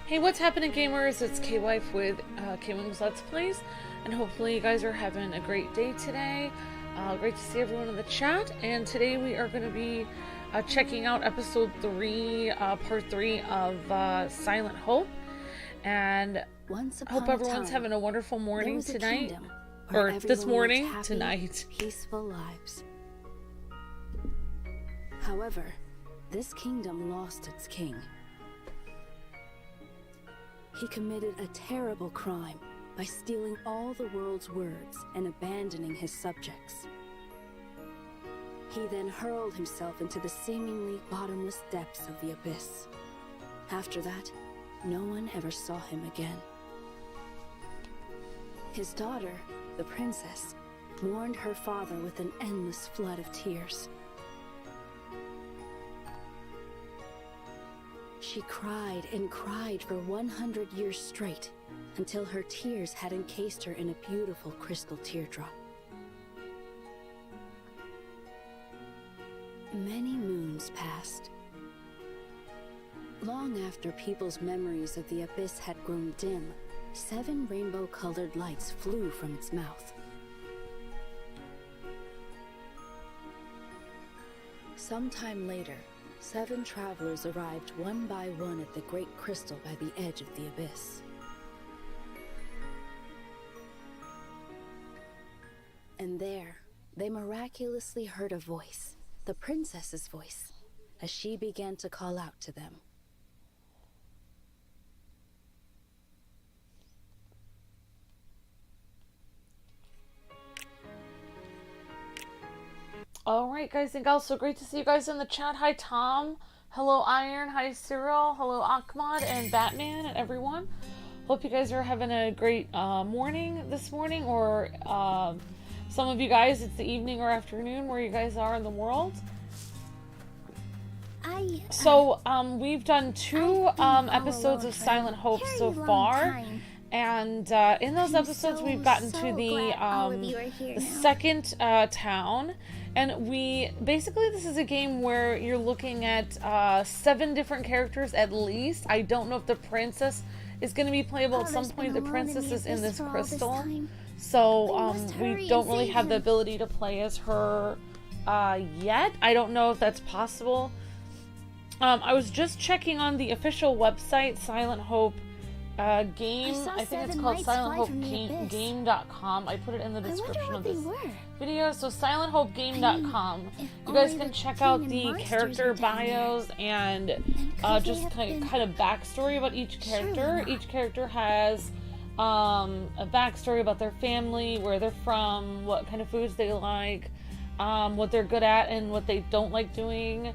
Hey, what's happening, gamers? It's K-Wife with KwingsLetsPlays, and hopefully you guys are having a great day today. Great to see everyone in the chat, and today we are going to be checking out episode 3, part 3 of Silent Hope, and hope everyone's having a wonderful morning tonight, or this morning, tonight. Peaceful lives. However, this kingdom lost its king. He committed a terrible crime by stealing all the world's words and abandoning his subjects. He then hurled himself into the seemingly bottomless depths of the abyss. After that, no one ever saw him again. His daughter, the princess, mourned her father with an endless flood of tears. She cried and cried for 100 years straight, until her tears had encased her in a beautiful crystal teardrop. Many moons passed. Long after people's memories of the abyss had grown dim, 7 rainbow-colored lights flew from its mouth. Sometime later, 7 travelers arrived one by one at the great crystal by the edge of the abyss. And there, they miraculously heard a voice, the princess's voice, as she began to call out to them. Alright, guys and gals, so great to see you guys in the chat. Hi, Tom. Hello, Iron. Hi, Cyril. Hello, Ahmad and Batman and everyone. Hope you guys are having a great morning this morning, or some of you guys, it's the evening or afternoon where you guys are in the world. So, we've done 2 episodes of Silent Hope so far. And in those episodes, we've gotten to the second town. And basically, this is a game where you're looking at 7 different characters at least. I don't know if the princess is going to be playable at some point. The princess is in this crystal. So we don't really have the ability to play as her yet. I don't know if that's possible. I was just checking on the official website, Silent Hope game. I think it's called SilentHopeGame.com. I put it in the description of this video. So SilentHopeGame.com. You guys can check out the character bios and just kind of backstory about each character. Each character has a backstory about their family, where they're from, what kind of foods they like, what they're good at and what they don't like doing.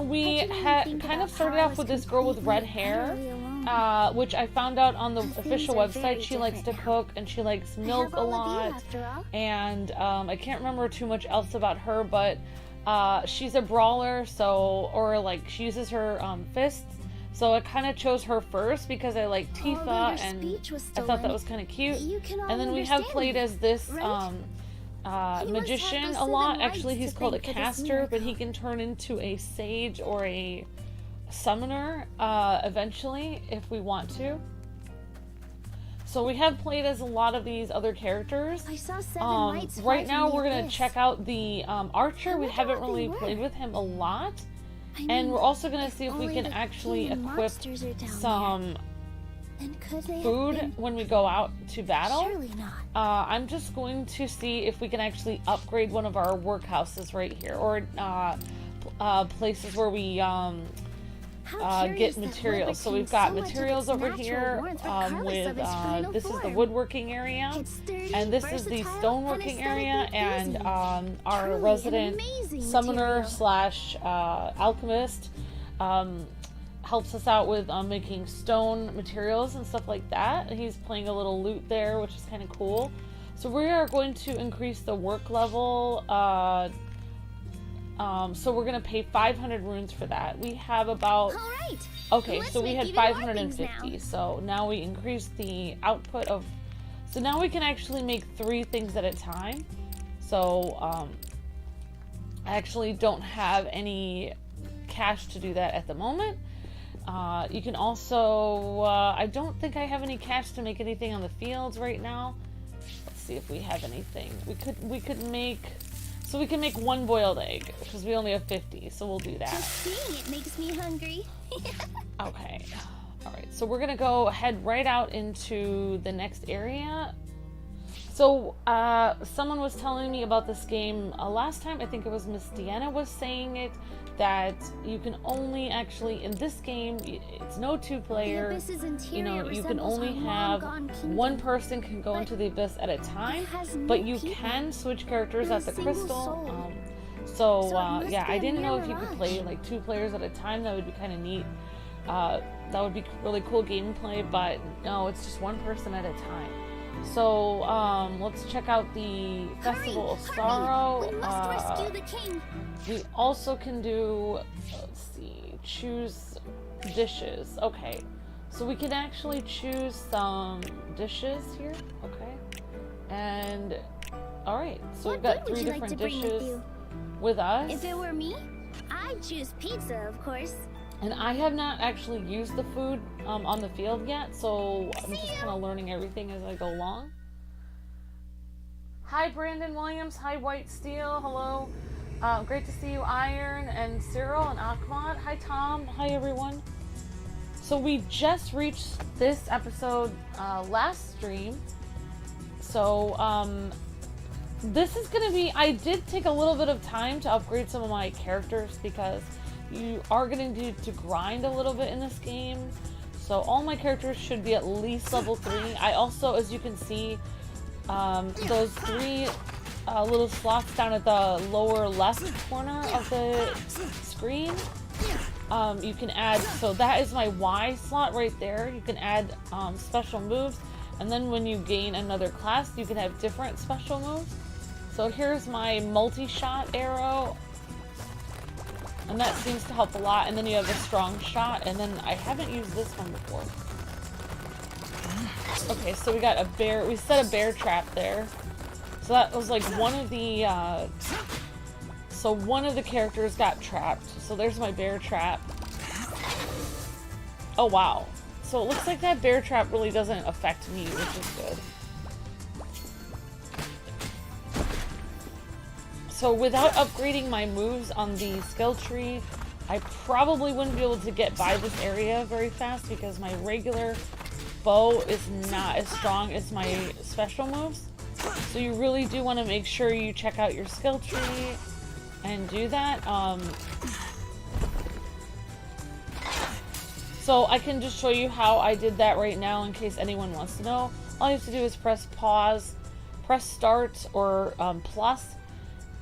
We had kind of started off with this girl with red hair, which I found out on the official website. She likes to cook and she likes milk a lot, and I can't remember too much else about her, but she's a brawler, she uses her fists, so I kind of chose her first because I like Tifa, and I thought that was kind of cute. And then we have played as this magician a lot. Actually, he's called a caster, but he can turn into a sage or a summoner eventually if we want to. So we have played as a lot of these other characters. Right now we're going to check out the archer. We haven't really played with him a lot, and we're also going to see if we can actually equip some food when we go out to battle. I'm just going to see if we can actually upgrade one of our workhouses right here, or places where we get materials. So we've got materials over here this is the woodworking area, and this is the stoneworking area, and our resident summoner slash alchemist helps us out with making stone materials and stuff like that. He's playing a little lute there, which is kind of cool. So we are going to increase the work level. So we're going to pay 500 runes for that. We have about... Okay, so we had 550. So now we increase the output of... So now we can actually make 3 things at a time. So I actually don't have any cash to do that at the moment. You can also, I don't think I have any cash to make anything on the fields right now. Let's see if we have anything. We could make, so we can make 1 boiled egg because we only have 50, so we'll do that. Just seeing it makes me hungry. Okay. All right. So we're gonna go head right out into the next area. So someone was telling me about this game last time. I think it was Miss Deanna was saying it, that you can only actually, in this game, it's no 2-player, you know, you can only have one person can go into the abyss at a time, but you can switch characters at the crystal. Yeah, I didn't know if you could play like 2 players at a time. That would be kind of neat. That would be really cool gameplay, but no, it's just one person at a time. So let's check out the Festival of Sorrow. We must rescue the king. We also can do, let's see, choose dishes. Okay, so we can actually choose some dishes here. Okay, and all right, so we've got 3 different dishes with us. If it were me, I'd choose pizza, of course. And I have not actually used the food on the field yet, so I'm just kind of learning everything as I go along. Hi, Brandon Williams. Hi, White Steel. Hello. Great to see you, Iron and Cyril and Ahmad. Hi, Tom. Hi, everyone. So we just reached this episode last stream. So this is going to be... I did take a little bit of time to upgrade some of my characters because you are going to need to grind a little bit in this game. So all my characters should be at least level 3. I also, as you can see, those 3 little slots down at the lower left corner of the screen, you can add, so that is my Y slot right there. You can add special moves, and then when you gain another class, you can have different special moves. So here's my multi-shot arrow, and that seems to help a lot. And then you have a strong shot, and then I haven't used this one before. Okay, so we got a bear, we set a bear trap there. So that was like one of the, so one of the characters got trapped. So there's my bear trap. Oh wow. So it looks like that bear trap really doesn't affect me, which is good. So without upgrading my moves on the skill tree, I probably wouldn't be able to get by this area very fast because my regular bow is not as strong as my special moves. So you really do want to make sure you check out your skill tree and do that. So I can just show you how I did that right now in case anyone wants to know. All you have to do is press pause, press start or plus,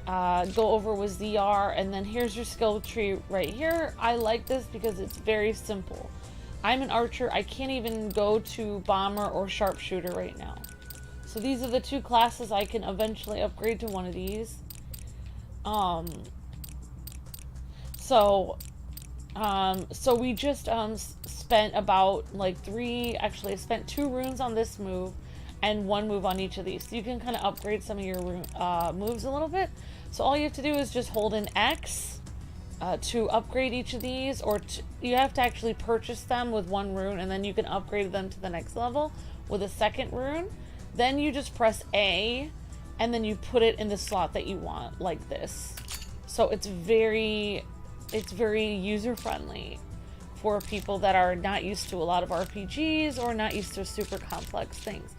go over with ZR, and then here's your skill tree right here. I like this because it's very simple. I'm an archer. I can't even go to bomber or sharpshooter right now. So these are the 2 classes I can eventually upgrade to one of these. So we just spent about like 3, actually I spent 2 runes on this move and 1 move on each of these. So you can kind of upgrade some of your moves a little bit. So all you have to do is just hold an X to upgrade each of these, or you have to actually purchase them with 1 rune, and then you can upgrade them to the next level with a 2nd rune. Then you just press A, and then you put it in the slot that you want, like this. So it's very user-friendly for people that are not used to a lot of RPGs or not used to super complex things.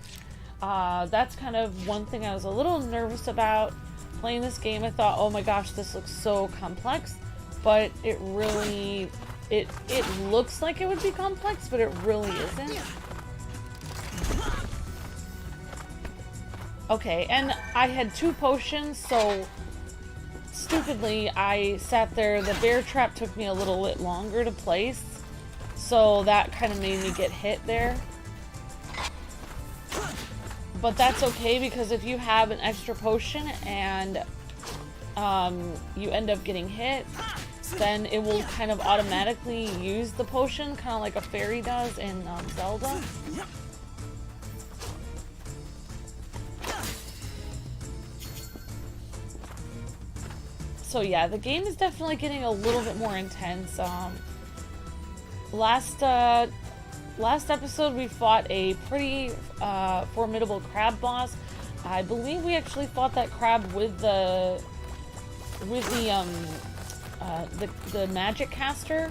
That's kind of one thing I was a little nervous about playing this game. I thought, oh my gosh, this looks so complex, but it really, it looks like it would be complex, but it really isn't. Okay, and I had 2 potions, so stupidly I sat there. The bear trap took me a little bit longer to place, so that kind of made me get hit there. But that's okay, because if you have an extra potion and you end up getting hit, then it will kind of automatically use the potion, kind of like a fairy does in Zelda. So yeah, the game is definitely getting a little bit more intense. last episode we fought a pretty formidable crab boss. I believe we actually fought that crab with the magic caster.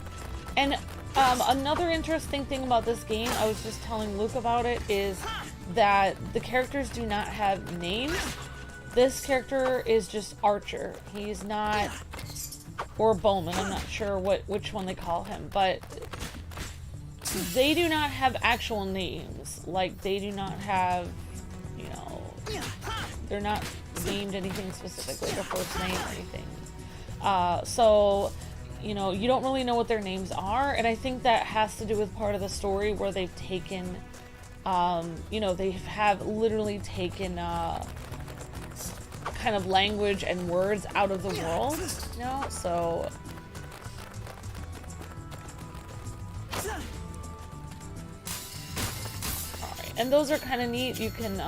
And another interesting thing about this game, I was just telling Luke about it, is that the characters do not have names. This character is just Archer. He's not, or Bowman, I'm not sure which one they call him, but they do not have actual names. Like, they do not have, you know, they're not named anything specific, like a first name or anything. So, you know, you don't really know what their names are, and I think that has to do with part of the story where they've taken, you know, they have literally taken, kind of language and words out of the world, you know, so... Alright, and those are kind of neat. You can,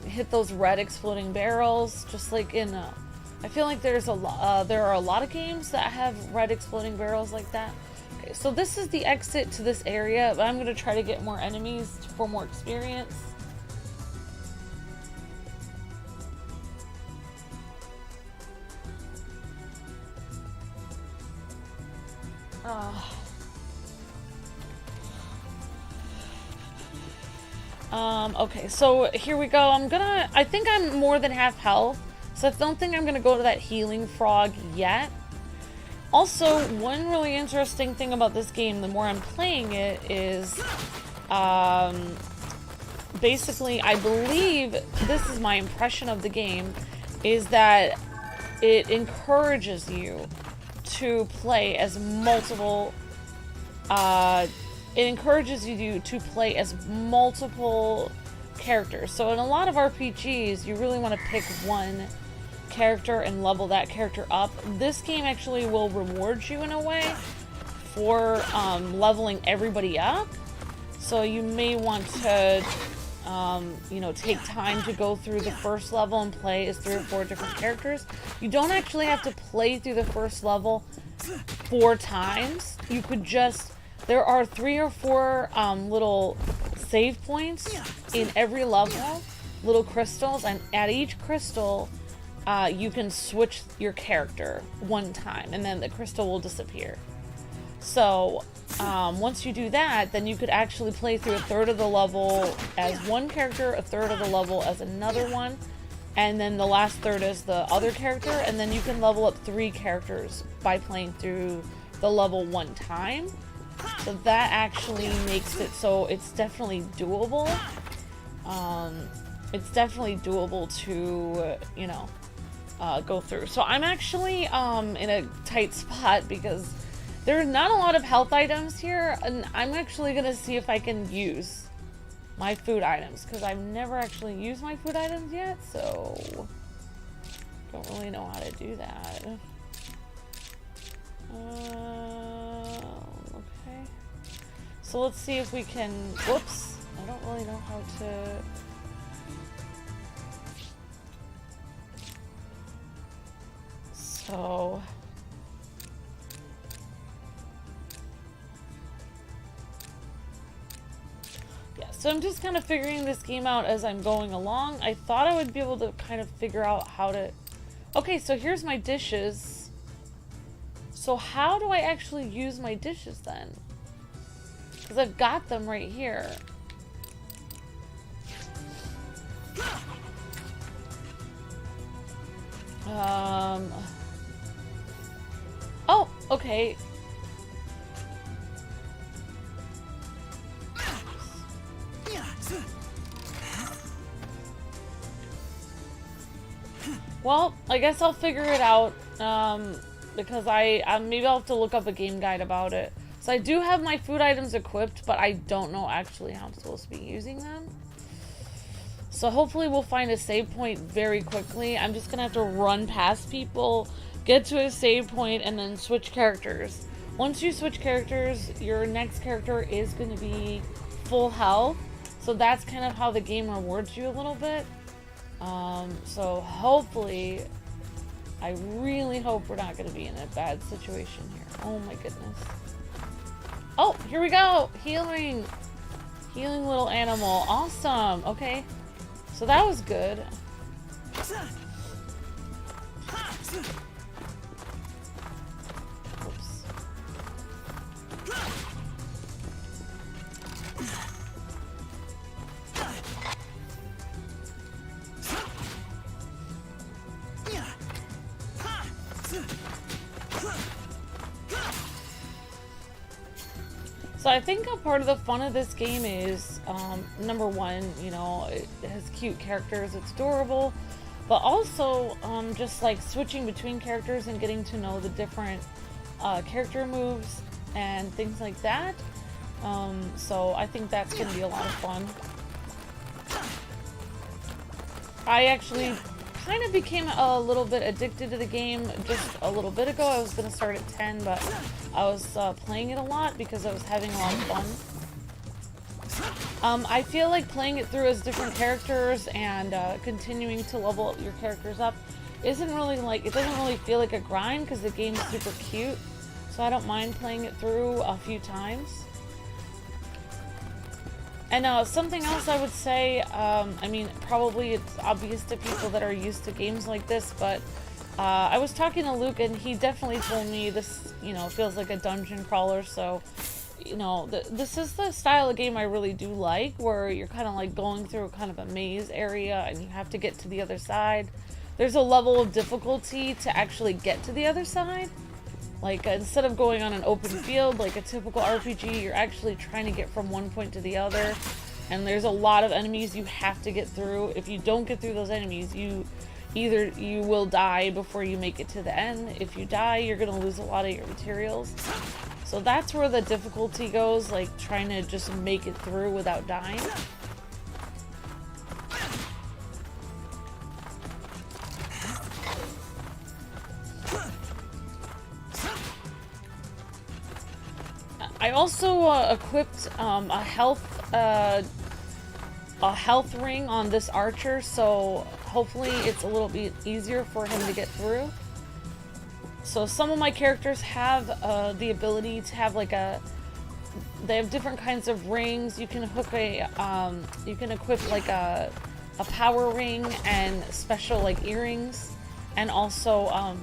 hit those red exploding barrels, just like in, I feel like there are a lot of games that have red exploding barrels like that. Okay, so this is the exit to this area, but I'm going to try to get more enemies for more experience. Okay, so here we go. I think I'm more than half health, so I don't think I'm gonna go to that healing frog yet. Also, one really interesting thing about this game, the more I'm playing it, is, basically, I believe, this is my impression of the game, is that it encourages you to play as multiple, characters. So in a lot of RPGs, you really want to pick one character and level that character up. This game actually will reward you in a way for leveling everybody up. So you may want to, you know, take time to go through the first level and play as 3 or 4 different characters. You don't actually have to play through the first level 4 times. You could just, there are 3 or 4 little save points in every level, little crystals, and at each crystal you can switch your character 1 time, and then the crystal will disappear. So once you do that, then you could actually play through 1/3 of the level as one character, 1/3 of the level as another one, and then the last third as the other character, and then you can level up 3 characters by playing through the level 1 time. So that actually makes it so it's definitely doable. It's definitely doable to, you know, go through. So I'm actually in a tight spot because there's not a lot of health items here, and I'm actually going to see if I can use my food items, because I've never actually used my food items yet, so don't really know how to do that. Okay. So let's see if we can, whoops, I don't really know how to... So... yeah, so I'm just kind of figuring this game out as I'm going along. I thought I would be able to kind of figure out how to... Okay, so here's my dishes. So how do I actually use my dishes then? Because I've got them right here. Oh, okay. Well, I guess I'll figure it out, because maybe I'll have to look up a game guide about it. So I do have my food items equipped, but I don't know actually how I'm supposed to be using them. So hopefully we'll find a save point very quickly. I'm just gonna have to run past people, get to a save point, and then switch characters. Once you switch characters, your next character is gonna be full health. So that's kind of how the game rewards you a little bit. So hopefully I really hope we're not going to be in a bad situation here. Oh my goodness. Oh, here we go! Healing! Healing little animal. Awesome! Okay. So that was good. Oops. So I think a part of the fun of this game is, number one, you know, it has cute characters, it's adorable, but also just like switching between characters and getting to know the different character moves and things like that. So I think that's going to be a lot of fun. I actually kind of became a little bit addicted to the game just a little bit ago. I was going to start at 10, but I was playing it a lot because I was having a lot of fun. I feel like playing it through as different characters and continuing to level up your characters up isn't really like, it doesn't really feel like a grind because the game's super cute. So I don't mind playing it through a few times. And something else I would say, I mean, probably it's obvious to people that are used to games like this, but I was talking to Luke and he definitely told me this, you know, feels like a dungeon crawler, so, you know, this is the style of game I really do like, where you're kind of like going through kind of a maze area and you have to get to the other side. There's a level of difficulty to actually get to the other side. Like, instead of going on an open field like a typical RPG, you're actually trying to get from one point to the other. And there's a lot of enemies you have to get through. If you don't get through those enemies, you will die before you make it to the end. If you die, you're going to lose a lot of your materials. So that's where the difficulty goes, like trying to just make it through without dying. I also equipped a health ring on this archer, so hopefully it's a little bit easier for him to get through. So some of my characters have the ability to have like they have different kinds of rings. You can hook you can equip like a power ring and special like earrings, and also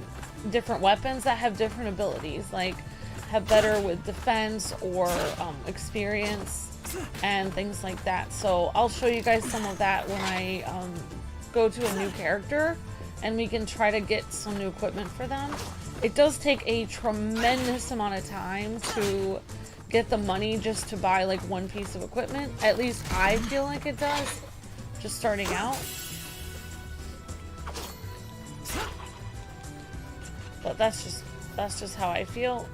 different weapons that have different abilities, like have better with defense or experience and things like that. So I'll show you guys some of that when I go to a new character and we can try to get some new equipment for them. It does take a tremendous amount of time to get the money just to buy like one piece of equipment. At least I feel like it does, just starting out. But that's just how I feel.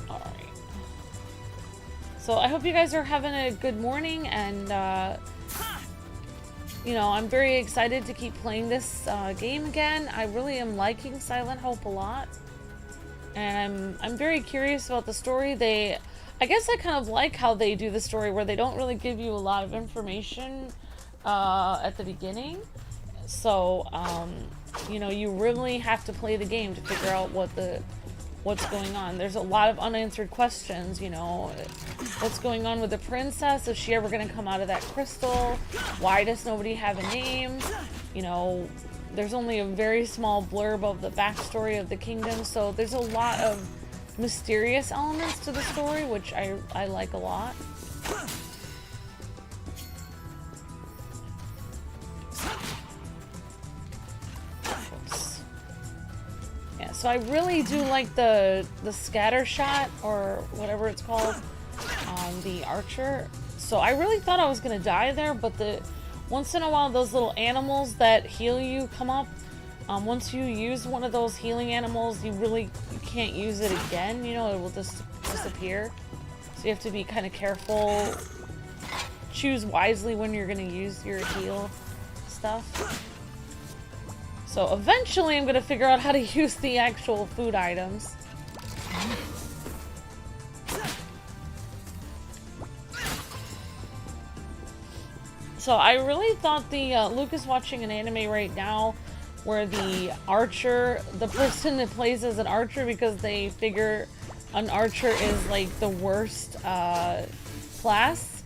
Alright. So I hope you guys are having a good morning, and you know, I'm very excited to keep playing this game again. I really am liking Silent Hope a lot. And I'm very curious about the story. I guess I kind of like how they do the story where they don't really give you a lot of information at the beginning. So, you know, you really have to play the game to figure out what's going on. There's a lot of unanswered questions, you know. What's going on with the princess? Is she ever going to come out of that crystal? Why does nobody have a name? You know, there's only a very small blurb of the backstory of the kingdom, so there's a lot of mysterious elements to the story, which I like a lot. So I really do like the scatter shot, or whatever it's called, on the archer. So I really thought I was gonna die there, but once in a while those little animals that heal you come up. Once you use one of those healing animals, you can't use it again. You know, it will just disappear. So you have to be kind of careful. Choose wisely when you're gonna use your heal stuff. So eventually I'm going to figure out how to use the actual food items. So I really thought Luke is watching an anime right now where the archer, the person that plays as an archer, because they figure an archer is like the worst class.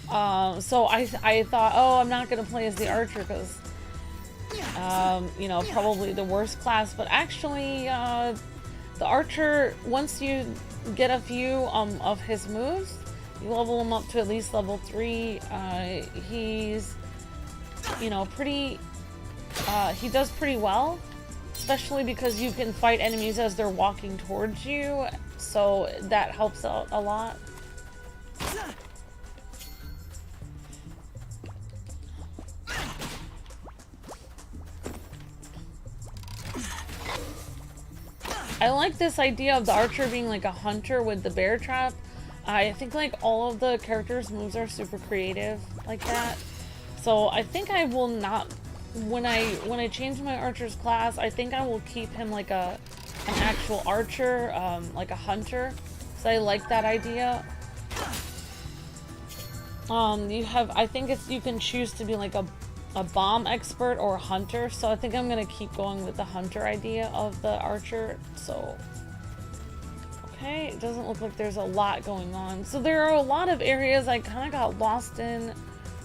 So I thought, oh, I'm not gonna play as the archer because you know, probably the worst class. But actually, the archer, once you get a few of his moves, you level him up to at least level 3. He's, you know, pretty. He does pretty well, especially because you can fight enemies as they're walking towards you, so that helps out a lot. I like this idea of the archer being like a hunter with the bear trap. I think like all of the characters' moves are super creative like that. So I think I will not, when I change my archer's class, I think I will keep him like an actual archer, like a hunter. So I like that idea. I think you can choose to be like a bomb expert or a hunter, so I think I'm gonna keep going with the hunter idea of the archer. So okay, it doesn't look like there's a lot going on. So there are a lot of areas I kind of got lost in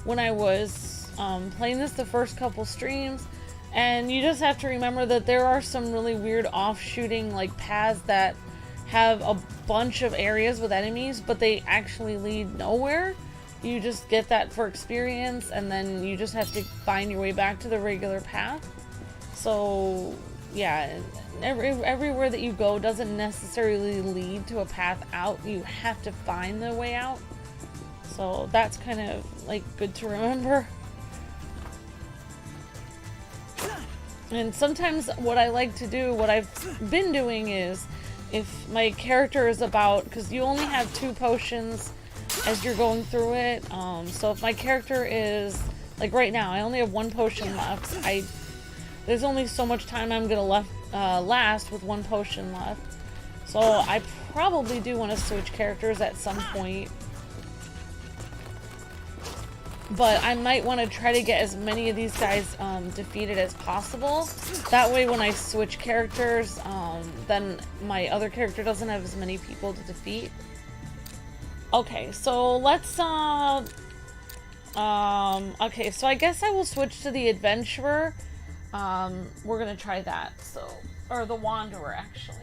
when I was playing this the first couple streams, and you just have to remember that there are some really weird offshooting like paths that have a bunch of areas with enemies, but they actually lead nowhere. You just get that for experience, and then you just have to find your way back to the regular path. So yeah, everywhere that you go doesn't necessarily lead to a path out. You have to find the way out. So that's kind of like good to remember. And sometimes what I like to do, what I've been doing is, if my character is about, because you only have 2 potions as you're going through it, so if my character is, like right now, I only have 1 potion left. There's only so much time I'm gonna last with 1 potion left. So I probably do want to switch characters at some point. But I might want to try to get as many of these guys defeated as possible. That way when I switch characters, then my other character doesn't have as many people to defeat. Okay, so let's, okay, so I guess I will switch to the Adventurer. We're gonna try that, so, or the Wanderer, actually.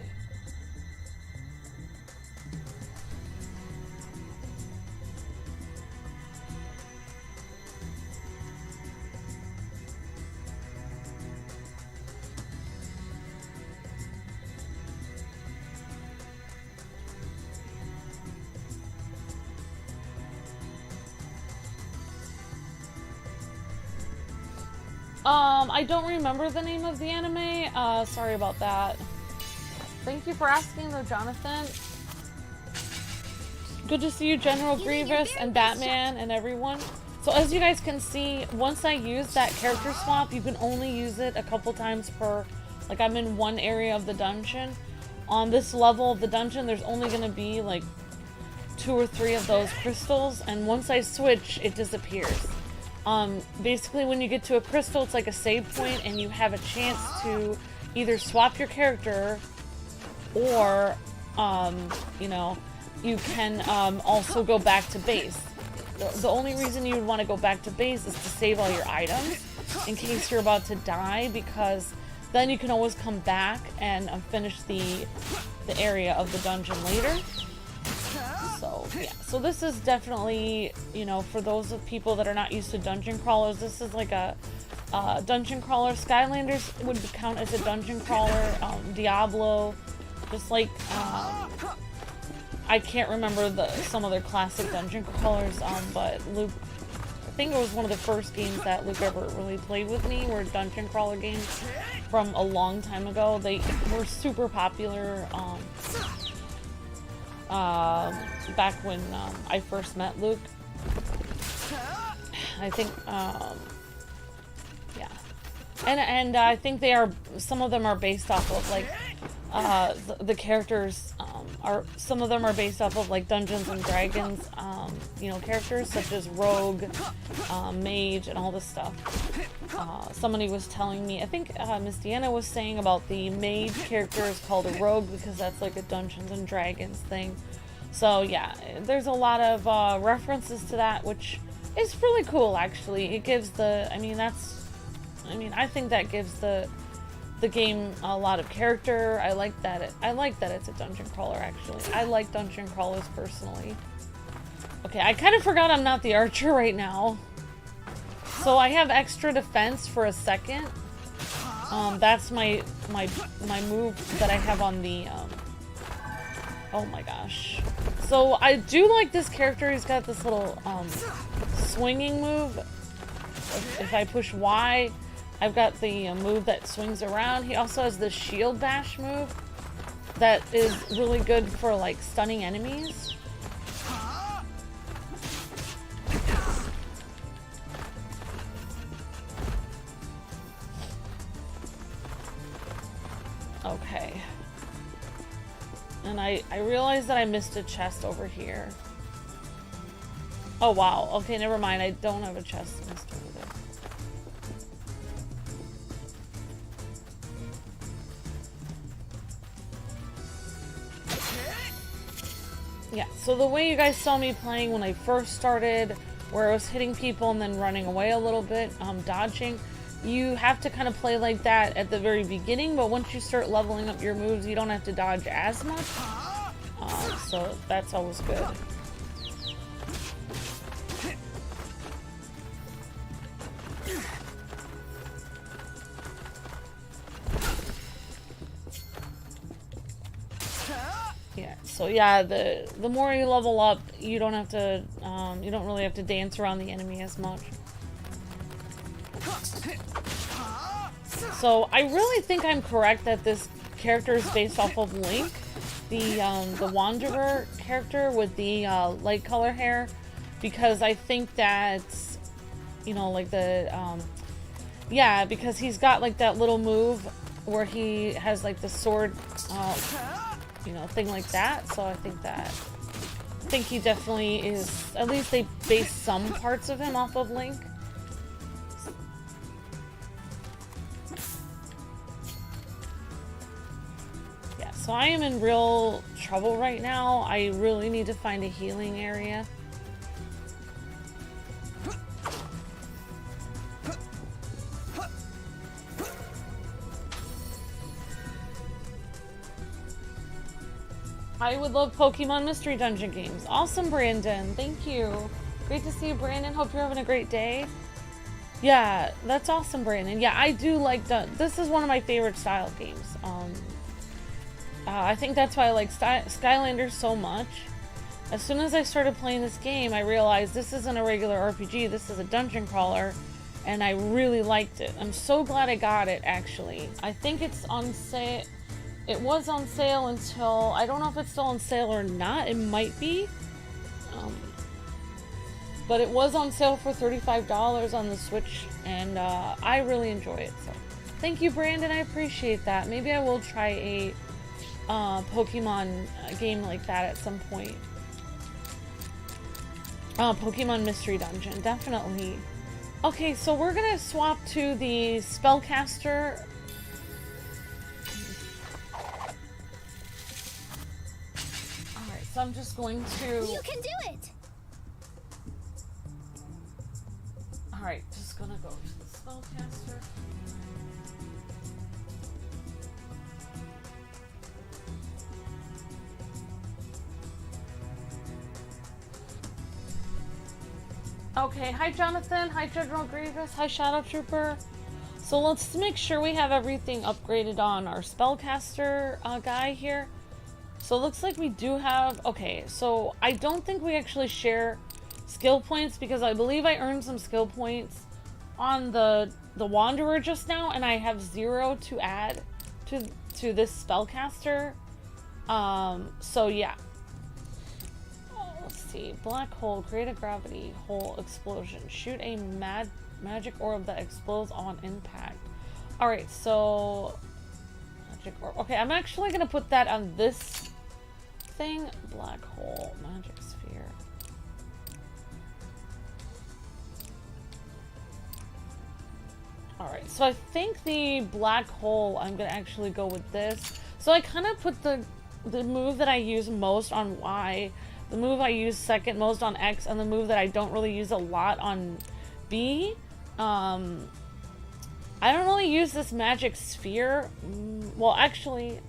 I don't remember the name of the anime. Sorry about that. Thank you for asking though, Jonathan. Good to see you, General Grievous and Batman and everyone. So as you guys can see, once I use that character swap, you can only use it a couple times per, like I'm in one area of the dungeon. On this level of the dungeon, there's only gonna be like 2 or 3 of those crystals, and once I switch, it disappears. Basically when you get to a crystal, it's like a save point, and you have a chance to either swap your character, or, you know, you can also go back to base. The only reason you would want to go back to base is to save all your items, in case you're about to die, because then you can always come back and finish the area of the dungeon later. So yeah, so this is definitely, you know, for those of people that are not used to dungeon crawlers, this is like a dungeon crawler. Skylanders would count as a dungeon crawler. Diablo, just like I can't remember some other classic dungeon crawlers, but Luke, I think it was one of the first games that Luke ever really played with me were dungeon crawler games from a long time ago. They were super popular back when I first met Luke. I think yeah, and I think they are, some of them are based off of like the characters are, some of them are based off of like Dungeons and Dragons, you know, characters such as Rogue, Mage, and all this stuff. Somebody was telling me, I think Miss Deanna was saying about the Maid character is called a Rogue because that's like a Dungeons and Dragons thing. So yeah, there's a lot of references to that, which is really cool actually. It gives the, I think that gives the game a lot of character. I like that it's a dungeon crawler actually. I like dungeon crawlers personally. Okay, I kind of forgot I'm not the archer right now. So I have extra defense for a second. That's my move that I have on the oh my gosh. So I do like this character. He's got this little swinging move. If I push Y, I've got the move that swings around. He also has the shield bash move that is really good for like stunning enemies. Okay. And I realized that I missed a chest over here. Oh wow. Okay, never mind. I don't have a chest missed over there. Yeah, so the way you guys saw me playing when I first started, where I was hitting people and then running away a little bit, dodging, you have to kind of play like that at the very beginning, but once you start leveling up your moves, you don't have to dodge as much. So that's always good. Yeah, so yeah, the more you level up, you don't have to, you don't really have to dance around the enemy as much. So I really think I'm correct that this character is based off of Link, the Wanderer character with the light color hair, because I think that, you know, like the, yeah, because he's got like that little move where he has like the sword, you know, thing like that. So I think he definitely is, at least they base some parts of him off of Link. Yeah, so I am in real trouble right now. I really need to find a healing area. I would love Pokemon Mystery Dungeon games. Awesome, Brandon. Thank you. Great to see you, Brandon. Hope you're having a great day. Yeah, that's awesome, Brandon. Yeah, I do like this is one of my favorite style games. I think that's why I like Skylanders so much. As soon as I started playing this game, I realized this isn't a regular RPG. This is a dungeon crawler, and I really liked it. I'm so glad I got it, actually. I think it's on sale. It was on sale until, I don't know if it's still on sale or not. It might be. But it was on sale for $35 on the Switch, and I really enjoy it. So, thank you, Brandon. I appreciate that. Maybe I will try a Pokemon game like that at some point. Pokemon Mystery Dungeon, definitely. Okay, so we're gonna swap to the SpellCaster. Alright, so I'm just going to... You can do it! Alright, just gonna go to the SpellCaster. Okay, hi Jonathan, hi General Grievous, hi Shadow Trooper. So let's make sure we have everything upgraded on our SpellCaster guy here. So it looks like we do have, okay, so I don't think we actually share skill points because I believe I earned some skill points on the Wanderer just now, and I have 0 to add to this SpellCaster. So yeah. Let's see. Black hole, create a gravity hole explosion. Shoot a magic orb that explodes on impact. Alright, so magic orb. Okay, I'm actually gonna put that on this thing? Black hole, magic sphere. Alright, so I think the black hole, I'm gonna actually go with this. So I kind of put the move that I use most on Y, the move I use second most on X, and the move that I don't really use a lot on B. I don't really use this magic sphere. Well, actually,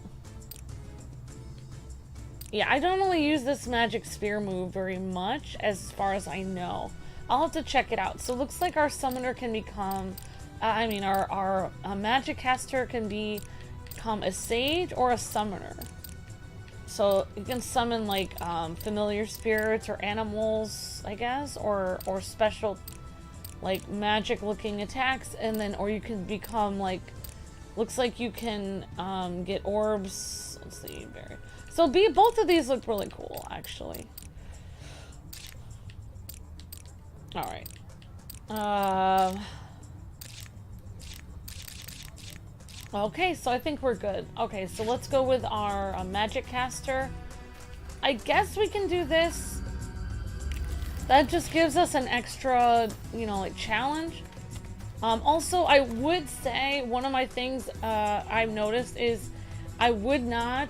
yeah, I don't really use this magic sphere move very much as far as I know. I'll have to check it out. So it looks like our summoner can become, our magic caster can become a sage or a summoner. So you can summon like familiar spirits or animals, I guess, or special like magic looking attacks, and then or you can become like, looks like you can get orbs. Let's see, so both of these look really cool actually. All right. Okay, so I think we're good. Okay, so let's go with our magic caster. I guess we can do this. That just gives us an extra, you know, like challenge. Also, I would say one of my things I've noticed is I would not,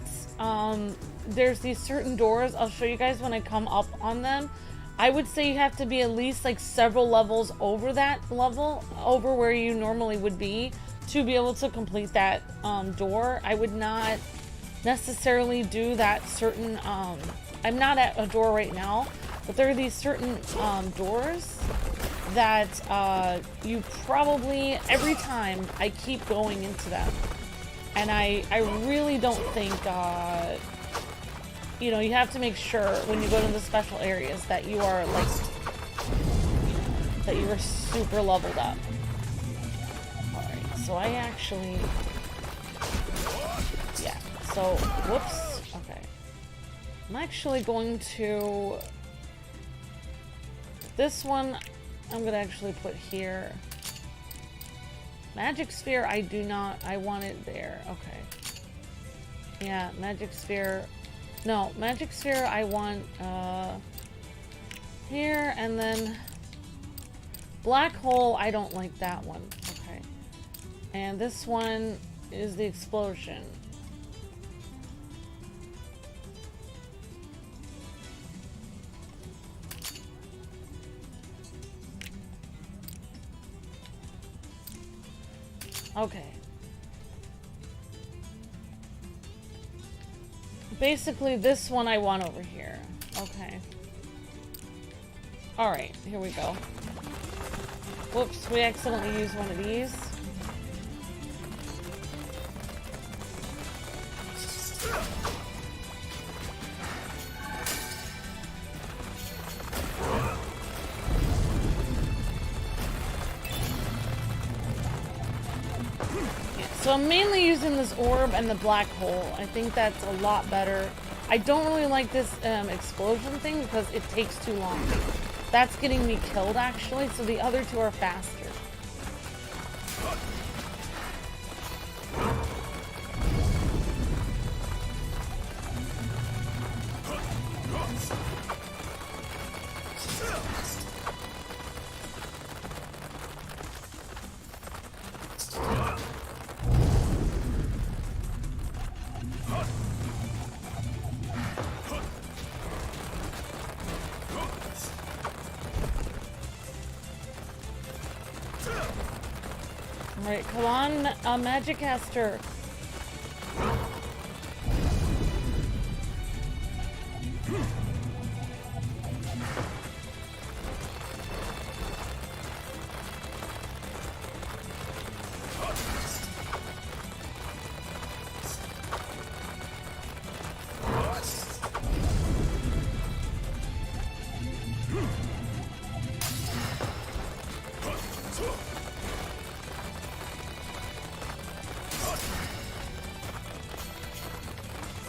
there's these certain doors, I'll show you guys when I come up on them. I would say you have to be at least like several levels over that level, over where you normally would be, to be able to complete that door. I would not necessarily do that certain, I'm not at a door right now, but there are these certain doors that you probably, every time I keep going into them, and I really don't think, you know, you have to make sure when you go to the special areas that you are like, that you are super leveled up. Alright, so I actually, yeah, so, whoops, okay. I'm actually going to, this one, I'm gonna actually put here. Magic sphere, I do not, I want it there, okay. Yeah, magic sphere, no, magic sphere I want, here, and then black hole, I don't like that one, okay. And this one is the explosion. Okay. Basically, this one I want over here. Okay. Alright, here we go. Whoops, we accidentally used one of these. So I'm mainly using this orb and the black hole. I think that's a lot better. I don't really like this explosion thing because it takes too long. That's getting me killed actually, so the other two are faster. Alright, come on, magic caster.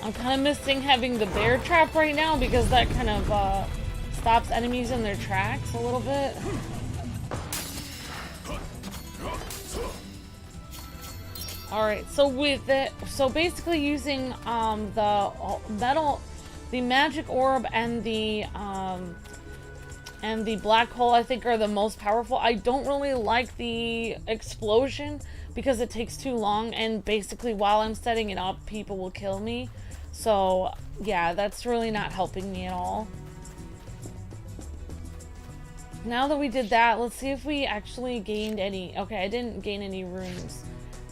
I'm kind of missing having the bear trap right now because that kind of stops enemies in their tracks a little bit. Alright, so with it, so basically using the metal, The magic orb and the black hole, I think, are the most powerful. I don't really like the explosion because it takes too long, and basically while I'm setting it up, people will kill me. So yeah, that's really not helping me at all. Now that we did that, let's see if we actually gained any. Okay, I didn't gain any runes,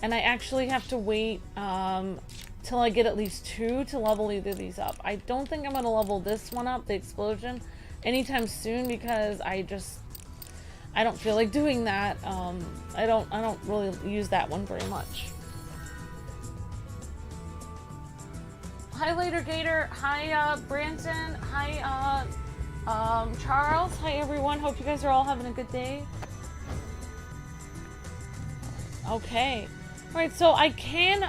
and I actually have to wait till I get at least 2 to level either of these up. I don't think I'm gonna level this one up, the explosion, anytime soon, because I don't feel like doing that. I don't really use that one very much. Hi Later Gator, hi Branton, hi Charles, hi everyone, hope you guys are all having a good day. Okay. Alright, so I can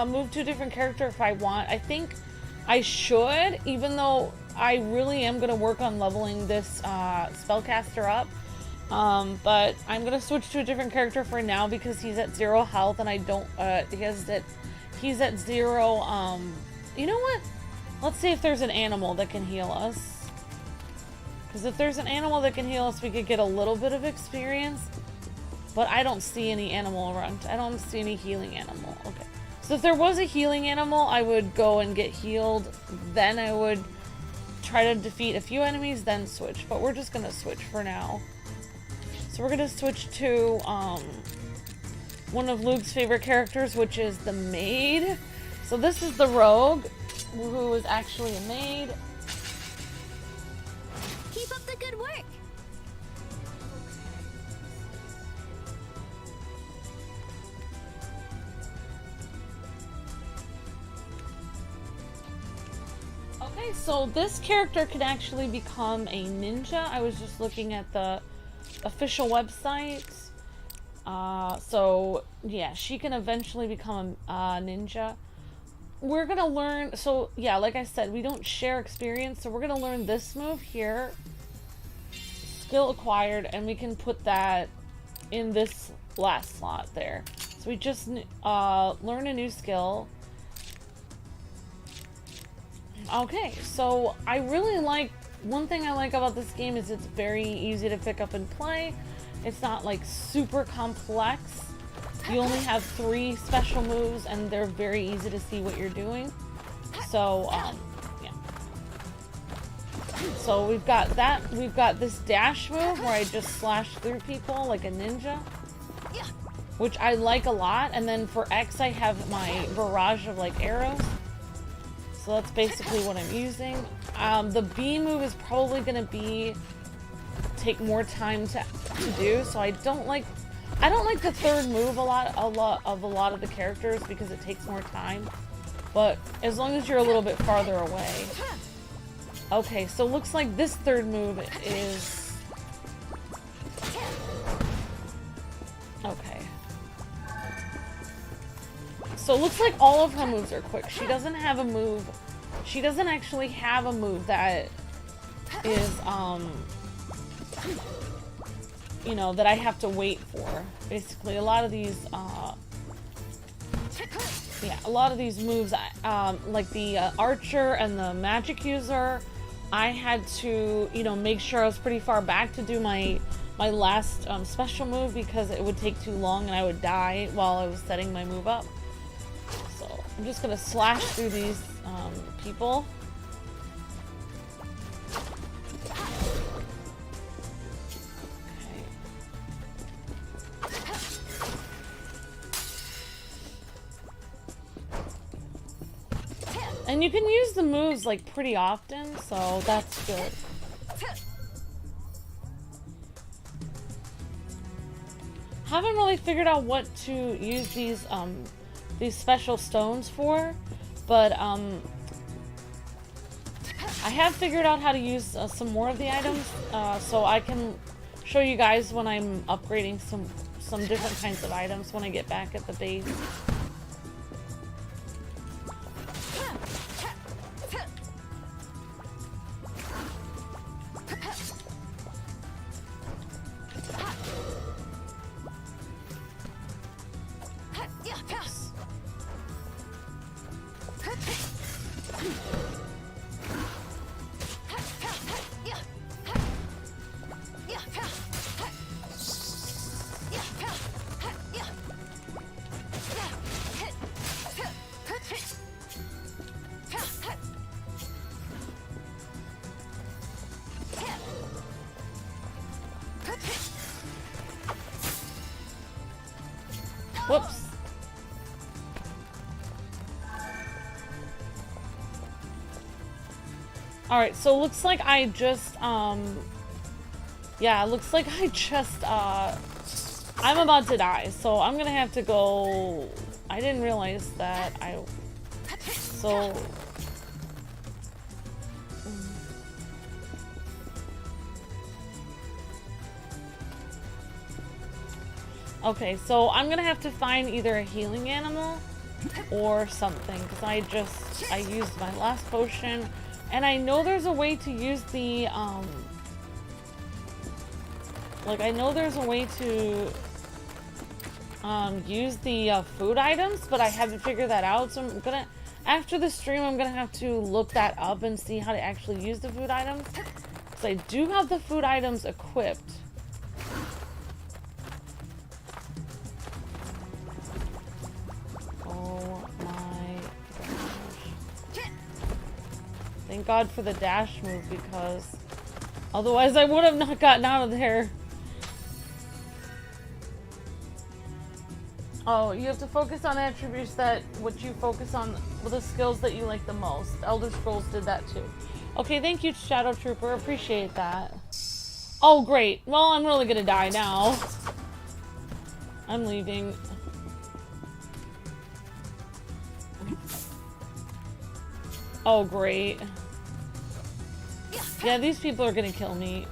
move to a different character if I want. I think I should, even though I really am going to work on leveling this SpellCaster up. But I'm going to switch to a different character for now because he's at 0 health and I don't, he's at 0, you know what? Let's see if there's an animal that can heal us. Because if there's an animal that can heal us, we could get a little bit of experience. But I don't see any animal around. I don't see any healing animal. Okay. So if there was a healing animal, I would go and get healed. Then I would try to defeat a few enemies, then switch. But we're just going to switch for now. So we're going to switch to one of Luke's favorite characters, which is the Maid. So this is the rogue, who is actually a maid. Keep up the good work. Okay, so this character can actually become a ninja. I was just looking at the official website. So yeah, she can eventually become a ninja. We're gonna learn, so yeah, like I said, we don't share experience, so we're gonna learn this move here. Skill acquired, and we can put that in this last slot there. So we just learn a new skill. Okay, so I really like, one thing I like about this game is it's very easy to pick up and play. It's not like super complex. You only have 3 special moves and they're very easy to see what you're doing. So, yeah. So we've got that. We've got this dash move where I just slash through people like a ninja, which I like a lot. And then for X, I have my barrage of like arrows. So that's basically what I'm using. The B move is probably going to take more time to do. So I don't like the third move a lot of the characters because it takes more time. But as long as you're a little bit farther away. Okay, so looks like this third move is... Okay. So it looks like all of her moves are quick. She doesn't have a move. She doesn't actually have a move that is, you know, that I have to wait for. Basically, a lot of these, yeah, a lot of these moves, like the archer and the magic user, I had to, you know, make sure I was pretty far back to do my last special move because it would take too long and I would die while I was setting my move up. So I'm just gonna slash through these people. And you can use the moves like pretty often, so that's good. Haven't really figured out what to use these special stones for, but I have figured out how to use some more of the items, so I can show you guys when I'm upgrading some different kinds of items when I get back at the base. Whoops. Alright, so looks like I just, yeah, looks like I just, I'm about to die, so I'm gonna have to go. I didn't realize that so. Okay, so I'm gonna have to find either a healing animal or something, because I used my last potion, and I know there's a way to use the, like, I know there's a way to use the food items, but I haven't figured that out, so I'm gonna, after the stream, I'm gonna have to look that up and see how to actually use the food items, because I do have the food items equipped. Oh my gosh. Thank God for the dash move, because otherwise I would have not gotten out of there. Oh, you have to focus on attributes that what you focus on with the skills that you like the most. Elder Scrolls did that too. Okay, thank you, Shadow Trooper. Appreciate that. Oh, great. Well, I'm really gonna die now. I'm leaving. Oh, great. Yeah, these people are gonna kill me.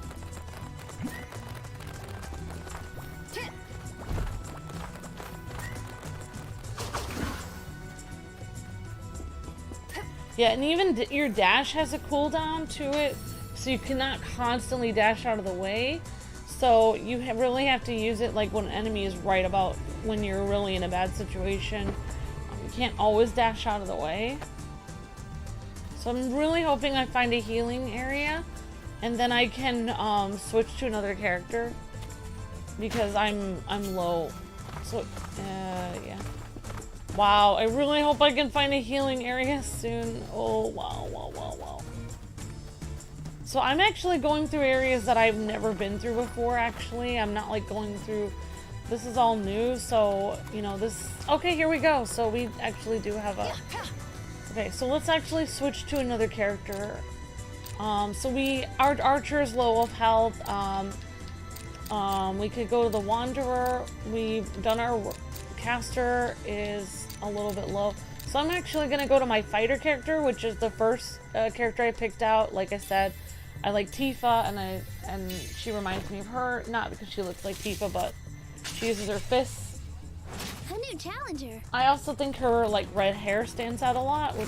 Yeah, and even your dash has a cooldown to it, so you cannot constantly dash out of the way. So you really have to use it like when an enemy is right about when you're really in a bad situation. You can't always dash out of the way. So I'm really hoping I find a healing area, and then I can switch to another character, because I'm low. So yeah. Wow, I really hope I can find a healing area soon. Oh, wow, wow, wow, wow. So I'm actually going through areas that I've never been through before, actually. I'm not like going through, this is all new, so, you know, this, okay, here we go. So we actually do have a, okay, so let's actually switch to another character. So our archer is low of health. We could go to the Wanderer. We've done our caster is a little bit low, so I'm actually gonna go to my fighter character, which is the first character I picked out. Like I said, I like Tifa, and she reminds me of her, not because she looks like Tifa, but she uses her fists. A new challenger. I also think her like red hair stands out a lot, which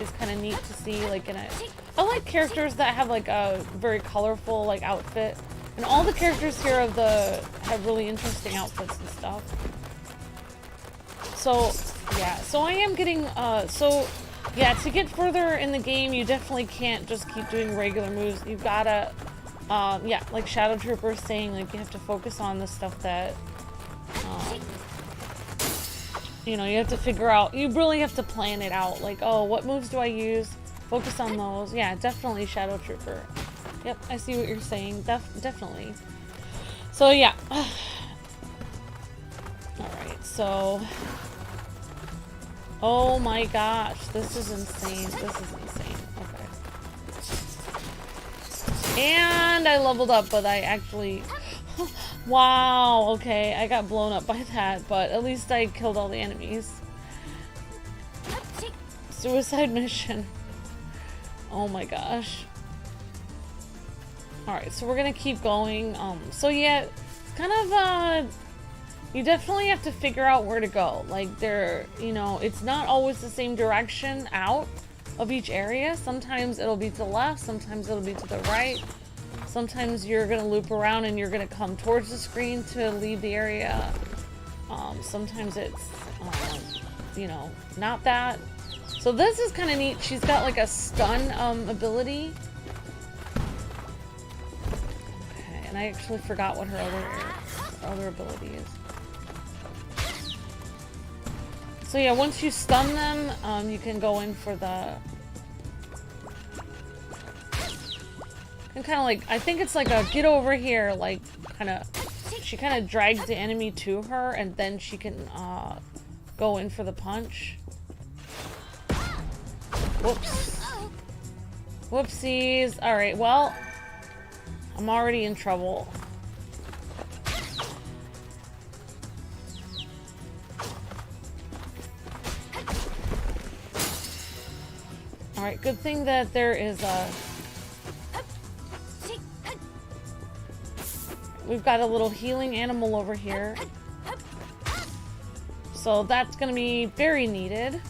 is kind of neat to see. Like I like characters that have like a very colorful like outfit, and all the characters here have really interesting outfits and stuff. So, yeah, so I am getting, so, yeah, to get further in the game, you definitely can't just keep doing regular moves. You've gotta, yeah, like Shadow Trooper is saying, like, you have to focus on the stuff that, you know, you have to figure out, you really have to plan it out. Like, oh, what moves do I use? Focus on those. Yeah, definitely Shadow Trooper. Yep, I see what you're saying. Definitely. So, yeah. Alright, so... Oh my gosh, this is insane. This is insane. Okay. And I leveled up, but I actually... Wow, okay, I got blown up by that, but at least I killed all the enemies. Suicide mission. Oh my gosh. Alright, so we're gonna keep going. So yeah, it's kind of, you definitely have to figure out where to go. Like, you know, it's not always the same direction out of each area. Sometimes it'll be to the left, sometimes it'll be to the right. Sometimes you're gonna loop around and you're gonna come towards the screen to leave the area. Sometimes it's, you know, not that. So this is kind of neat. She's got like a stun ability. Okay, and I actually forgot what her other ability is. So yeah, once you stun them, you can go in for the... And kind of like, I think it's like a get over here, like, kind of she kind of drags the enemy to her, and then she can go in for the punch. Whoops. Whoopsies. Alright, well, I'm already in trouble. Alright, good thing that there is a... We've got a little healing animal over here. So that's going to be very needed.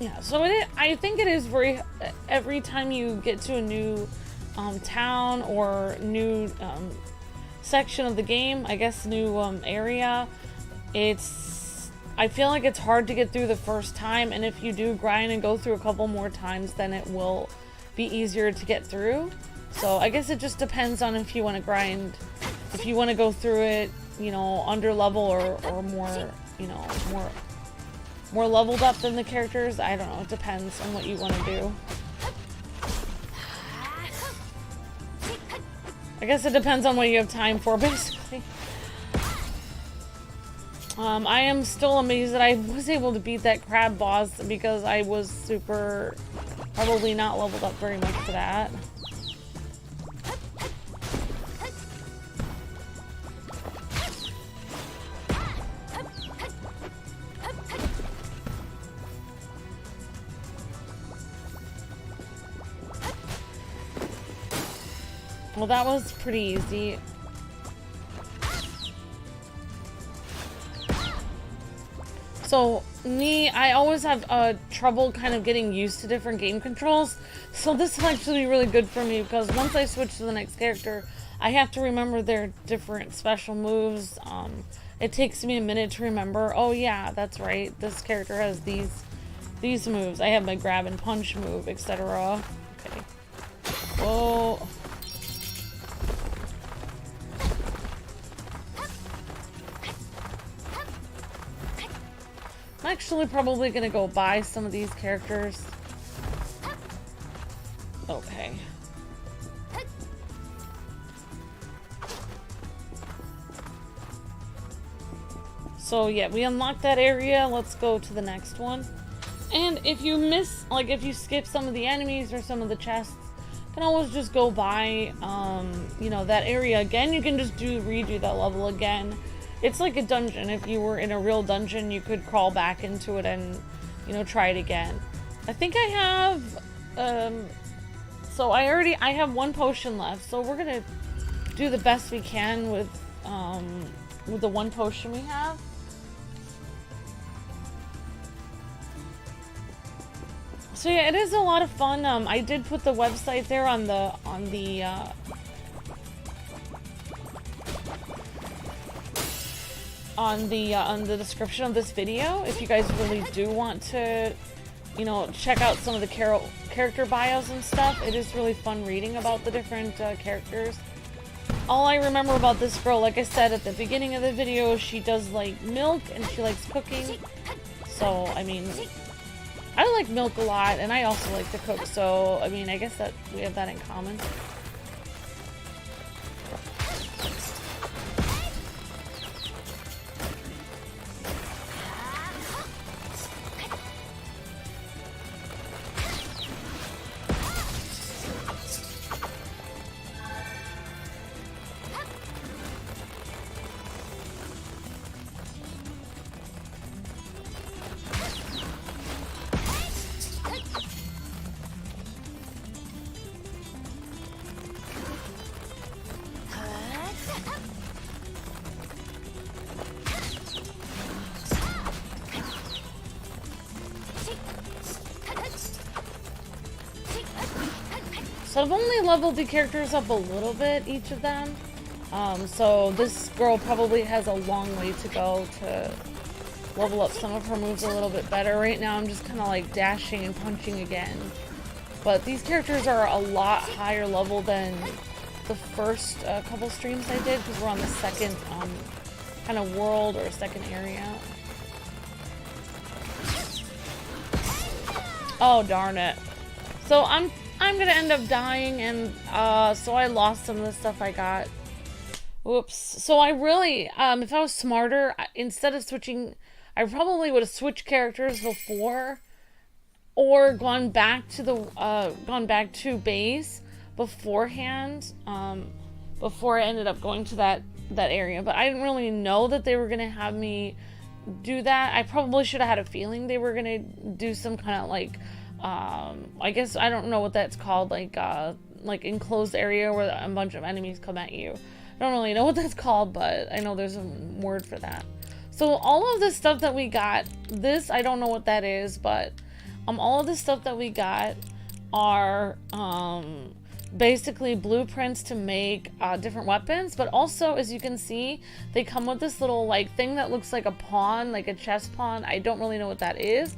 Yeah, so I think it is very... Every time you get to a new town or new section of the game, I guess new area, I feel like it's hard to get through the first time, and if you do grind and go through a couple more times, then it will be easier to get through. So I guess it just depends on if you want to grind, if you want to go through it, you know, under level or more, you know, more leveled up than the characters. I don't know, it depends on what you want to do. I guess it depends on what you have time for, basically. I am still amazed that I was able to beat that crab boss because I was probably not leveled up very much for that. Well, that was pretty easy. So, I always have trouble kind of getting used to different game controls. So this is actually really good for me because once I switch to the next character, I have to remember their different special moves. It takes me a minute to remember, oh yeah, that's right, this character has these moves. I have my grab and punch move, etc. Okay. Whoa. I'm actually probably gonna go buy some of these characters. Okay. So yeah, we unlocked that area. Let's go to the next one. And if you miss, like if you skip some of the enemies or some of the chests, you can always just go buy, you know, that area again. You can just redo that level again. It's like a dungeon. If you were in a real dungeon, you could crawl back into it and, you know, try it again. I think I have, so I have one potion left, so we're gonna do the best we can with the one potion we have. So yeah, it is a lot of fun. I did put the website there on the description of this video if you guys really do want to, you know, check out some of the character bios and stuff. It is really fun reading about the different characters. All I remember about this girl, like I said at the beginning of the video, she does like milk and she likes cooking. So I mean, I like milk a lot and I also like to cook, so I mean, I guess that we have that in common. So I've only leveled the characters up a little bit, each of them. So this girl probably has a long way to go to level up some of her moves a little bit better. Right now I'm just kind of like dashing and punching again. But these characters are a lot higher level than the first couple streams I did, because we're on the second kind of world or second area. Oh darn it. So I'm I'm gonna end up dying, and so I lost some of the stuff I got. Whoops. So I really, if I was smarter, instead of switching, I probably would have switched characters before, or gone back to base beforehand, before I ended up going to that area. But I didn't really know that they were gonna have me do that. I probably should have had a feeling they were gonna do some kind of like, I guess, I don't know what that's called, like enclosed area where a bunch of enemies come at you. I don't really know what that's called, but I know there's a word for that. So all of this stuff that we got, this, I don't know what that is, but all of the stuff that we got are basically blueprints to make different weapons, but also, as you can see, they come with this little like thing that looks like a pawn, like a chess pawn. I don't really know what that is.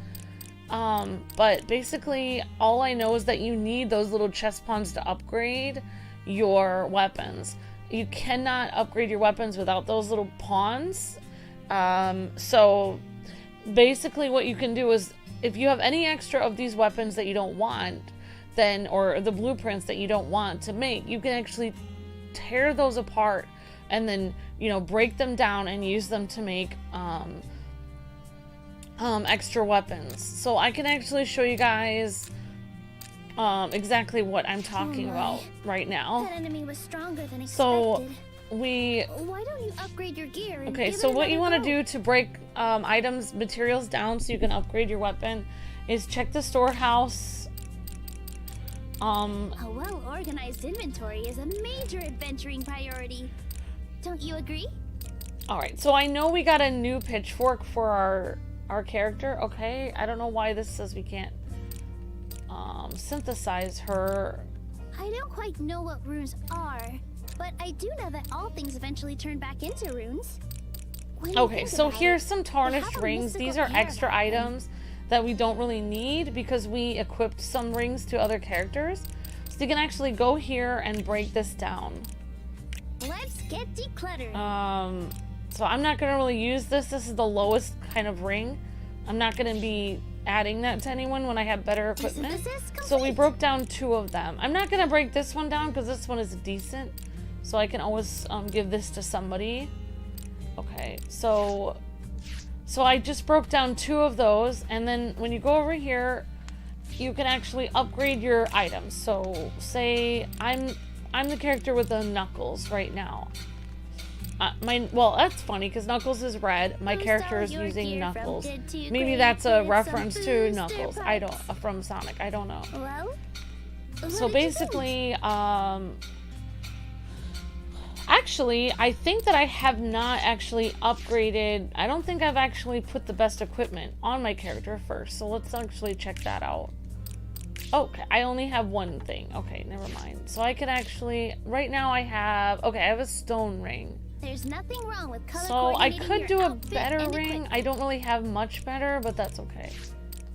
But basically all I know is that you need those little chess pawns to upgrade your weapons. You cannot upgrade your weapons without those little pawns. So basically what you can do is, if you have any extra of these weapons that you don't want, then, or the blueprints that you don't want to make, you can actually tear those apart and then, you know, break them down and use them to make extra weapons. So I can actually show you guys exactly what I'm talking about right now. That enemy was stronger than expected. So why don't you upgrade your gear? And okay, give so it what you want another to go? do to break items, materials down so you can upgrade your weapon is check the storehouse. A well-organized inventory is a major adventuring priority. Don't you agree? Alright, so I know we got a new pitchfork for our character. Okay, I don't know why this says we can't synthesize her. I don't quite know what runes are, but I do know that all things eventually turn back into runes. When you Okay, think so about here's it, some they tarnished have a rings. mystical These are air extra about them. items that we don't really need because we equipped some rings to other characters. So you can actually go here and break this down. Let's get decluttered. So I'm not gonna really use this. This is the lowest kind of ring. I'm not gonna be adding that to anyone when I have better equipment. Synthesis So we complete. broke down 2 of them. I'm not gonna break this one down because this one is decent. So I can always give this to somebody. Okay, so I just broke down 2 of those, and then when you go over here, you can actually upgrade your items. So say I'm the character with the Knuckles right now. Well, that's funny because Knuckles is red. My Boost character all is your using gear from Knuckles. good to Maybe great that's a with reference some to booster Knuckles. I don't, pipes. from Sonic. I don't know. Well, what So did you basically, actually, I think that I have not actually upgraded. I don't think I've actually put the best equipment on my character first. So let's actually check that out. Okay, I only have one thing. Okay, never mind. So I could actually, right now I have a stone ring. There's nothing wrong with color So I coordinating could your do a outfit better and ring. equipment. I don't really have much better, but that's okay.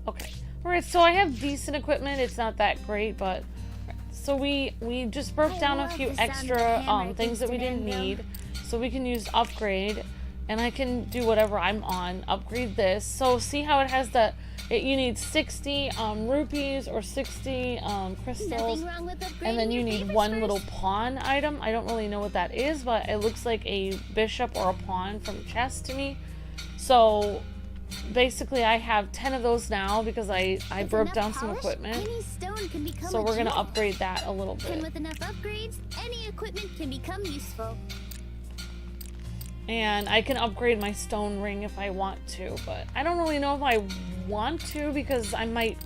Okay. Alright, so I have decent equipment. It's not that great, but so we just broke I down a love few the sound of extra a hammer things that we against an didn't anvil. need. So we can use upgrade, and I can do whatever I'm on. Upgrade this. So see how it has the you need 60 rupees or 60 crystals, Nothing wrong with and then upgrading you your need favorites one first. little pawn item. I don't really know what that is, but it looks like a bishop or a pawn from chess to me. So basically I have 10 of those now because I With broke enough down some polish, equipment. Any stone can become So a we're gonna jewel. upgrade that a little And bit. with enough upgrades, any equipment can become useful. And I can upgrade my stone ring if I want to, but I don't really know if I want to because I might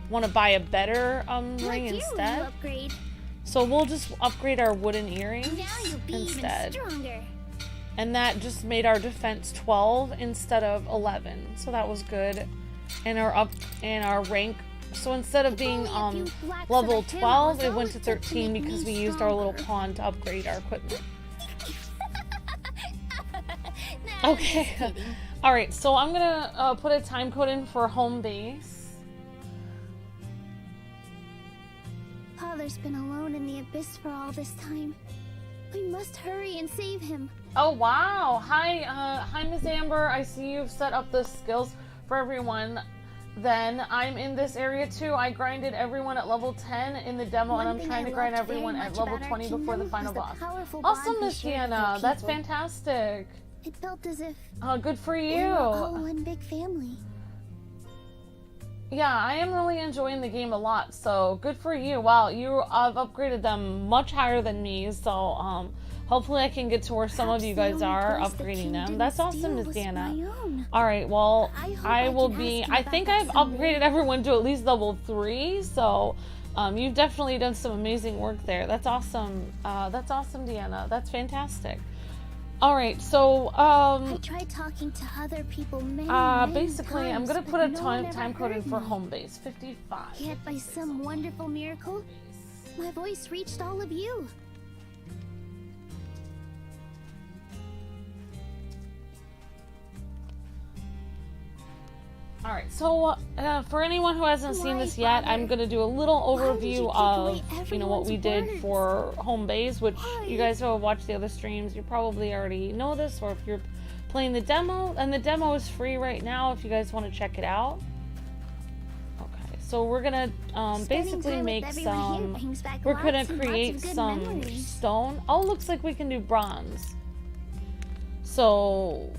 want to buy a better ring Like you instead. upgrade. So we'll just upgrade our wooden earrings Now you'll be instead. even stronger. And that just made our defense 12 instead of 11. So that was good. And our rank. So instead of being If only a few blacks level of a hammer 12, was it all went it to took to 13 make because me we used our little stronger. pawn to upgrade our equipment. Nah, Okay. just kidding. Alright, so I'm gonna put a time code in for home base. Father's been alone in the abyss for all this time. We must hurry and save him. Oh wow! Hi, Miss Amber. I see you've set up the skills for everyone. then I'm in this area too. I grinded everyone at level 10 in the demo, and I'm trying to grind everyone at level 20 before the final boss. Awesome, Miss Deanna. That's fantastic. It felt as if Good for you. we were all one big family. Yeah, I am really enjoying the game a lot, so good for you. Wow, you have upgraded them much higher than me, so hopefully I can get to where some of you guys are upgrading them. That's awesome, Miss Deanna. Alright, well, I will be... I think I've upgraded everyone to at least level 3, so you've definitely done some amazing work there. That's awesome. That's awesome, Deanna. That's fantastic. Alright, so, I tried talking to other people many basically, times, I'm gonna but put a no one time ever code in heard for me. home base, 55. Yet by some wonderful miracle, my voice reached all of you. Alright, so for anyone who hasn't seen this yet, I'm going to do a little overview of, you know, what we did for home base, which you guys who have watched the other streams, you probably already know this, or if you're playing the demo, and the demo is free right now if you guys want to check it out. Okay, so we're going to basically make some, we're going to create some stone. Oh, looks like we can do bronze. So...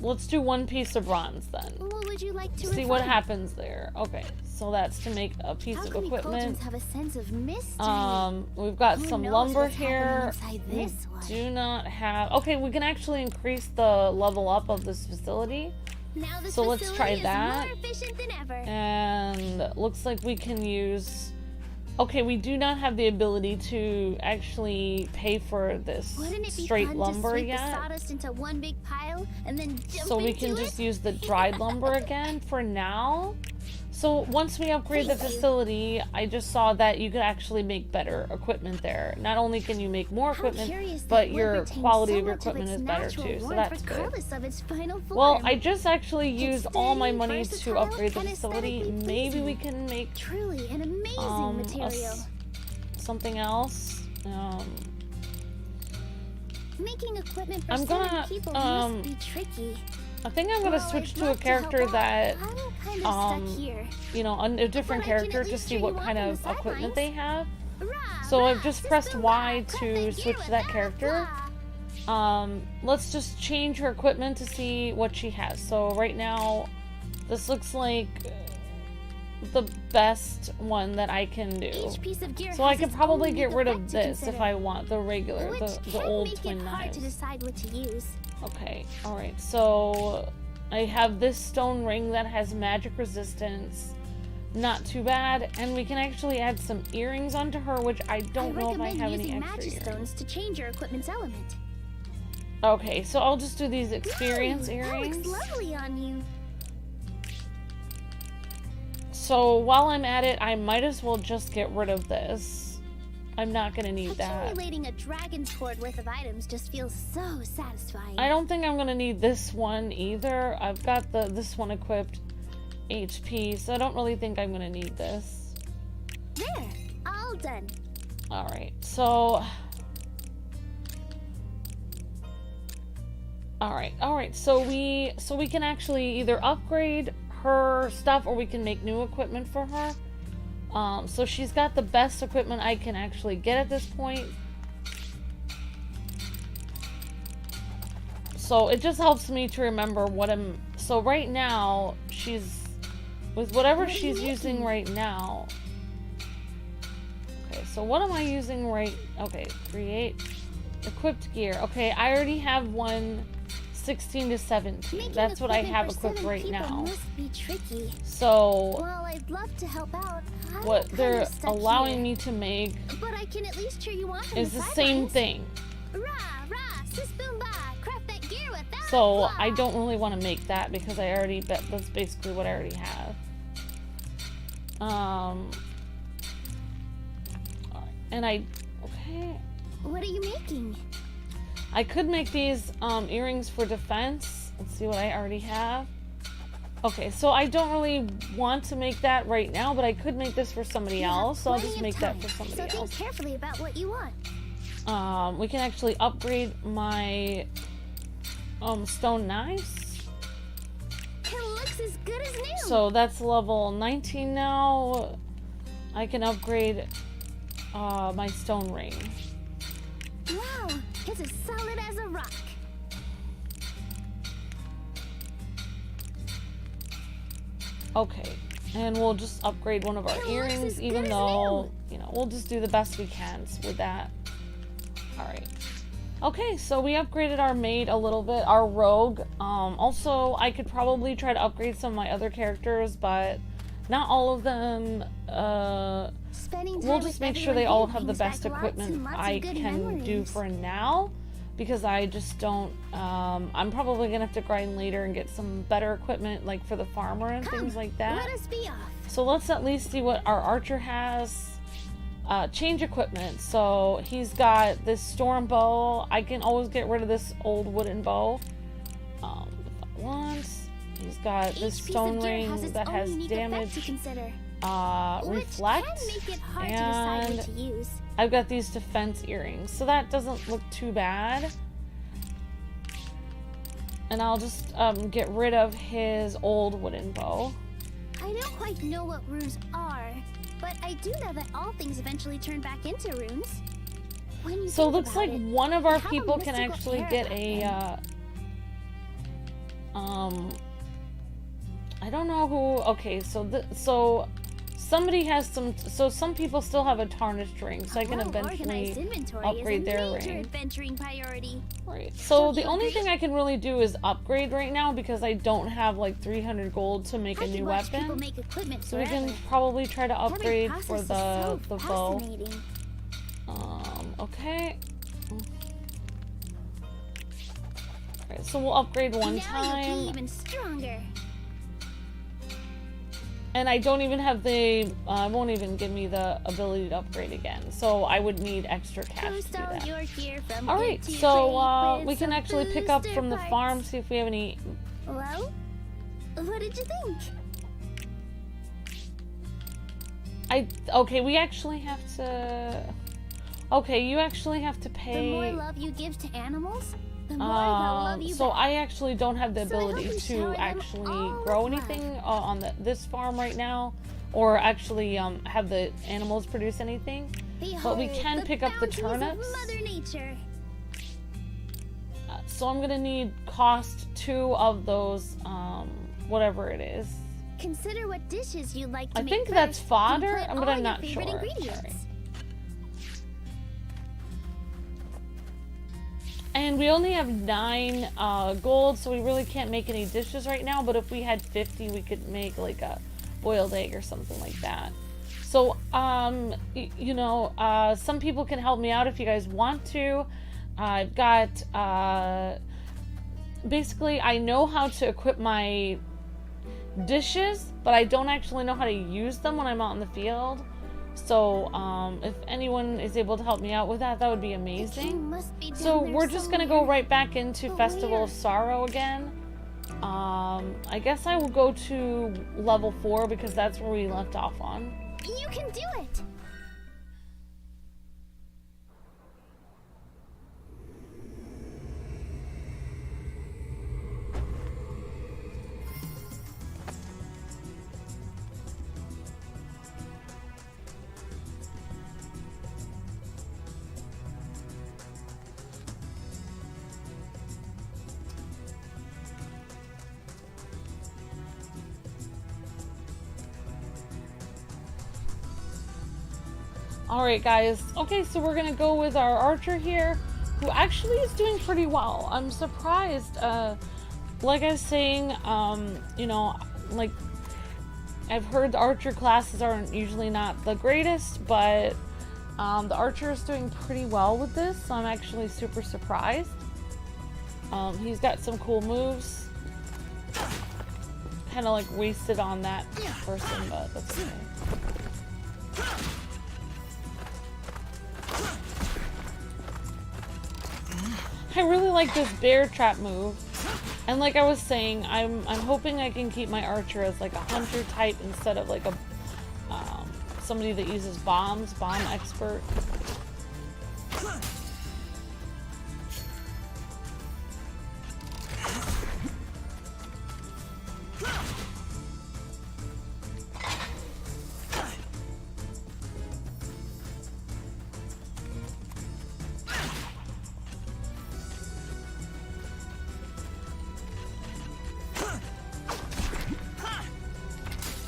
let's do one piece of bronze then. What would you like to see what happens there. Okay, so that's to make a piece of equipment. Have a sense of mystery? We've got some lumber what's here. happening inside We this one? do not have... okay, we can actually increase the level up of this facility. Now this So let's try facility is that. more efficient than ever. And looks like we can use... okay, we do not have the ability to actually pay for this Wouldn't it be straight fun lumber to sweep yet. the sawdust into one big pile and then jump So we into can it? just use the dried lumber again for now. So once we upgrade the facility, I just saw that you could actually make better equipment there. Not only can you make more equipment, but your quality of your equipment is better too. So that's good. Of its final form. Well, I just actually used all my money to versatile, upgrade the and facility. aesthetically Maybe we pleasing. can make Truly an amazing material. something else. Making equipment for I'm gonna, people must be tricky. I think I'm gonna Well, switch I'd to a love to character help out, that, but I'm kind of stuck here. you know, a different But I can at character to least see cheer what you kind on of from the equipment sidelines. they have. Rah, So rah, I've just pressed sister, Y rah, clap to that switch gear to that without character. flaw. Let's just change her equipment to see what she has. So right now, this looks like the best one that I can do. Each piece of gear So I has could its probably own get rid of effect to this if consider, I want the regular, which the can old make it twin hard knives. to decide what to use. Okay, alright, so I have this stone ring that has magic resistance. Not too bad, and we can actually add some earrings onto her, which I don't know if I have any using extra earrings. Magistones to change your equipment's element. Okay, so I'll just do these experience Ooh, earrings. That looks lovely on you. So while I'm at it, I might as well just get rid of this. I'm not gonna need that. Accumulating a dragon's hoard worth of items just feels so satisfying. I don't think I'm gonna need this one either. I've got this one equipped HP, so I don't really think I'm gonna need this. There, all done. Alright, so... Alright, so we can actually either upgrade her stuff or we can make new equipment for her. So she's got the best equipment I can actually get at this point. So it just helps me to remember what I'm... so right now, she's... with whatever she's using right now... okay, so what am I using right... okay, create... equipped gear. Okay, I already have one 16 to 17. Making That's what I equipment have for equipped 7 right people now. Must be tricky. So While I'd love to help out, I'm what kinda they're stuck allowing here. me to make But I can at least cheer you on from is the same sidelines. thing. Rah, rah, sis boom bah, craft that gear without So flaw. I don't really want to make that because I already bet that's basically what I already have. And okay. What are you making? I could make these earrings for defense. Let's see what I already have. Okay, so I don't really want to make that right now, but I could make this for somebody You have else, so I'll plenty just of make that time, for somebody so else. think carefully about what you want. We can actually upgrade my stone knives. It looks looks as good as new. So that's level 19 now. I can upgrade my stone ring. Wow, it's as solid as a rock. Okay, and we'll just upgrade one of our earrings, even though, you know, we'll just do the best we can with that. Alright. Okay, so we upgraded our maid a little bit, our rogue. Also, I could probably try to upgrade some of my other characters, but not all of them. We'll just make sure they all have the best equipment I can do for now, because I just don't, I'm probably gonna have to grind later and get some better equipment, like for the farmer and things like that. Let us be off. So let's at least see what our archer has. Change equipment. So he's got this storm bow. I can always get rid of this old wooden bow if I want. He's got this stone ring that has damage, reflect, and I've got these defense earrings. So that doesn't look too bad. And I'll just get rid of his old wooden bow. I don't quite know what runes are, but I do know that all things eventually turn back into runes. When you so it think looks about like it, one of our they have a people can mystical actually air get about a I don't know who. Okay, so somebody has some. So some people still have a tarnished ring, so I can eventually upgrade their ring. Right. So the only thing I can really do is upgrade right now, because I don't have like 300 gold to make a new weapon. So we can probably try to upgrade for the bow. Okay. Alright, so we'll upgrade one time. Even stronger. And I don't even have the, it won't even give me the ability to upgrade again. So I would need extra cash to do that. Alright, so we can actually pick up from the farm, see if we have any. Well, what did you think? Okay, we actually have to. Okay, you actually have to pay. The more love you give to animals, the more they'll love you so back. I actually don't have the So I hope ability you to shower them actually all grow with anything on this farm right now, or actually have the animals produce anything. But we Behold, can pick up the bounties of turnips. Mother Nature. So I'm gonna need cost 2 of those, whatever it is. Consider what dishes you'd like to I make think first, that's and fodder, put but all I'm your not favorite sure. ingredients. Sorry. And we only have 9 gold, so we really can't make any dishes right now. But if we had 50, we could make like a boiled egg or something like that. So, you know, some people can help me out if you guys want to. I've got, basically, I know how to equip my dishes, but I don't actually know how to use them when I'm out in the field. So, if anyone is able to help me out with that, that would be amazing. So we're just gonna go right back into Festival of Sorrow again. I guess I will go to level 4 because that's where we left off on. You can do it! Alright guys, okay, so we're gonna go with our archer here, who actually is doing pretty well. I'm surprised, like I was saying, you know, like, I've heard the archer classes aren't usually not the greatest, but the archer is doing pretty well with this, so I'm actually super surprised. He's got some cool moves. Kind of like wasted on that person, but that's okay. I really like this bear trap move, and like I was saying, I'm hoping I can keep my archer as like a hunter type instead of like a somebody that uses bomb expert.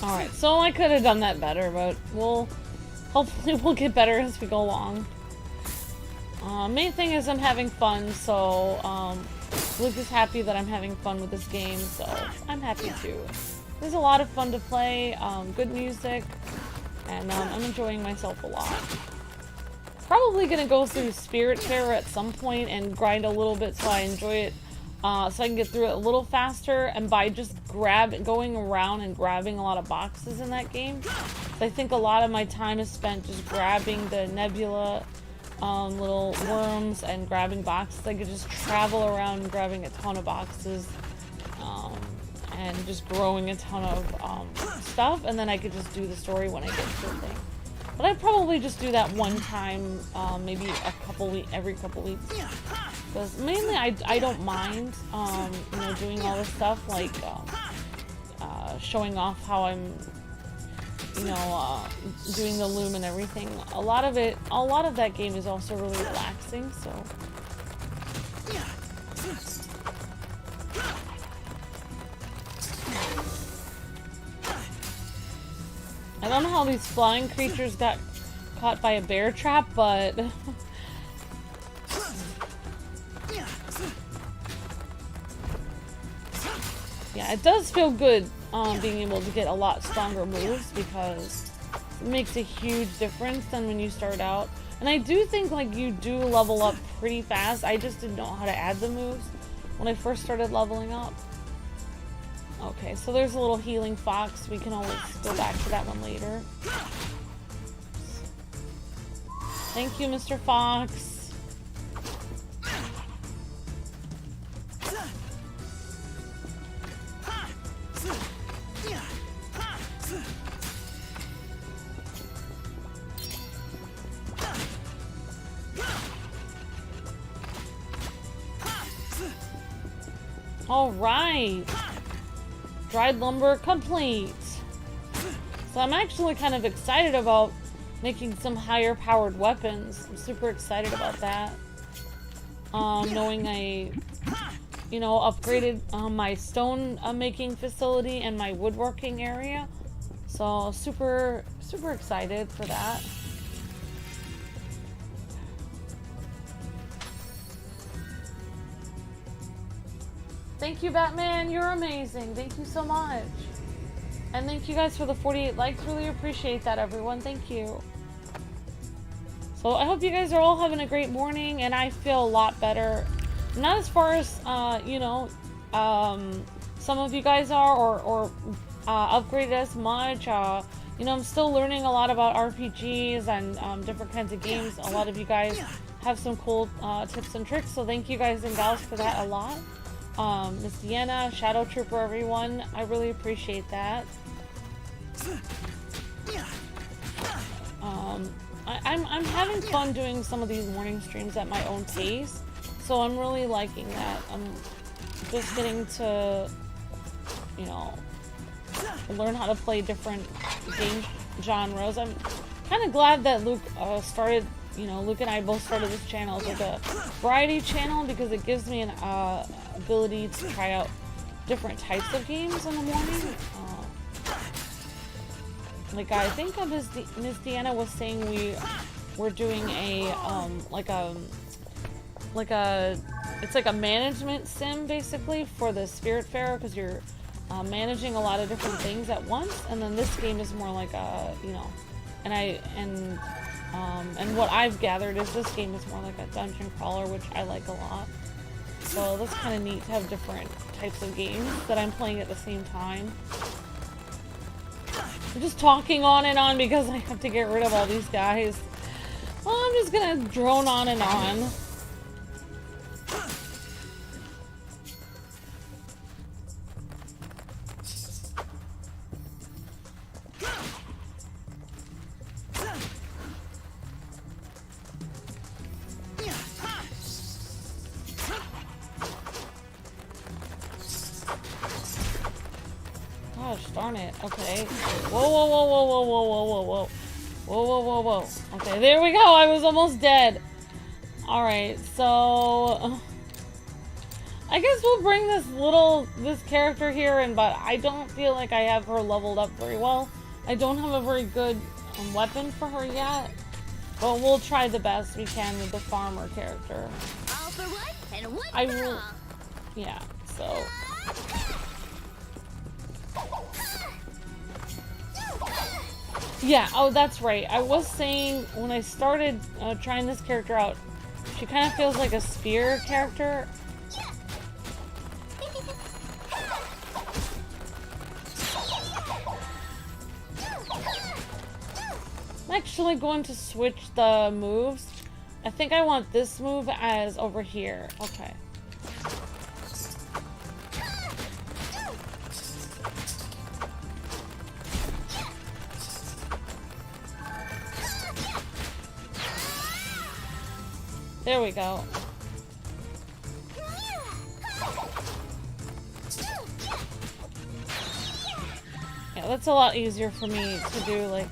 Alright, so I could have done that better, but hopefully we'll get better as we go along. Main thing is I'm having fun, so Luke is happy that I'm having fun with this game, so I'm happy too. There's a lot of fun to play, good music, and I'm enjoying myself a lot. Probably gonna go through Spiritfarer at some point and grind a little bit so I enjoy it, so I can get through it a little faster, and by just going around and grabbing a lot of boxes in that game. So I think a lot of my time is spent just grabbing the nebula little worms and grabbing boxes. I could just travel around grabbing a ton of boxes and just growing a ton of stuff, and then I could just do the story when I get to the thing. But I'd probably just do that one time, maybe every couple weeks. Because mainly I don't mind, you know, doing all this stuff, like showing off how I'm, you know, doing the loom and everything. A lot of that game is also really relaxing, so. I don't know how these flying creatures got caught by a bear trap, but yeah, it does feel good being able to get a lot stronger moves, because it makes a huge difference than when you start out. And I do think like you do level up pretty fast. I just didn't know how to add the moves when I first started leveling up. Okay, so there's a little healing fox. We can always go back to that one later. Thank you, Mr. Fox. All right. Dried lumber complete. So I'm actually kind of excited about making some higher powered weapons. I'm super excited about that. Knowing I, you know, upgraded my stone making facility and my woodworking area. So super excited for that. Thank you, Batman. You're amazing. Thank you so much. And thank you guys for the 48 likes. Really appreciate that, everyone. Thank you. So I hope you guys are all having a great morning, and I feel a lot better. Not as far as, you know, some of you guys are, or upgraded as much. You know, I'm still learning a lot about RPGs and different kinds of games. A lot of you guys have some cool tips and tricks, so thank you guys and gals for that a lot. Miss Deanna, Shadow Trooper, everyone, I really appreciate that. I'm having fun doing some of these morning streams at my own pace, so I'm really liking that. I'm just getting to, you know, learn how to play different game genres. I'm kind of glad that Luke started, you know, Luke and I both started this channel as like a variety channel, because it gives me an ability to try out different types of games in the morning. Like I think Miss Deanna was saying we're doing a it's like a management sim basically for the Spiritfarer, because you're managing a lot of different things at once, and then this game is more like a, you know, and what I've gathered is this game is more like a dungeon crawler, which I like a lot. So that's kind of neat to have different types of games that I'm playing at the same time. I'm just talking on and on because I have to get rid of all these guys. Well, I'm just gonna drone on and on. Gosh darn it. Okay. Whoa, whoa, whoa, whoa, whoa, whoa, whoa, whoa, whoa. Whoa, whoa, whoa, whoa. Okay, there we go. I was almost dead. Alright, so I guess we'll bring this character here in, but I don't feel like I have her leveled up very well. I don't have a very good weapon for her yet, but we'll try the best we can with the farmer character. All for one and one I for will, all. yeah, so. Yeah, oh, that's right. I was saying when I started trying this character out, she kind of feels like a spear character. I'm actually going to switch the moves. I think I want this move as over here. Okay. There we go. Yeah, that's a lot easier for me to do. Like,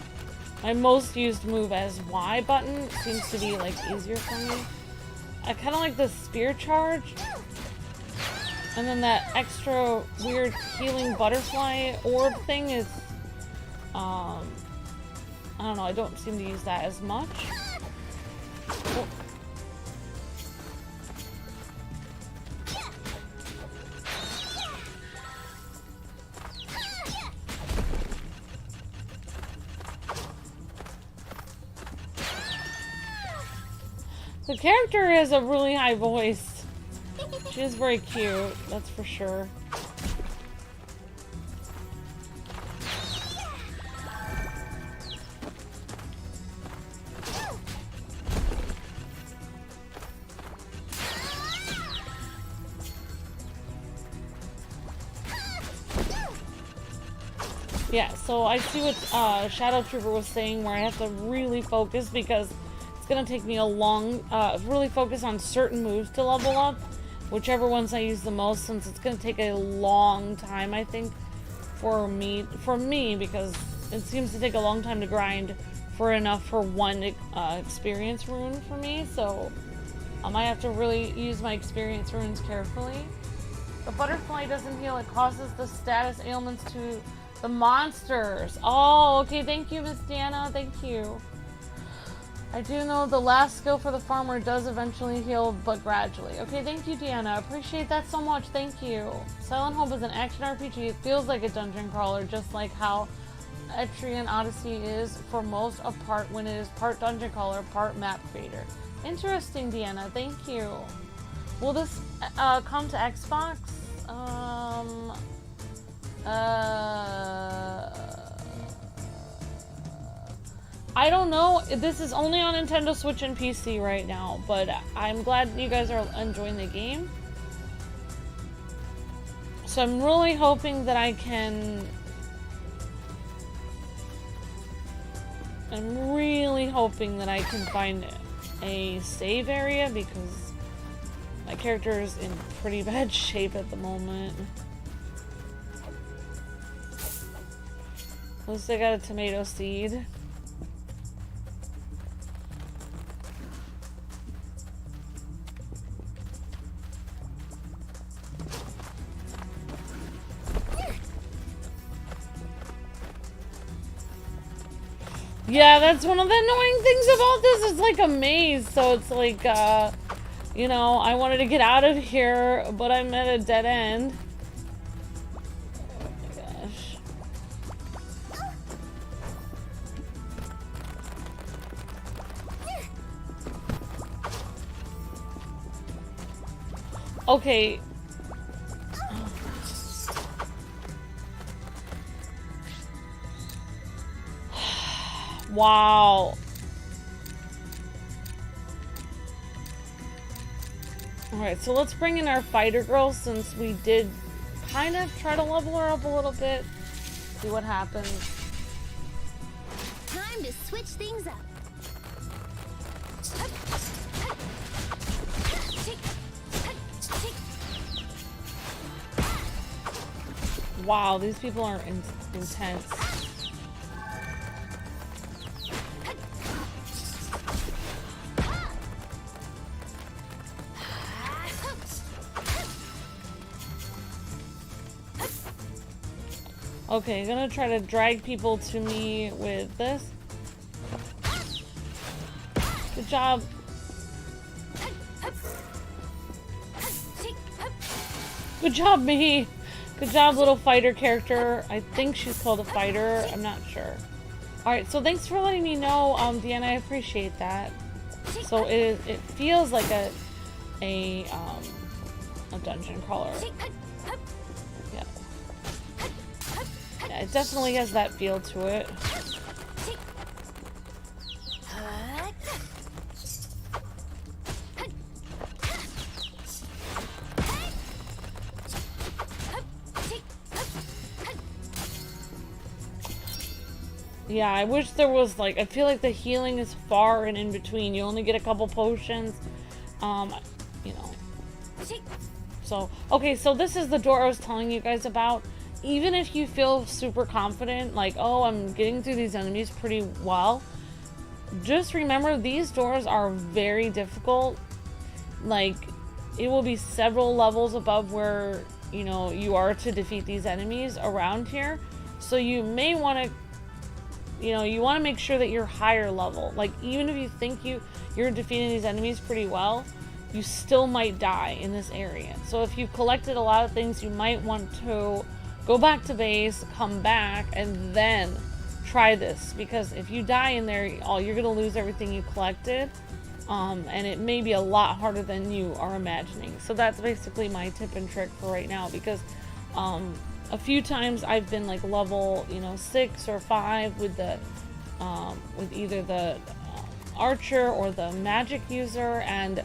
my most used move as Y button seems to be like easier for me. I kind of like the spear charge. And then that extra weird healing butterfly orb thing is, I don't know, I don't seem to use that as much. Oh. The character has a really high voice. She is very cute, that's for sure. Yeah, so I see what Shadow Trooper was saying, where I have to really focus because it's gonna take me a long, really focus on certain moves to level up, whichever ones I use the most, since it's gonna take a long time, I think, for me, because it seems to take a long time to grind for enough for one experience rune for me, so I might have to really use my experience runes carefully. The butterfly doesn't heal, it causes the status ailments to the monsters. Oh, okay, thank you, Miss Deanna, thank you. I do know the last skill for the farmer does eventually heal, but gradually. Okay, thank you, Deanna. Appreciate that so much. Thank you. Silent Hope is an action RPG. It feels like a dungeon crawler, just like how Etrian Odyssey is for most of part when it is part dungeon crawler, part map creator. Interesting, Deanna. Thank you. Will this come to Xbox? I don't know. This is only on Nintendo Switch and PC right now, but I'm glad you guys are enjoying the game. So I'm really hoping that I can... I'm really hoping that I can find a save area because my character is in pretty bad shape at the moment. At least I got a tomato seed. Yeah, that's one of the annoying things about this. It's like a maze, so it's like, you know, I wanted to get out of here, but I'm at a dead end. Oh my gosh. Okay. Wow. Alright, so let's bring in our fighter girl since we did kind of try to level her up a little bit. See what happens. Time to switch things up. Wow, these people are intense. Okay, I'm gonna try to drag people to me with this. Good job. Good job, me. Good job, little fighter character. I think she's called a fighter. I'm not sure. Alright, so thanks for letting me know, Deanna. I appreciate that. So it feels like a dungeon crawler. Yeah. Yeah, it definitely has that feel to it. Yeah, I wish there was, like, I feel like the healing is far and in between. You only get a couple potions, you know. So, okay, so this is the door I was telling you guys about. Even if you feel super confident, like, oh, I'm getting through these enemies pretty well, just remember these doors are very difficult. Like, it will be several levels above where, you know, you are to defeat these enemies around here. So you may want to, you know, you want to make sure that you're higher level. Like, even if you think you're defeating these enemies pretty well, you still might die in this area. So if you've collected a lot of things, you might want to go back to base, come back, and then try this. Because if you die in there, you're going to lose everything you collected. And it may be a lot harder than you are imagining. So that's basically my tip and trick for right now. Because a few times I've been like level, you know, 6 or 5 with the with either the archer or the magic user, and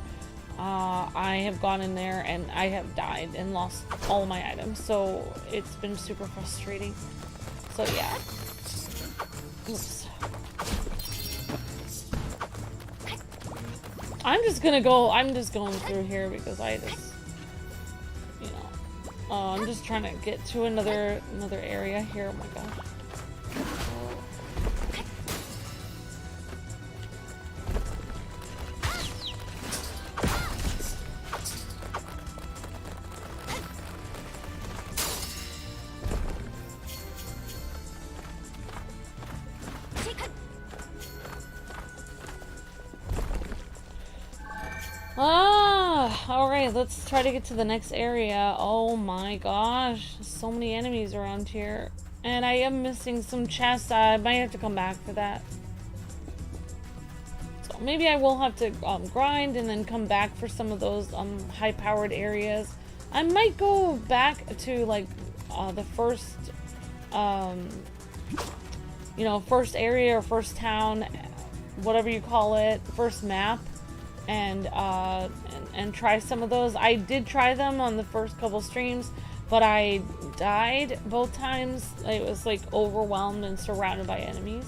I have gone in there and I have died and lost all my items. So it's been super frustrating. So yeah. Oops. I'm just going through here because I just, you know, I'm just trying to get to another area here. Oh my gosh. Alright, let's try to get to the next area. Oh my gosh, so many enemies around here. And I am missing some chests. I might have to come back for that. So maybe I will have to grind and then come back for some of those high-powered areas. I might go back to like the first, you know, first area or first town, whatever you call it, first map. And try some of those. I did try them on the first couple streams, but I died both times. I was like overwhelmed and surrounded by enemies.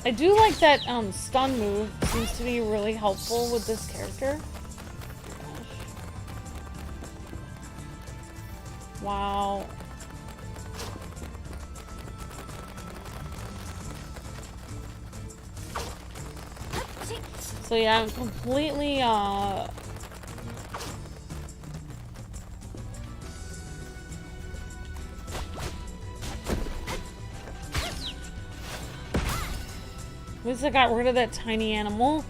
I do like that stun move. Seems to be really helpful with this character. Gosh. Wow. So yeah, I'm completely at least I got rid of that tiny animal.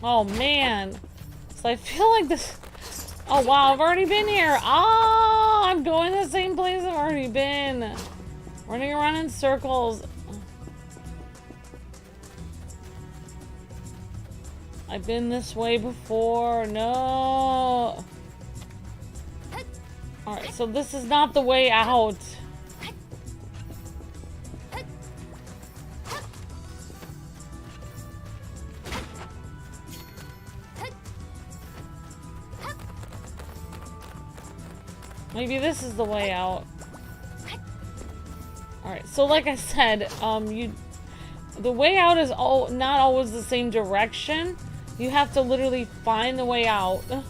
Oh man. So I feel like this. Oh wow, I've already been here. Oh, I'm going to the same place I've already been. Running around in circles. I've been this way before. No. Alright, so this is not the way out. Maybe this is the way out. Alright, so like I said, the way out is not always the same direction. You have to literally find the way out. You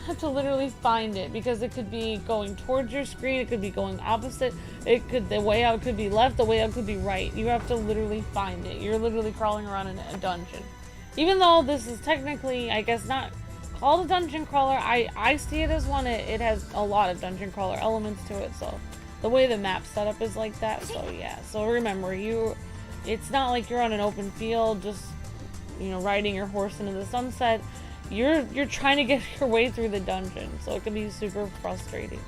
have to literally find it, because it could be going towards your screen, it could be going opposite, the way out could be left, the way out could be right. You have to literally find it. You're literally crawling around in a dungeon. Even though this is technically, I guess, not called a dungeon crawler, I see it as one. It has a lot of dungeon crawler elements to it, so the way the map setup is like that, so yeah. So remember, it's not like you're on an open field just, you know, riding your horse into the sunset. You're trying to get your way through the dungeon, so it can be super frustrating.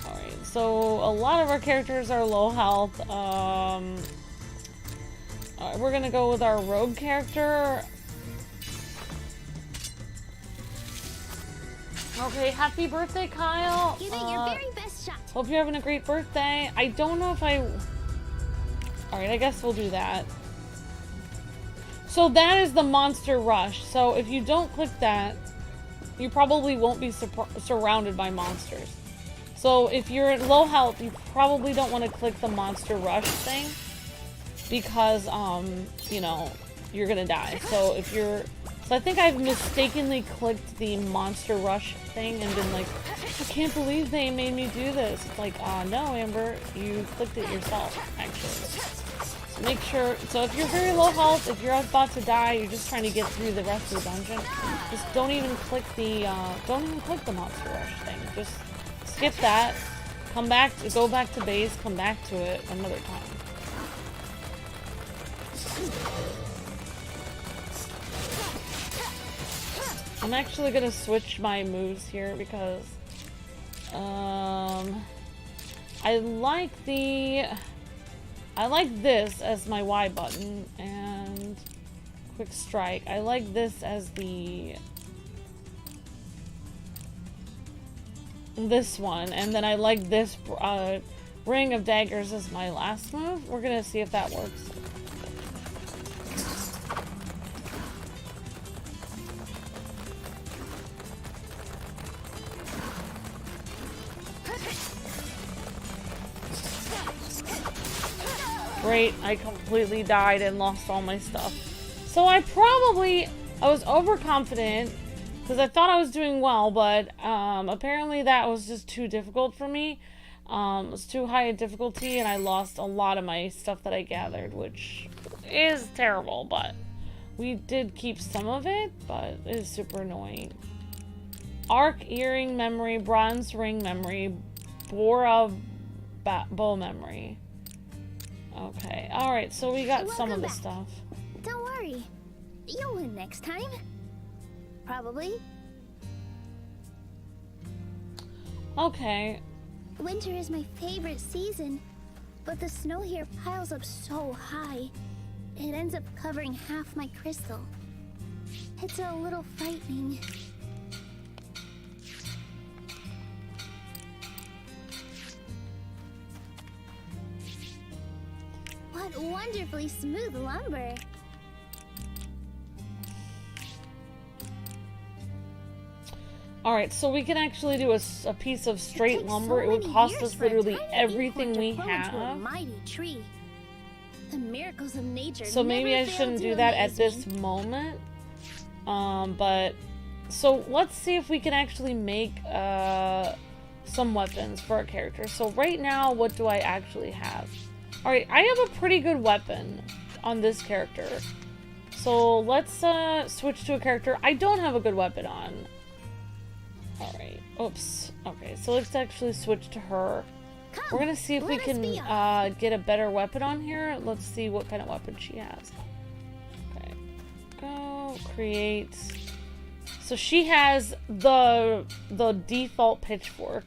Alright, so a lot of our characters are low health. Alright, we're gonna go with our rogue character. Okay, happy birthday, Kyle. Give it your very best shot. Hope you're having a great birthday. I don't know if Alright, I guess we'll do that. So that is the monster rush. So if you don't click that, you probably won't be surrounded by monsters. So if you're at low health, you probably don't want to click the monster rush thing, because, you know, you're gonna die. So I think I've mistakenly clicked the monster rush thing and been like, I can't believe they made me do this. It's like, no, Amber, you clicked it yourself, actually. So make sure, so if you're very low health, if you're about to die, you're just trying to get through the rest of the dungeon, just don't even click the monster rush thing. Just skip that, go back to base, come back to it another time. I'm actually gonna switch my moves here because I like this as my Y button, and quick strike. I like this as this one, and then I like this ring of daggers as my last move. We're gonna see if that works. Great, I completely died and lost all my stuff. So I was overconfident because I thought I was doing well, but apparently that was just too difficult for me. It was too high a difficulty, and I lost a lot of my stuff that I gathered, which is terrible, but we did keep some of it, but it is super annoying. Arc earring memory, bronze ring memory, Bora bow memory. Okay, alright, so we got some of the stuff. Don't worry. You'll win next time. Probably. Okay. Winter is my favorite season, but the snow here piles up so high, it ends up covering half my crystal. It's a little frightening. What wonderfully smooth lumber. Alright, so we can actually do a piece of straight lumber. It would cost us literally everything we have. A mighty tree. The miracles of nature. So maybe I shouldn't do that at this moment. But so let's see if we can actually make some weapons for our character. So right now, what do I actually have? Alright, I have a pretty good weapon on this character. So let's switch to a character I don't have a good weapon on. Alright, oops. Okay, so let's actually switch to her. We're gonna see if we can get a better weapon on here. Let's see what kind of weapon she has. Okay, go, create. So she has the default pitchfork.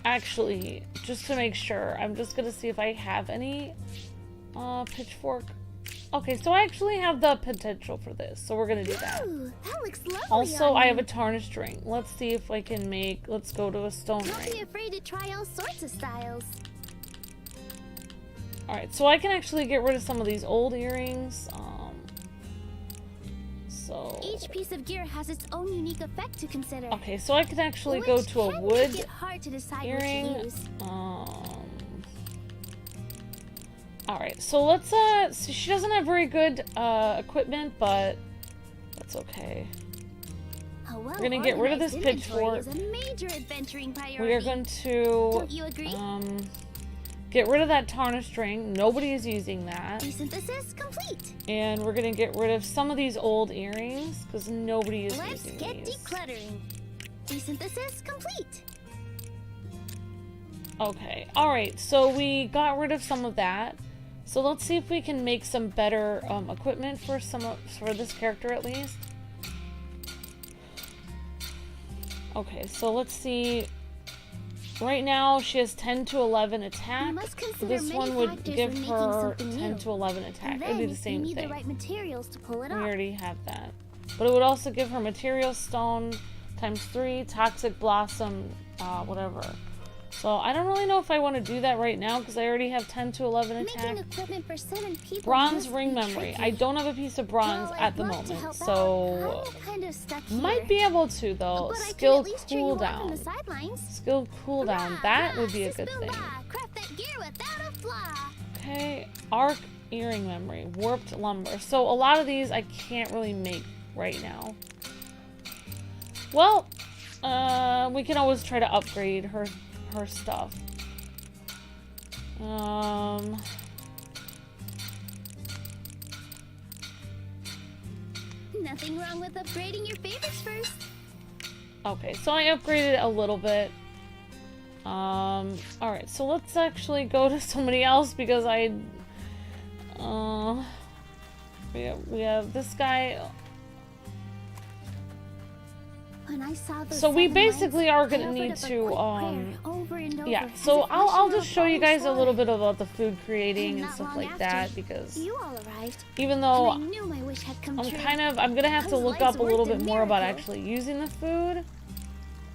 Actually, just to make sure, I'm just gonna see if I have any pitchfork Okay, so I actually have the potential for this, so we're gonna do that. Ooh, that looks lovely. Also, on I you. have a tarnished ring. Let's see if I can make, let's go to a stone Don't be ring. afraid to try all sorts of styles. Alright, so I can actually get rid of some of these old earrings. So... Each piece of gear has its own unique effect to consider. Okay, so I can actually go which to a can wood make it hard to decide earring. what to use. Alright, so let's, so she doesn't have very good, equipment, but that's okay. A We're gonna get rid of this well-organized inventory pitchfork. is a major adventuring priority. We are going to, Don't you agree? get rid of that tarnished ring. Nobody is using that. Desynthesis complete. And we're gonna get rid of some of these old earrings, because nobody is Let's using get these. decluttering. Desynthesis complete. Okay, alright, so we got rid of some of that. So let's see if we can make some better equipment for for this character at least. Okay, so let's see. Right now she has 10 to 11 You attack. must consider This many one would factors give when making her something 10 new. to 11 attack. And It'd be then the same you need thing. the right materials to pull it We off. already have that. But it would also give her material stone times 3, toxic blossom, whatever. So I don't really know if I want to do that right now because I already have 10 to 11 attack. Making equipment for 7 people Bronze must ring be memory. tricky. I don't have a piece of bronze Well, at I'd the love to moment, help so out. I'm kind of stuck here. might be able to though. But I can Skill at least cheer you on from cooldown. the sidelines. Skill cooldown. Hurrah, That hurrah, would be a sis good boom thing. bah, craft that gear without a flaw. Okay, arc earring memory, warped lumber. So a lot of these I can't really make right now. Well, we can always try to upgrade her stuff. Nothing wrong with upgrading your favorites first. Okay, so I upgraded a little bit. Alright, so let's actually go to somebody else because we have this guy. When I saw those So we 7 lines, basically are I gonna offered need up a to, quick prayer over and over, yeah, as so if I'll wishing just our show you guys a fallen little sword. bit about the food creating and Not stuff long like after, that because you all arrived, even and I though knew my wish had come I'm true. I'm gonna have to Those look lights up a little worked a bit more about miracle. actually using the food.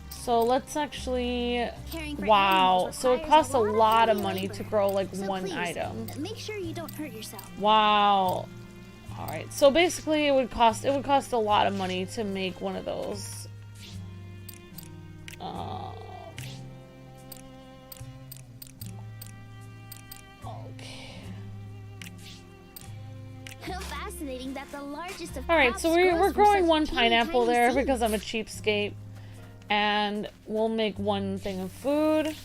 So let's actually, Caring for wow, animals so it requires costs a lot of heavy money labor. to grow like So one please, item. Make sure you don't hurt yourself. Wow. Alright, so basically it would cost a lot of money to make one of those. Okay. How fascinating that the largest of Alright, crops so we're grows from growing such one teeny pineapple tiny there seeds. because I'm a cheapskate. And we'll make one thing of food.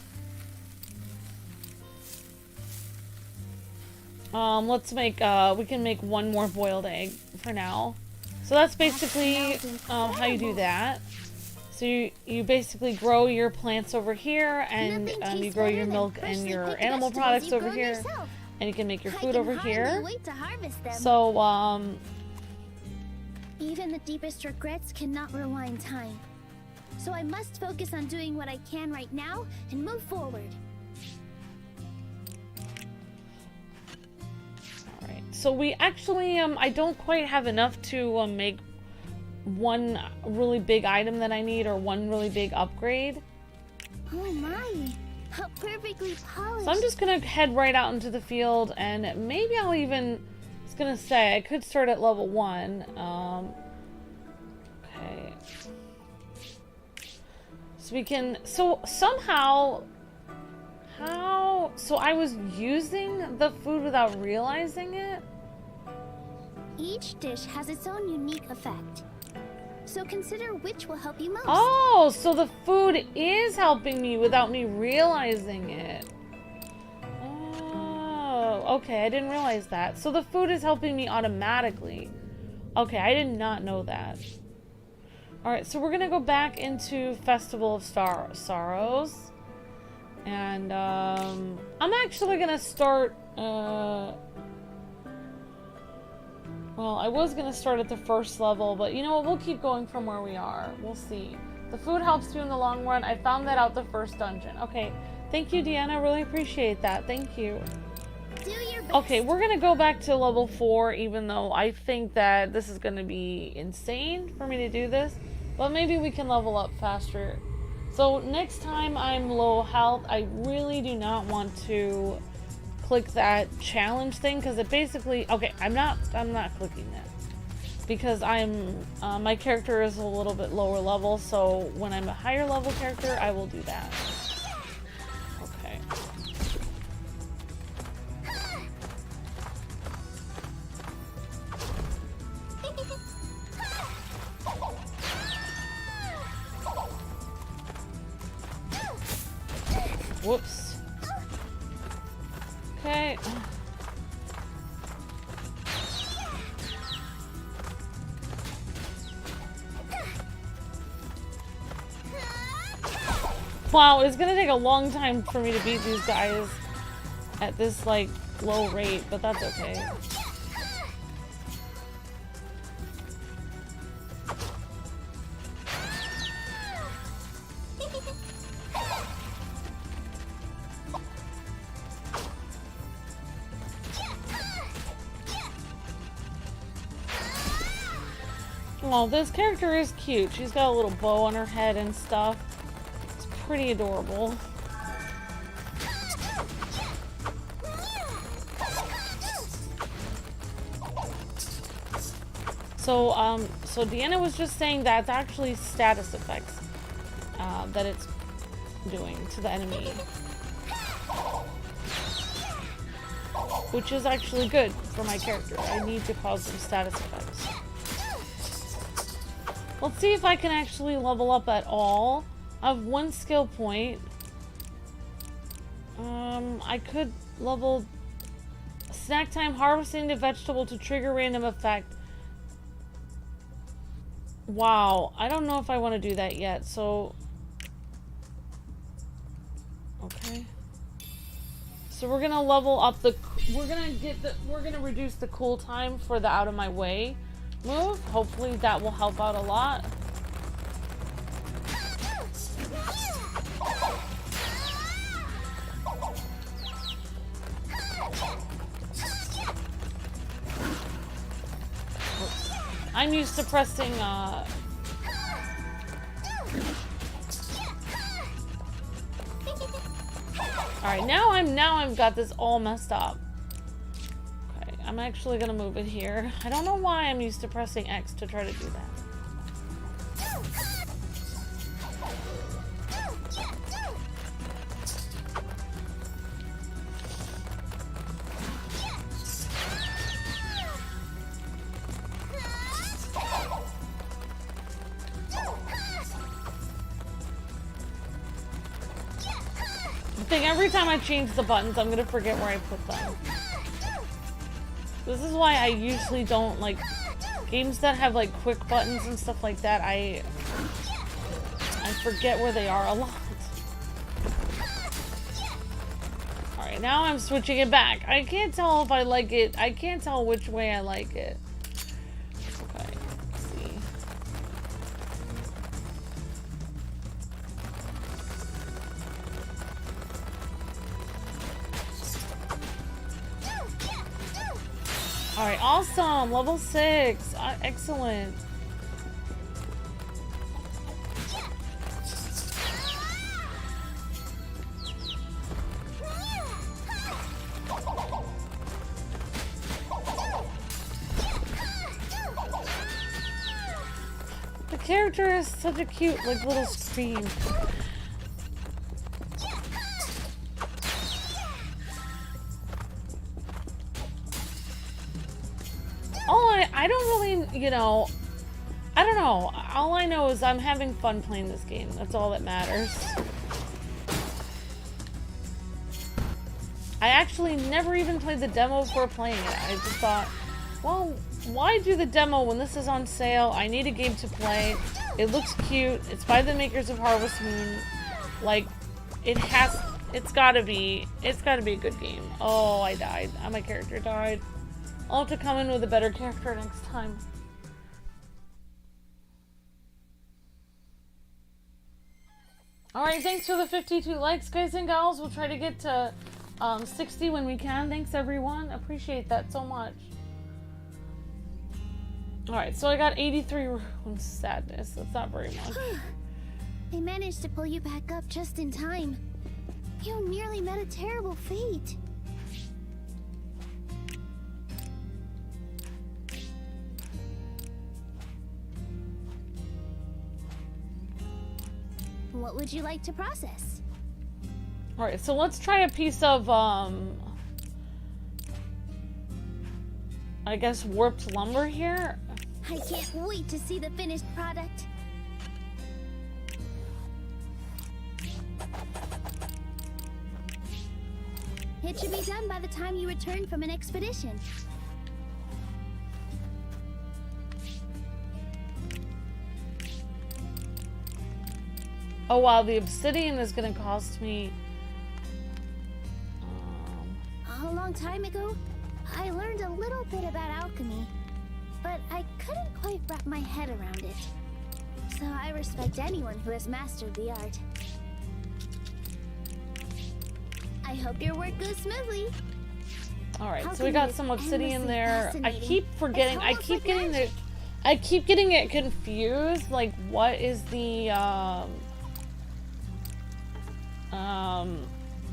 Let's make, we can make one more boiled egg for now. So that's basically how you do that. So you basically grow your plants over here, and Nothing you tastes grow better your than milk and freshly your picked animal vegetables products you've over grown here, yourself. and you can make your I food can over hardly here. wait to harvest them. So Even the deepest regrets cannot rewind time. So I must focus on doing what I can right now and move forward. Alright, so we actually, I don't quite have enough to make one really big item that I need, or one really big upgrade. Oh my, how perfectly polished. So I'm just gonna head right out into the field, and maybe I'll even, I was gonna say, I could start at level 1. Okay. So we can, so somehow, so I was using the food without realizing it? Each dish has its own unique effect. So consider which will help you most. Oh, so the food is helping me without me realizing it. Oh, okay, I didn't realize that. So the food is helping me automatically. Okay, I did not know that. Alright, so we're gonna go back into Festival of Sorrows. And, I'm actually gonna start, well, I was gonna start at the first level, but you know what, we'll keep going from where we are. We'll see. The food helps you in the long run. I found that out the first dungeon. Okay, thank you, Deanna. Really appreciate that. Thank you. Do your best. Okay, we're gonna go back to level 4, even though I think that this is gonna be insane for me to do this. But maybe we can level up faster. So next time I'm low health, I really do not want to click that challenge thing, because it basically... Okay, I'm not clicking that. Because my character is a little bit lower level, so when I'm a higher level character, I will do that. Okay. Whoops. Okay. Wow, it's gonna take a long time for me to beat these guys at this, like, low rate, but that's okay. Well, this character is cute. She's got a little bow on her head and stuff. It's pretty adorable. So Deanna was just saying that's actually status effects that it's doing to the enemy. Which is actually good for my character. I need to cause some status effects. Let's see if I can actually level up at all. I have 1 skill point. I could level snack time, harvesting the vegetable to trigger random effect. Wow, I don't know if I want to do that yet, so... Okay. So we're gonna level up the... We're gonna reduce the cool time for the out of my way move. Hopefully that will help out a lot. I'm used to pressing Alright, now I've got this all messed up. Okay, I'm actually gonna move it here. I don't know why I'm used to pressing X to try to do that. Every time I change the buttons, I'm gonna forget where I put them. This is why I usually don't like games that have like quick buttons and stuff like that. I forget where they are a lot. Alright, now I'm switching it back. I can't tell if I like it. I can't tell which way I like it. Okay, let's see. Alright, awesome! Level 6! Excellent! The character has such a cute, like, little scream. I don't really, you know, I don't know. All I know is I'm having fun playing this game. That's all that matters. I actually never even played the demo before playing it. I just thought, well, why do the demo when this is on sale? I need a game to play. It looks cute. It's by the makers of Harvest Moon. Like, it's gotta be a good game. Oh, I died. My character died. I'll have to come in with a better character next time. Alright, thanks for the 52 likes, guys and gals. We'll try to get to 60 when we can. Thanks everyone. Appreciate that so much. Alright, so I got 83 runes. Sadness. That's not very much. I managed to pull you back up just in time. You nearly met a terrible fate. What would you like to process? Alright, so let's try a piece of, I guess warped lumber here. I can't wait to see the finished product. It should be done by the time you return from an expedition. Oh wow, the obsidian is gonna cost me... A long time ago, I learned a little bit about alchemy, but I couldn't quite wrap my head around it. So I respect anyone who has mastered the art. I hope your work goes smoothly. Alright, so we got some obsidian there. I keep forgetting, I keep getting it confused, like what is the,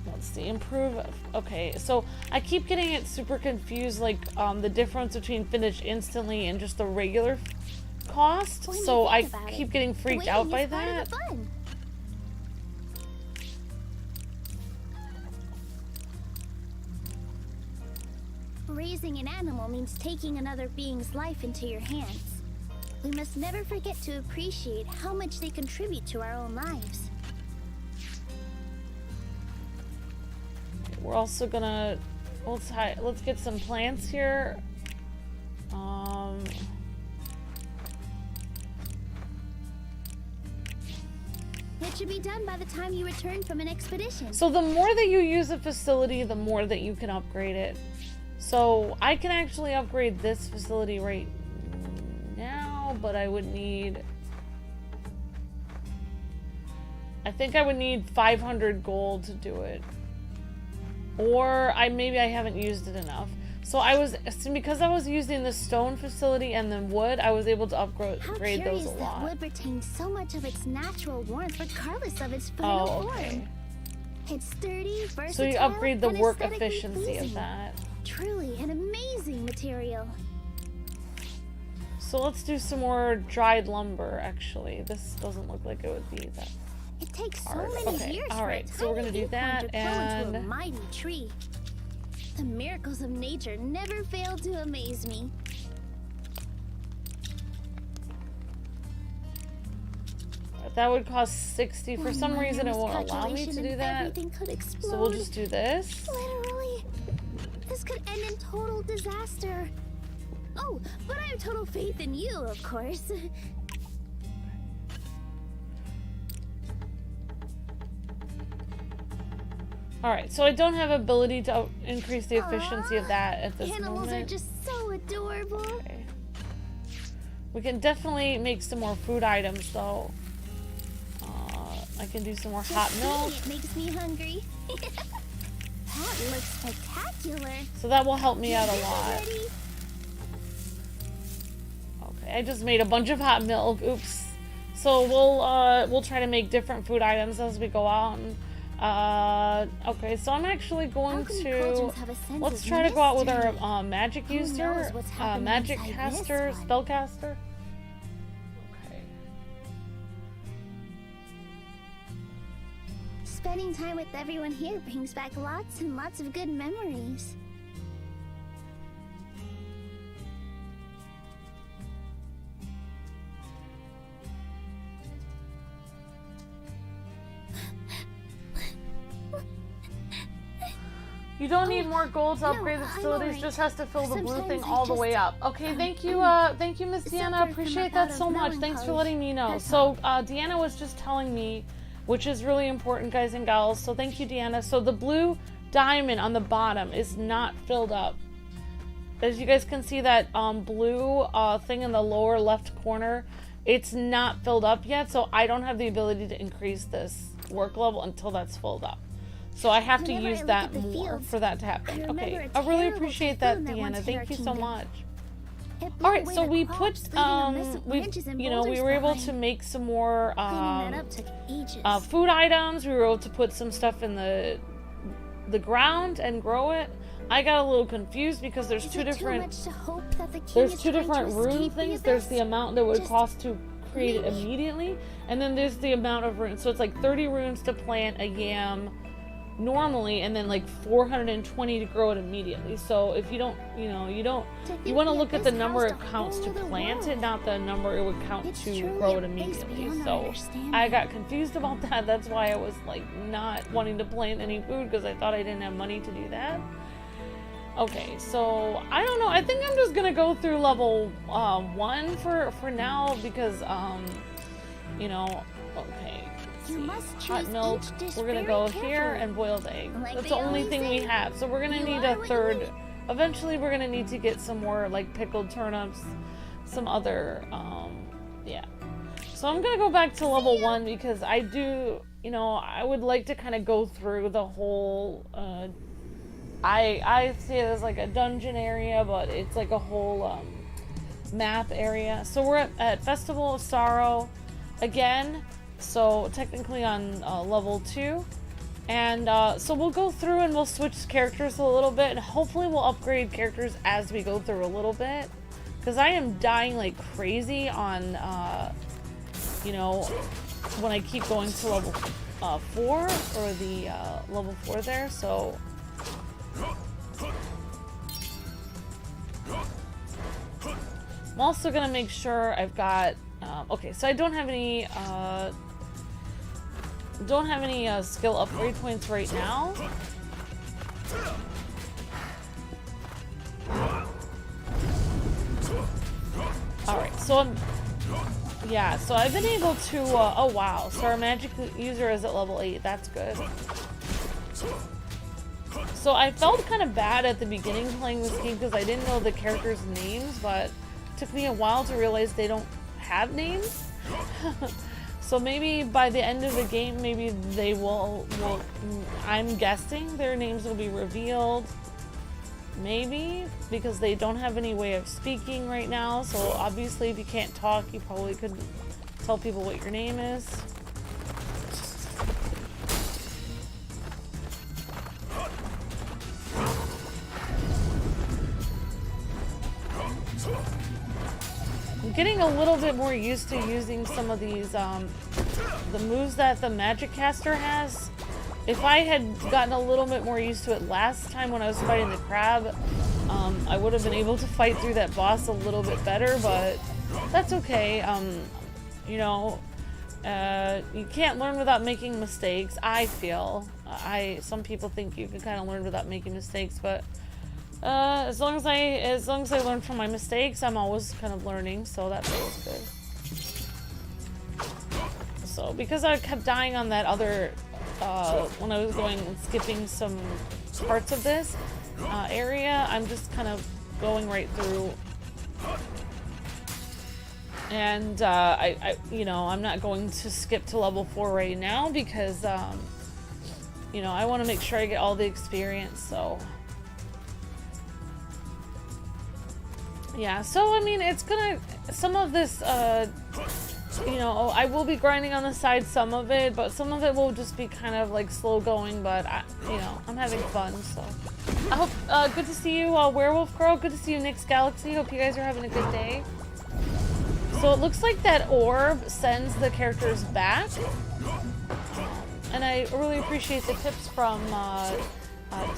let's see, improve, okay, so I keep getting it super confused, like, the difference between finish instantly and just the regular cost, so I keep getting freaked out by that. Raising an animal means taking another being's life into your hands. We must never forget to appreciate how much they contribute to our own lives. We're also gonna, let's get some plants here. It should be done by the time you return from an expedition. So the more that you use a facility, the more that you can upgrade it. So I can actually upgrade this facility right now, but I would need, I think I would need 500 gold to do it. Or maybe I haven't used it enough. So because I was using the stone facility and then wood, I was able to upgrade those a lot. That wood retains so much of its natural warmth regardless of its final form. It's sturdy, versatile, so you upgrade the and work aesthetically efficiency pleasing. of that. Truly an amazing material. So let's do some more dried lumber, actually. This doesn't look like it would be that It takes so hard. many years for a so we're gonna tiny do that, acorn to grow into a and mighty tree. The miracles of nature never fail to amaze me. that would cost 60. For some reason, it won't allow me to do that. Everything could explode. So we'll just do this. Literally, this could end in total disaster. Oh, but I have total faith in you, of course. Alright, so I don't have ability to increase the efficiency of that at this Animals moment. are just so adorable. Okay. We can definitely make some more food items, though. I can do some more hot milk. It makes me hungry. That looks spectacular. So that will help me out a lot. Okay, I just made a bunch of hot milk. Oops. So we'll try to make different food items as we go out. And, okay, so I'm actually going to, let's try to go out with our magic user, magic caster, SpellCaster. Okay. Spending time with everyone here brings back lots and lots of good memories. You don't need more gold to upgrade the facilities, just has to fill the blue thing all the way up. Okay, thank you, Miss Deanna. Appreciate that so much. Thanks for letting me know. So, Deanna was just telling me, which is really important, guys and gals. So thank you, Deanna. So the blue diamond on the bottom is not filled up. As you guys can see, that blue thing in the lower left corner, it's not filled up yet. So I don't have the ability to increase this work level until that's filled up. So I have to Whenever I use look that at the more fields, for that to I happen. remember Okay, a I really terrible appreciate that, typhoon that Deanna. once hit Thank our you so kingdom. much. It blew All right, away so the we crops, put leaving a mess of we branches and you know, we boulders were able behind. to make some more Cleaning that up took ages. food items. We were able to put some stuff in the ground and grow it. I got a little confused because there's Is two it too different much to hope that the king there's is two trying to different rune escape the things. There's the abyss? amount that would Just cost to create it maybe. immediately, and then there's the amount of runes. So it's like 30 runes to plant a yam normally, and then like 420 to grow it immediately. So if you don't, you know, you want to look at the number it counts to plant it, not the number it would count It's to truly grow a it place immediately. beyond our So understanding. I got confused about that. That's why I was like not wanting to plant any food, because I thought I didn't have money to do that. Okay, so I don't know. I think I'm just gonna go through level 1 for now, because you know. Okay, let's You see. must Hot choose milk. each dish We're gonna very go here carefully. and boiled egg. Like That's they the only always thing we say, have. So we're gonna you need are a what you third. eat. Eventually, we're gonna need to get some more like pickled turnips, some other yeah. So I'm gonna go back to level 1 because I do, you know, I would like to kind of go through the whole. I see it as like a dungeon area, but it's like a whole map area. So we're at Festival of Sorrow again. So technically on level 2. And so we'll go through and we'll switch characters a little bit, and hopefully we'll upgrade characters as we go through a little bit. Because I am dying like crazy on, you know, when I keep going to level 4, or the level 4 there, so... I'm also gonna make sure I've got, okay, so I don't have any, skill upgrade points right now. Alright, so yeah, so I've been able to, oh wow, so our magic user is at level 8, that's good. So I felt kind of bad at the beginning playing this game because I didn't know the characters' names, but it took me a while to realize they don't have names. So maybe by the end of the game, maybe they will, I'm guessing their names will be revealed. Maybe, because they don't have any way of speaking right now, so obviously if you can't talk, you probably could tell people what your name is. I'm getting a little bit more used to using some of these, the moves that the Magic Caster has. If I had gotten a little bit more used to it last time when I was fighting the crab, I would have been able to fight through that boss a little bit better, but that's okay. You know, you can't learn without making mistakes, I feel. Some people think you can kind of learn without making mistakes, but as long as I learn from my mistakes, I'm always kind of learning, so that feels good. So because I kept dying on that other, when I was going and skipping some parts of this area, I'm just kind of going right through. And you know, I'm not going to skip to level 4 right now because, you know, I want to make sure I get all the experience, so. Yeah, so I mean, it's gonna, some of this, you know, I will be grinding on the side, some of it, but some of it will just be kind of like slow going, but you know, I'm having fun, so. I hope, good to see you, Werewolf Girl, good to see you, Nick's Galaxy, hope you guys are having a good day. So it looks like that orb sends the characters back, and I really appreciate the tips from,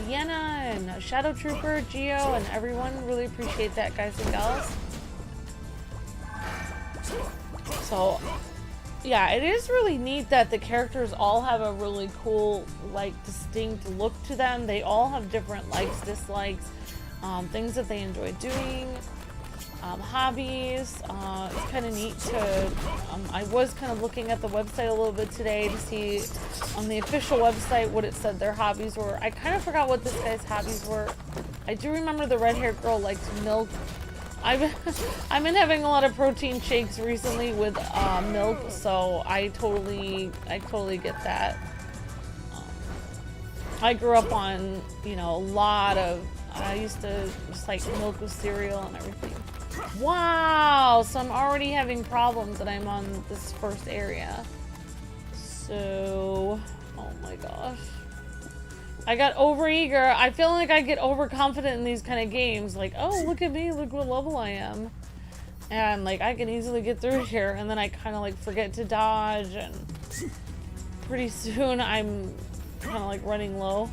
Deanna and Shadow Trooper, Geo, and everyone. Really appreciate that, guys and gals. So, yeah, it is really neat that the characters all have a really cool, like, distinct look to them. They all have different likes, dislikes, things that they enjoy doing, hobbies. It's kind of neat to, I was kind of looking at the website a little bit today to see on the official website what it said their hobbies were. I kind of forgot what this guy's hobbies were. I do remember the red-haired girl likes milk. I've been having a lot of protein shakes recently with milk, so I totally get that. I grew up on, you know, a lot of, I used to just like milk with cereal and everything. Wow, so I'm already having problems and I'm on this first area. So, oh my gosh. I got overeager. I feel like I get overconfident in these kind of games. Like, oh, look at me, look what level I am. And like, I can easily get through here. And then I kind of like forget to dodge and pretty soon I'm kind of like running low.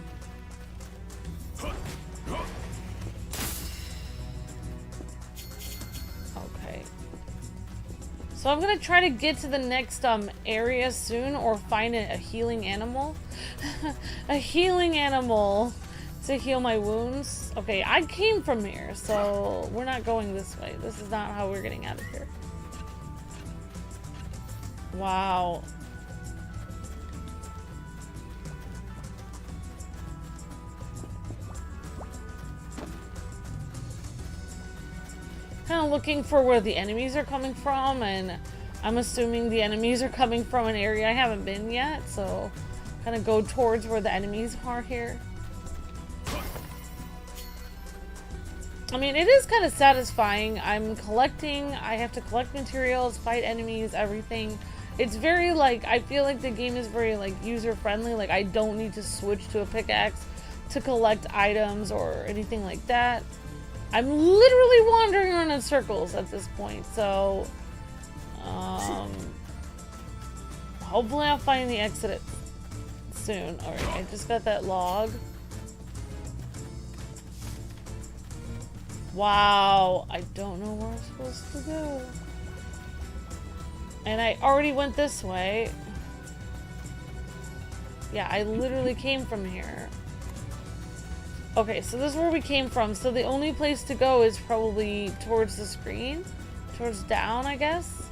Okay. So I'm gonna try to get to the next area soon or find a healing animal. A healing animal to heal my wounds. Okay, I came from here, so we're not going this way. This is not how we're getting out of here. Wow. Kind of looking for where the enemies are coming from, and I'm assuming the enemies are coming from an area I haven't been yet, so kind of go towards where the enemies are here. I mean, it is kind of satisfying. I'm collecting, I have to collect materials, fight enemies, everything. It's very like, I feel like the game is very like user friendly. Like I don't need to switch to a pickaxe to collect items or anything like that. I'm literally wandering around in circles at this point, so hopefully I'll find the exit soon. Alright, I just got that log. Wow, I don't know where I'm supposed to go. And I already went this way. Yeah, I literally came from here. Okay, so this is where we came from. So the only place to go is probably towards the screen. Towards down, I guess.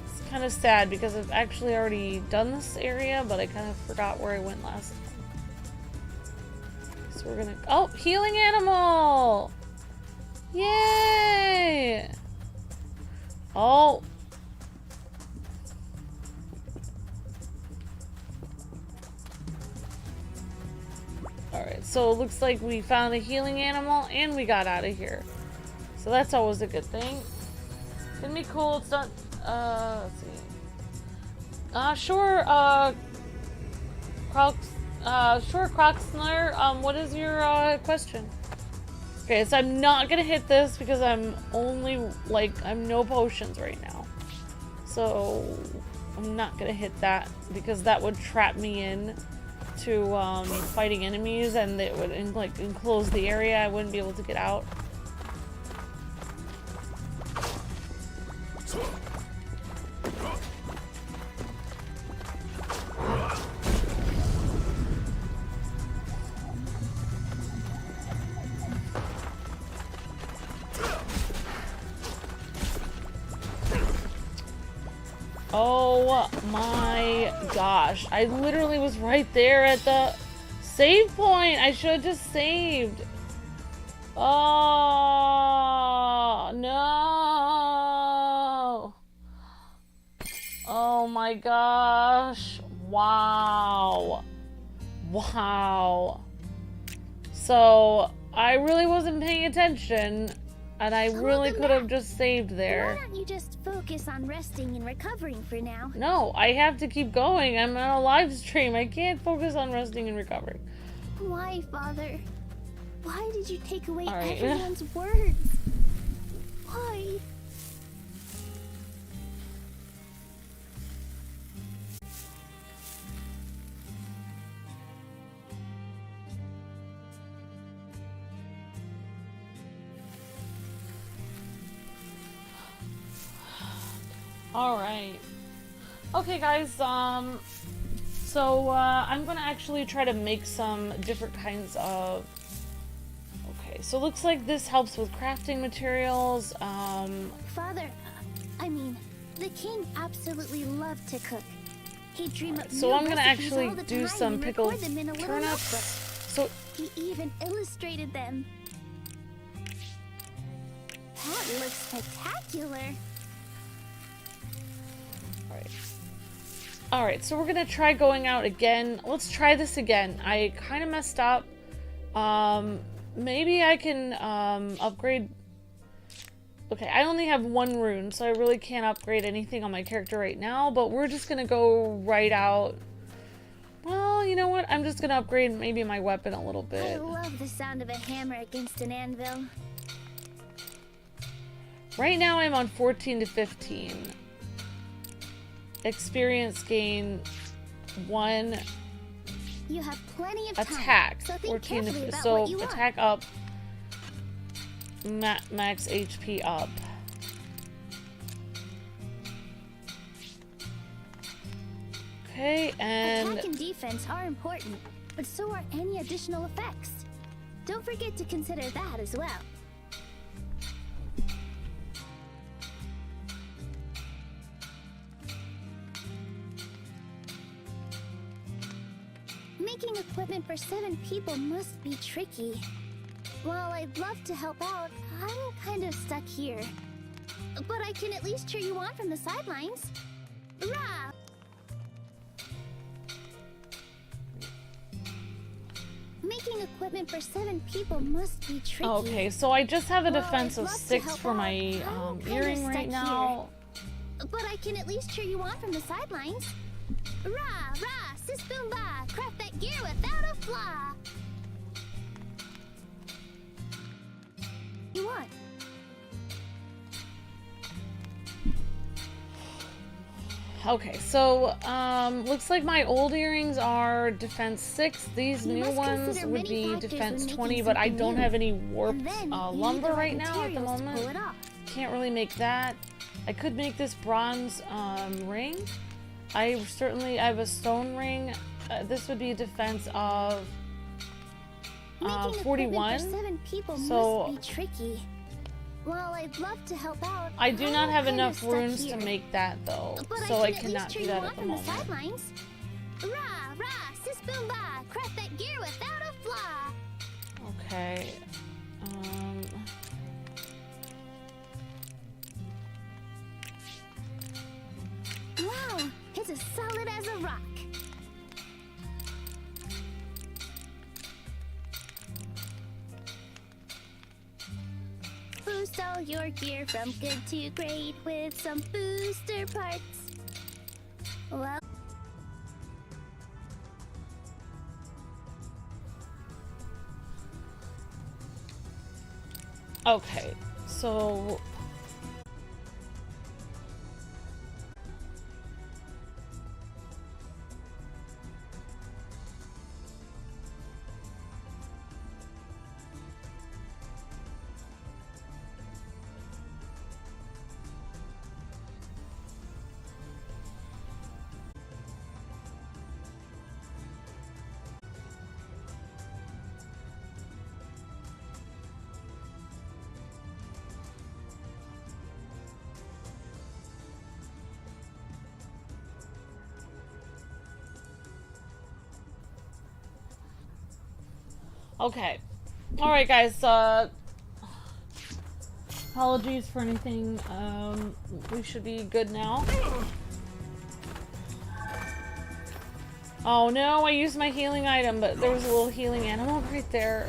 It's kind of sad because I've actually already done this area, but I kind of forgot where I went last time. So we're gonna... Oh, healing animal! Yay! Oh! Alright, so it looks like we found a healing animal and we got out of here. So that's always a good thing. Can be cool, it's not, let's see. Sure, Crocsner, what is your, question? Okay, so I'm not gonna hit this because I'm only, like, I'm no potions right now. So, I'm not gonna hit that because that would trap me in to fighting enemies, and it would like enclose the area. I wouldn't be able to get out. Oh my gosh. I literally was right there at the save point. I should have just saved. Oh, no. Oh my gosh. Wow. Wow. So, I really wasn't paying attention. And I really could have just saved there. Why don't you just focus on resting and recovering for now? No, I have to keep going. I'm on a live stream. I can't focus on resting and recovering. Why, Father? Why did you take away Alright. everyone's words? Why? Alright. Okay, guys, so, I'm gonna actually try to make some different kinds of... Okay, so it looks like this helps with crafting materials, Father, I mean, the king absolutely loved to cook. He'd dream up so new I'm gonna recipes actually all the do time some and pickled record them in a little turnips. notebook. So, He even illustrated them. That looks spectacular. alright. Alright, so we're gonna try going out again. Let's try this again. I kind of messed up. Maybe I can upgrade. Okay, I only have one rune, so I really can't upgrade anything on my character right now, but we're just gonna go right out. Well, you know what? I'm just gonna upgrade maybe my weapon a little bit. I love the sound of a hammer against an anvil. Right now I'm on 14 to 15. Experience gain 1. You have plenty of time. Attack. So think 14 carefully to about so what you want. attack up. Max HP up. Okay, and attack and defense are important, but so are any additional effects. Don't forget to consider that as well. Making equipment for 7 people must be tricky. While I'd love to help out, I'm kind of stuck here. But I can at least cheer you on from the sidelines. Rah! Making equipment for 7 people must be tricky. okay, so I just have a Well, defense I'd of love to 6 help for out. my I'm kinda earring right stuck now. But I can at least cheer you on from the sidelines. Rah, rah, sis boom ba, craft that gear without a flaw. You want? Okay, so looks like my old earrings are defense 6. These You new must ones consider would many be factors defense when 20, making but I something don't new. have any warped And then you need lumber the right right now at the materials to moment. pull it off. Can't really make that. I could make this bronze ring. I have a stone ring. This would be a defense of Making 41. equipment for 7 people So- must be tricky. While I'd love to help out, I do not I'm have kinda enough stuck runes here. to make that though, But so I can at cannot least cheer do you that on at the from moment. the sidelines. Rah, rah, sis boom ba, craft that gear without a flaw. Okay. Wow, it's as solid as a rock. Boost all your gear from good to great with some booster parts. Well, Okay, so okay. Alright guys, apologies for anything. We should be good now. Oh no, I used my healing item, but there was a little healing animal right there.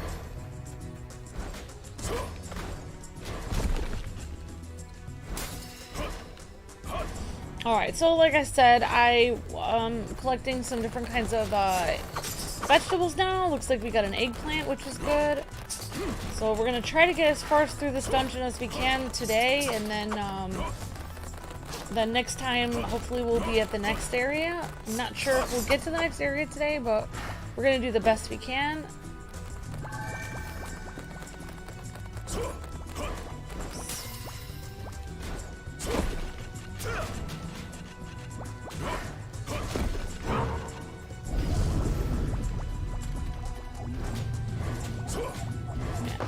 Alright, so like I said, I'm collecting some different kinds of vegetables now. Looks like we got an eggplant, which is good. So we're gonna try to get as far through this dungeon as we can today, and then next time, hopefully we'll be at the next area. I'm not sure if we'll get to the next area today, but we're gonna do the best we can.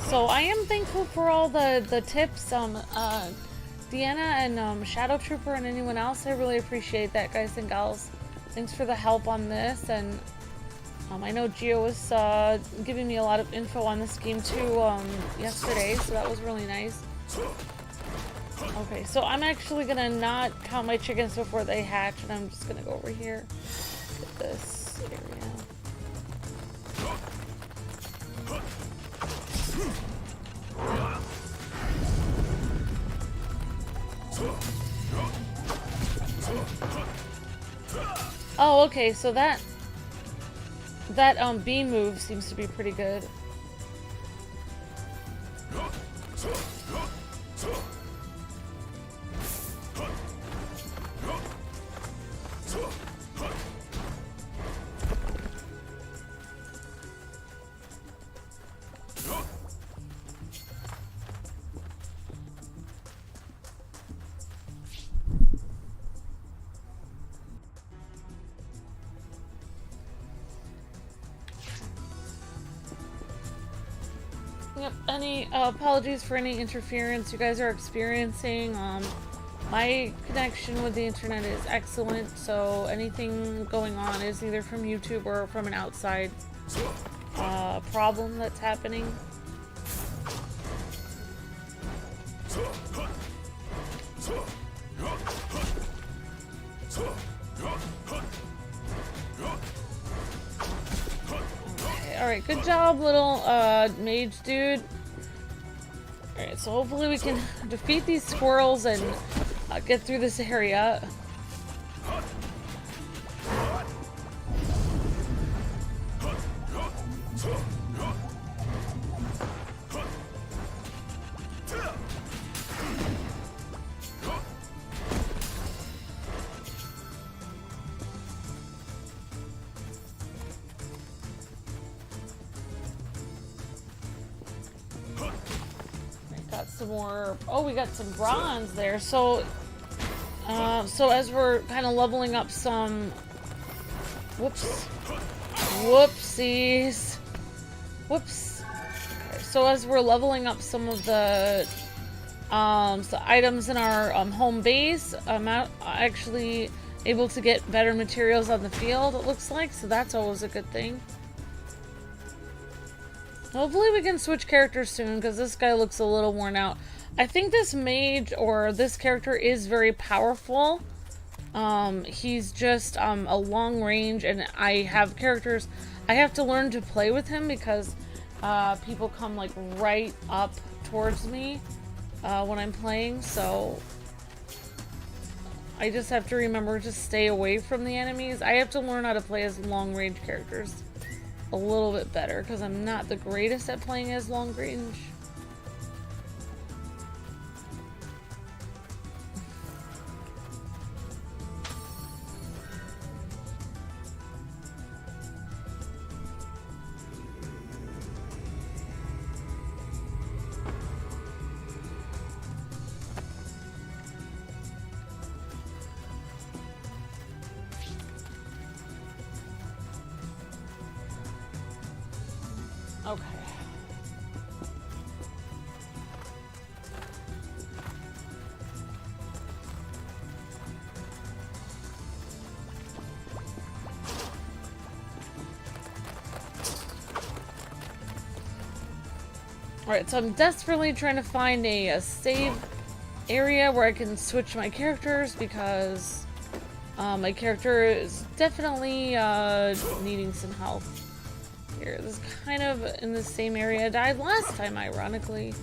So I am thankful for all the tips, Deanna and Shadow Trooper and anyone else. I really appreciate that, guys and gals. Thanks for the help on this, and I know Gio was giving me a lot of info on this game too yesterday, so that was really nice. Okay, so I'm actually gonna not count my chickens before they hatch, and I'm just gonna go over here. Get this area. Oh, okay, so that beam move seems to be pretty good. Yep, any apologies for any interference you guys are experiencing. My connection with the internet is excellent, so anything going on is either from YouTube or from an outside problem that's happening. Alright, good job, little mage dude. Alright, so hopefully we can defeat these squirrels and get through this area. Some more. Oh, we got some bronze there. So as we're kind of leveling up some. Whoopsies. Whoops. Okay, so as we're leveling up some of the items in our home base, I'm actually able to get better materials on the field. It looks like, so that's always a good thing. Hopefully we can switch characters soon, because this guy looks a little worn out. I think this mage, or this character, is very powerful. He's just a long range, and I have characters... I have to learn to play with him, because people come, like, right up towards me when I'm playing, so... I just have to remember to stay away from the enemies. I have to learn how to play as long range characters a little bit better, because I'm not the greatest at playing as long range. Okay. Alright, so I'm desperately trying to find a save area where I can switch my characters, because my character is definitely needing some help. Here, this is kind of in the same area I died last time, ironically.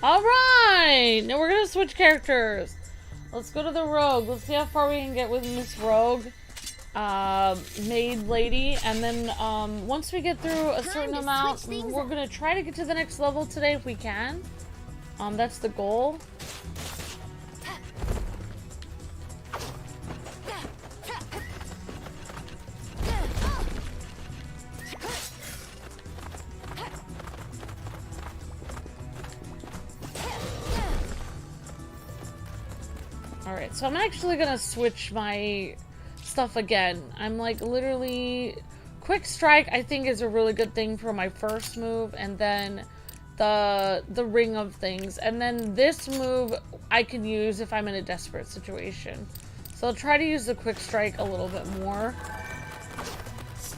Alright! Now we're gonna switch characters. Let's go to the rogue. Let's see how far we can get with Miss Rogue. Maid lady. And then once we get through a certain amount, we're gonna try to get to the next level today if we can. That's the goal. Alright, so I'm actually gonna switch my stuff again. I'm like literally... Quick Strike I think is a really good thing for my first move, and then the Ring of Things. And then this move I can use if I'm in a desperate situation. So I'll try to use the Quick Strike a little bit more.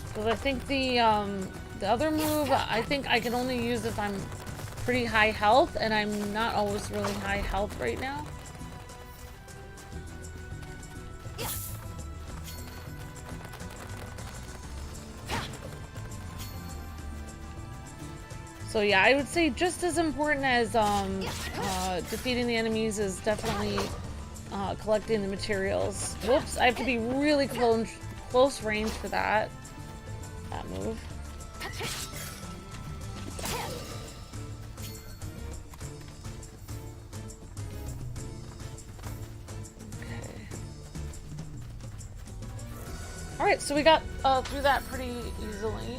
Because I think the other move, I think I can only use if I'm pretty high health, and I'm not always really high health right now. So yeah, I would say just as important as defeating the enemies is definitely collecting the materials. Whoops, I have to be really close range for that move. Alright, so we got through that pretty easily.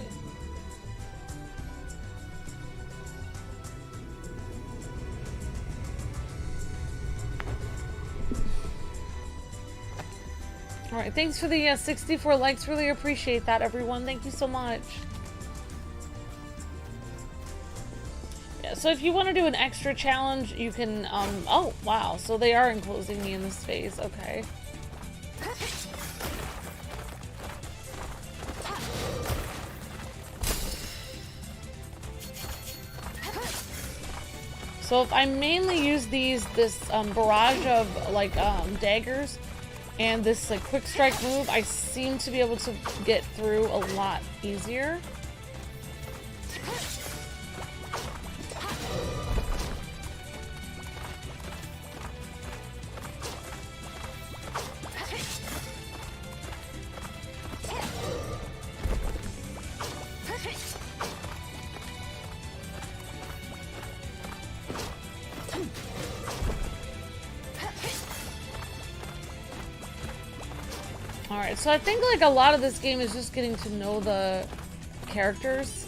Alright, thanks for the 64 likes. Really appreciate that, everyone. Thank you so much. Yeah, so if you want to do an extra challenge, you can, oh, wow. So they are enclosing me in this phase. Okay. So if I mainly use this barrage of, like, daggers, and this like quick strike move, I seem to be able to get through a lot easier. Alright, so I think like a lot of this game is just getting to know the characters.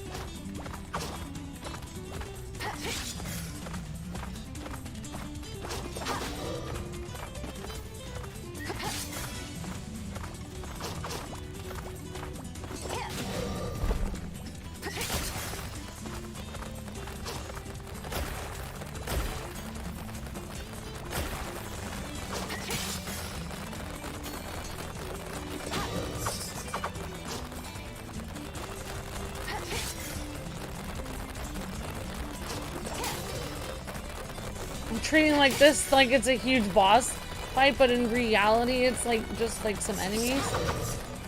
Treating like this like it's a huge boss fight, but in reality it's like just like some enemies.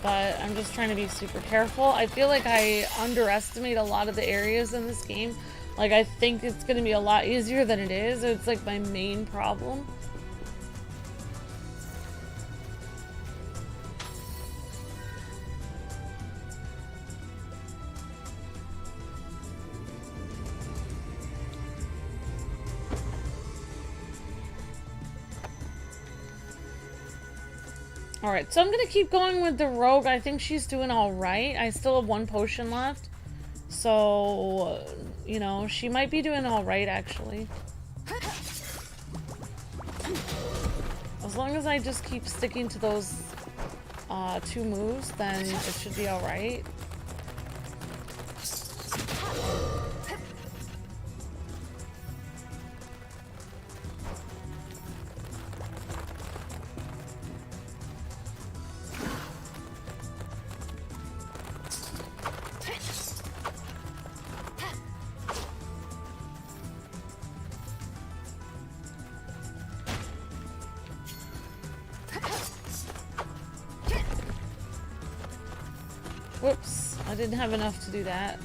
But I'm just trying to be super careful. I feel like I underestimate a lot of the areas in this game. Like I think it's gonna be a lot easier than it is. It's like my main problem. Alright, so I'm gonna keep going with the rogue. I think she's doing alright. I still have 1 potion left. So, you know, she might be doing alright, actually. As long as I just keep sticking to those 2 moves, then it should be alright. Whoops, I didn't have enough to do that.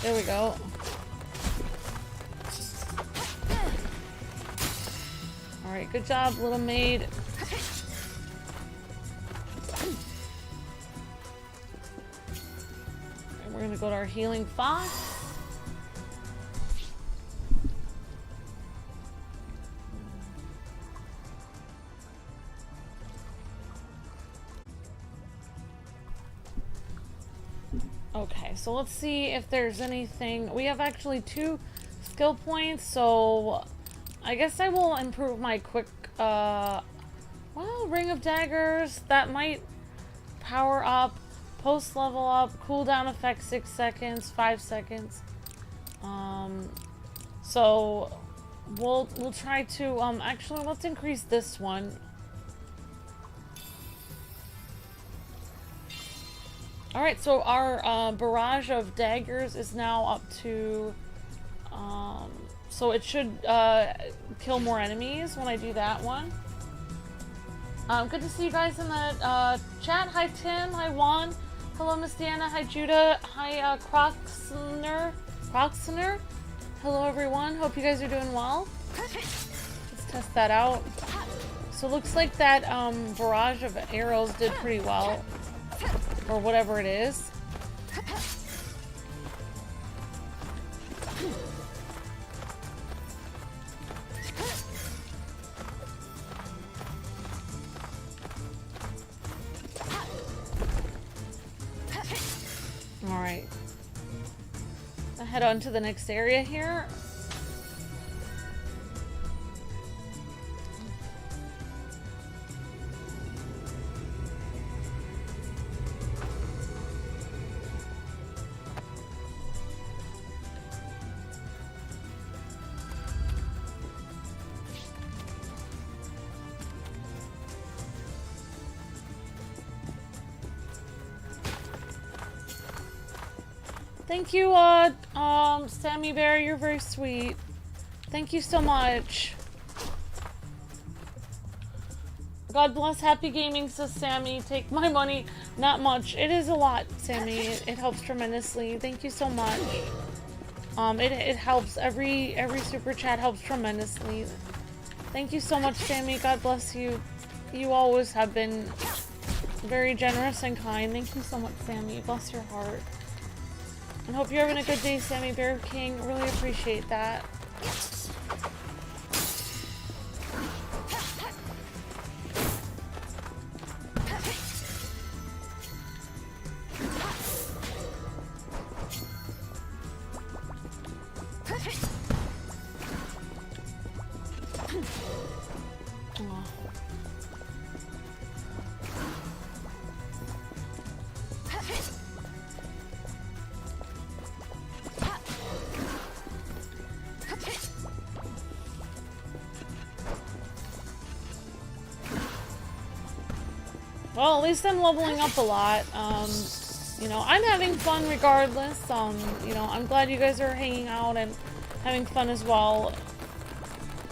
There we go. Alright, good job, little maid. And we're gonna go to our healing fox. Okay, so let's see if there's anything. We have actually 2 skill points, so I guess I will improve my quick Oh, Ring of Daggers. That might power up. Post level up. Cooldown effect 6 seconds. 5 seconds. So we'll try to actually let's increase this one. Alright, so our barrage of daggers is now up to so it should kill more enemies when I do that one. Good to see you guys in the chat. Hi Tim, hi Juan, hello Miss Deanna, hi Judah, hi Croxner. Hello everyone, hope you guys are doing well. Let's test that out. So it looks like that barrage of arrows did pretty well. Or whatever it is. Alright. I'll head on to the next area here. Thank you, Sammy Bear, you're very sweet. Thank you so much. God bless Happy Gaming, says Sammy. Take my money. Not much. It is a lot, Sammy. It helps tremendously. Thank you so much. It helps. Every super chat helps tremendously. Thank you so much, Sammy. God bless you. You always have been very generous and kind. Thank you so much, Sammy. Bless your heart. And hope you're having a good day, Sammy Bear King. Really appreciate that. Well, at least I'm leveling up a lot. You know, I'm having fun regardless. You know, I'm glad you guys are hanging out and having fun as well.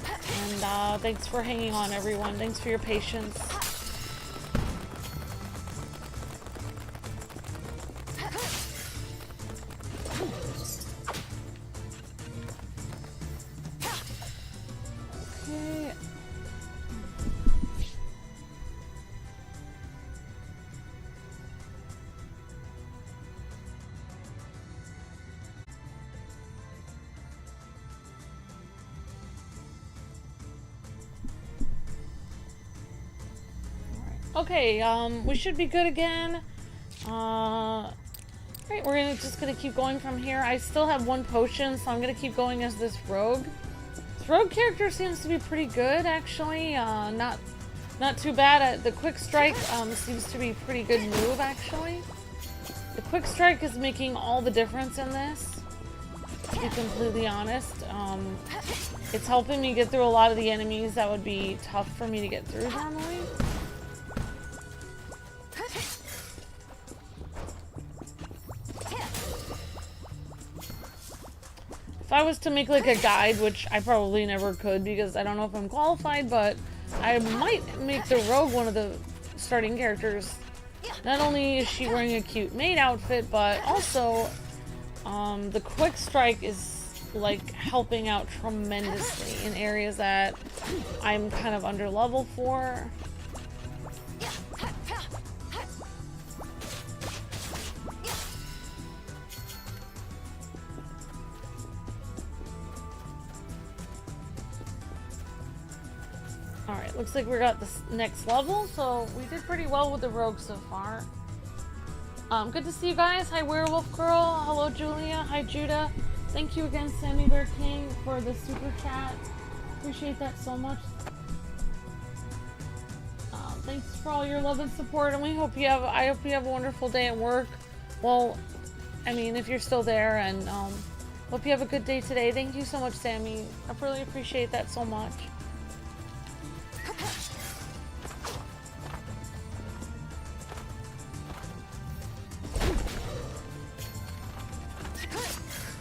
And thanks for hanging on, everyone. Thanks for your patience. Okay. Okay, we should be good again. Alright, we're just gonna keep going from here. I still have 1 potion, so I'm gonna keep going as this rogue. This rogue character seems to be pretty good, actually. Not too bad. The quick strike seems to be a pretty good move, actually. The quick strike is making all the difference in this, to be completely honest. It's helping me get through a lot of the enemies that would be tough for me to get through normally. If I was to make like a guide, which I probably never could because I don't know if I'm qualified, but I might make the rogue one of the starting characters. Not only is she wearing a cute maid outfit, but also the quick strike is like helping out tremendously in areas that I'm kind of under level for. Alright, looks like we got this next level, so we did pretty well with the rogue so far. Good to see you guys. Hi Werewolf Girl, hello Julia, hi Judah. Thank you again Sammy Bear King for the super chat. Appreciate that so much. thanks for all your love and support, and I hope you have a wonderful day at work. Well, I mean, if you're still there, and hope you have a good day today. Thank you so much, Sammy. I really appreciate that so much.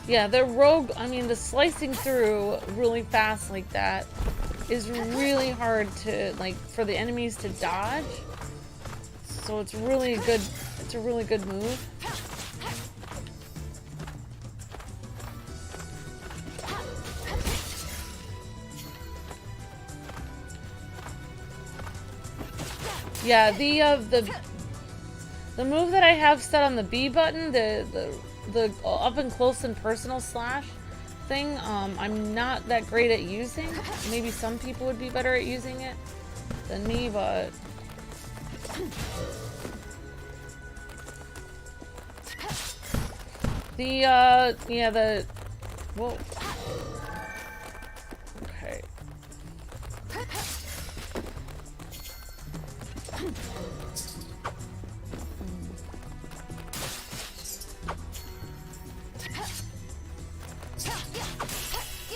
Yeah, the rogue, I mean, the slicing through really fast like that is really hard to, like, for the enemies to dodge. So it's really good, it's a really good move. Yeah, the move that I have set on the B button, the up and close and personal slash thing, I'm not that great at using. Maybe some people would be better at using it than me, but whoa. Okay.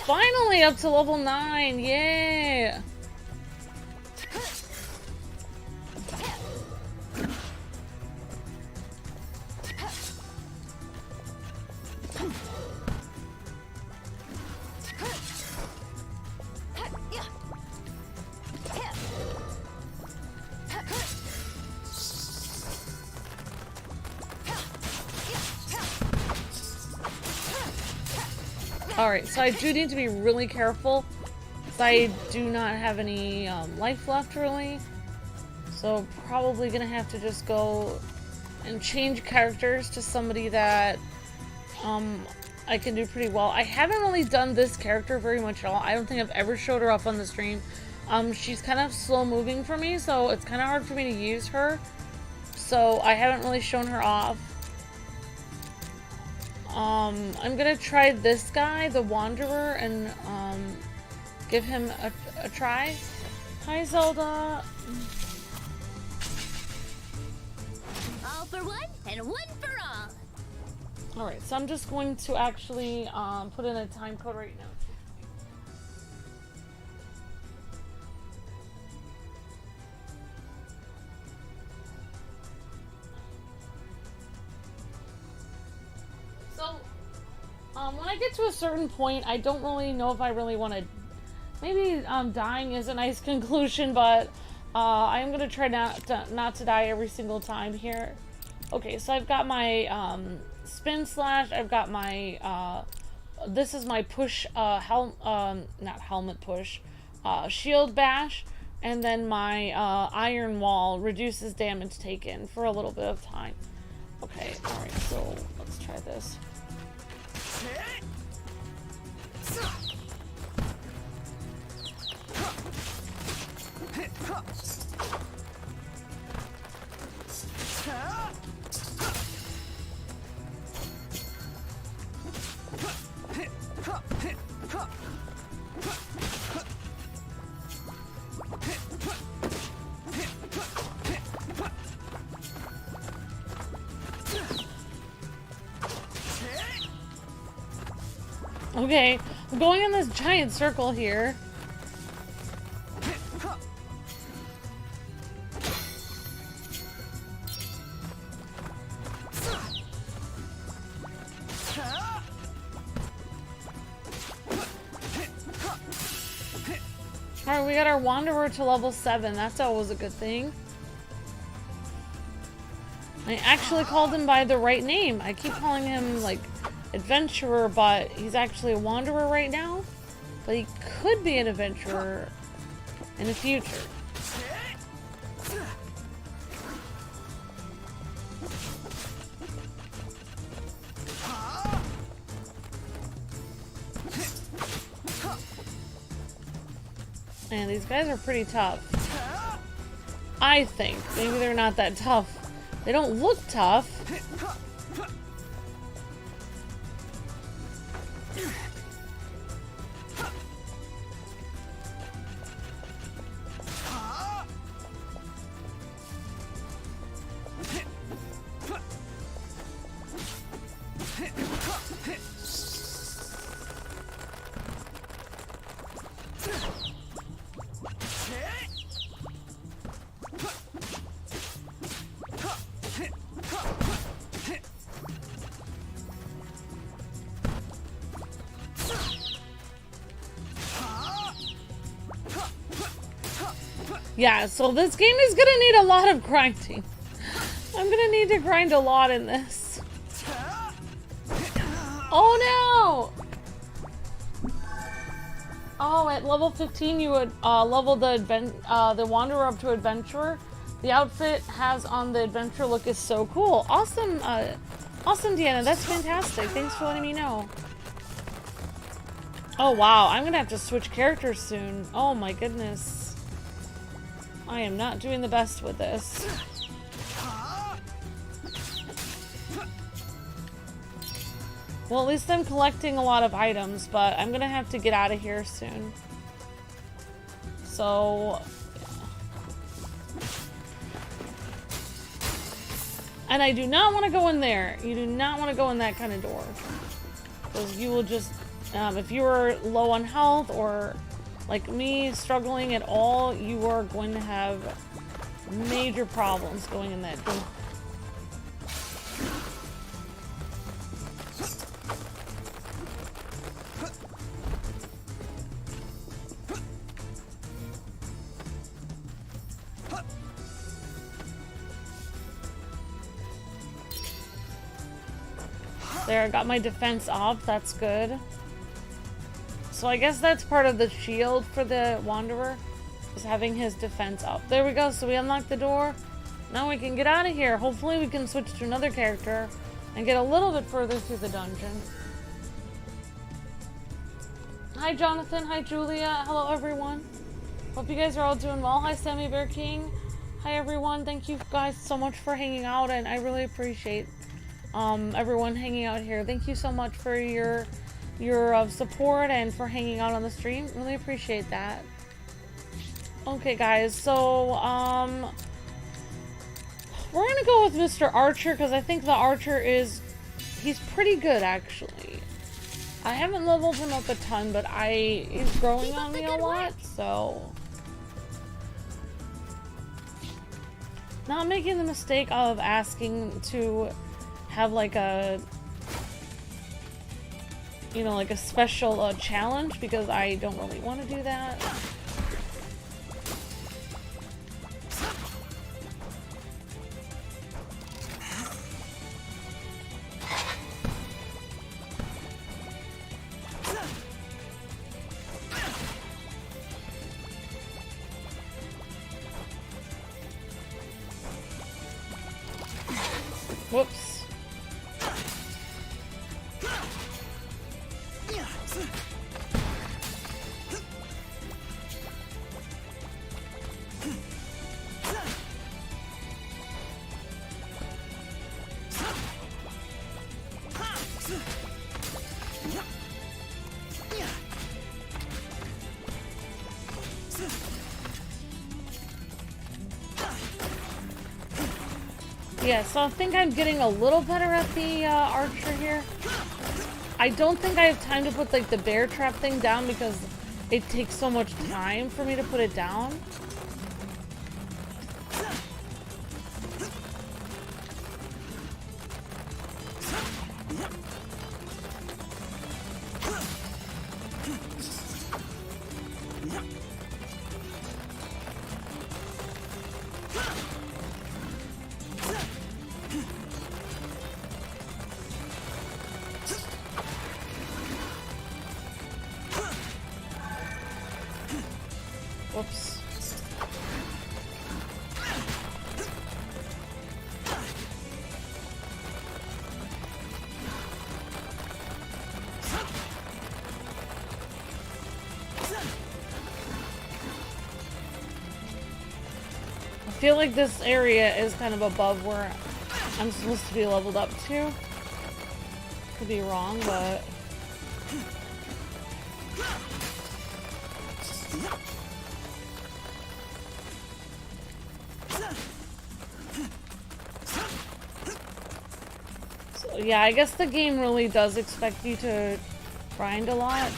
Finally up to level 9, yeah! Alright, so I do need to be really careful, because I do not have any life left, really. So probably gonna have to just go and change characters to somebody that I can do pretty well. I haven't really done this character very much at all. I don't think I've ever showed her off on the stream. She's kind of slow moving for me, so it's kind of hard for me to use her. So I haven't really shown her off. I'm gonna try this guy, the Wanderer, and give him a try. Hi, Zelda. All for one and one for all. Alright, so I'm just going to actually put in a time code right now. So, when I get to a certain point, I don't really know if I really want to... Maybe dying is a nice conclusion, but I am going to try not to die every single time here. Okay, so I've got my spin slash, I've got my... this is my push, not helmet push, shield bash, and then my iron wall reduces damage taken for a little bit of time. Okay, alright, so let's try this. Okay, I'm going in this giant circle here. Alright, we got our Wanderer to level 7. That's always a good thing. I actually called him by the right name. I keep calling him, like, Adventurer, but he's actually a Wanderer right now. But he could be an Adventurer in the future. Man, these guys are pretty tough. I think. Maybe they're not that tough. They don't look tough. Yeah, so this game is gonna need a lot of grinding. I'm gonna need to grind a lot in this. Oh no! Oh, at level 15 you would level the Wanderer up to Adventurer. The outfit has on the Adventurer look is so cool. Awesome, awesome, Deanna. That's fantastic. Thanks for letting me know. Oh wow, I'm gonna have to switch characters soon. Oh my goodness. I am not doing the best with this. Well, at least I'm collecting a lot of items, but I'm gonna have to get out of here soon. So... And I do not want to go in there. You do not want to go in that kind of door. Because you will just... if you are low on health or, like me, struggling at all, you are going to have major problems going in that door. There, I got my defense up. That's good. So I guess that's part of the shield for the Wanderer, is having his defense up. There we go. So we unlocked the door. Now we can get out of here. Hopefully we can switch to another character and get a little bit further through the dungeon. Hi Jonathan. Hi Julia. Hello everyone. Hope you guys are all doing well. Hi Sammy Bear King. Hi everyone. Thank you guys so much for hanging out, and I really appreciate everyone hanging out here. Thank you so much for your support and for hanging out on the stream. Really appreciate that. Okay guys, so we're gonna go with Mr. Archer because I think the Archer he's pretty good actually. I haven't leveled him up a ton, but he's growing on me a lot, so not making the mistake of asking to have like a, you know, like a special challenge, because I don't really want to do that. Whoops. Yeah, so I think I'm getting a little better at the Archer here. I don't think I have time to put like the bear trap thing down because it takes so much time for me to put it down. Whoops. I feel like this area is kind of above where I'm supposed to be leveled up to. Could be wrong, but... So, yeah, I guess the game really does expect you to grind a lot.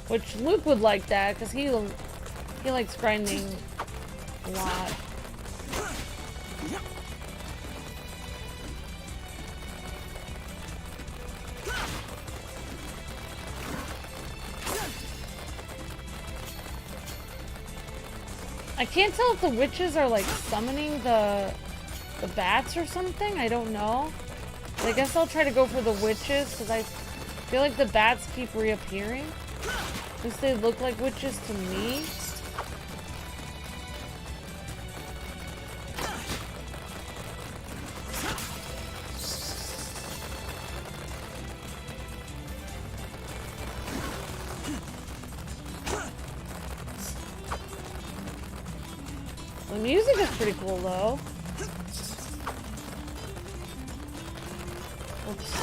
Which Luke would like that, because he likes grinding a lot. I can't tell if the witches are like summoning the bats or something. I don't know. But I guess I'll try to go for the witches because I feel like the bats keep reappearing. At least they look like witches to me. The music is pretty cool though. Oops.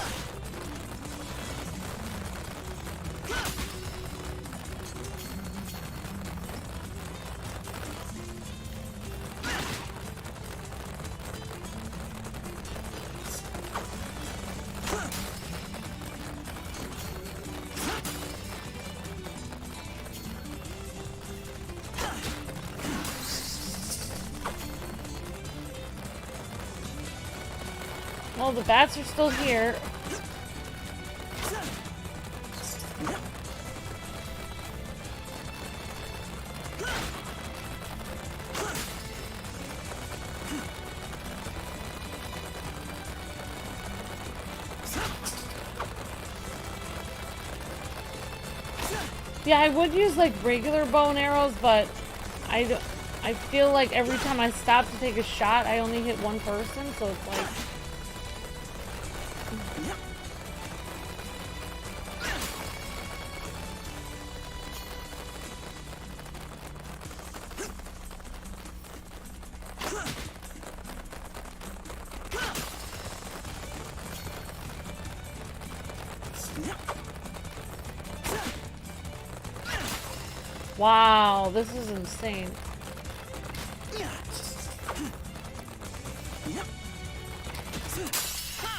Well, the bats are still here. Yeah, I would use like regular bow and arrows, but I feel like every time I stop to take a shot, I only hit one person, so it's like... Wow, this is insane.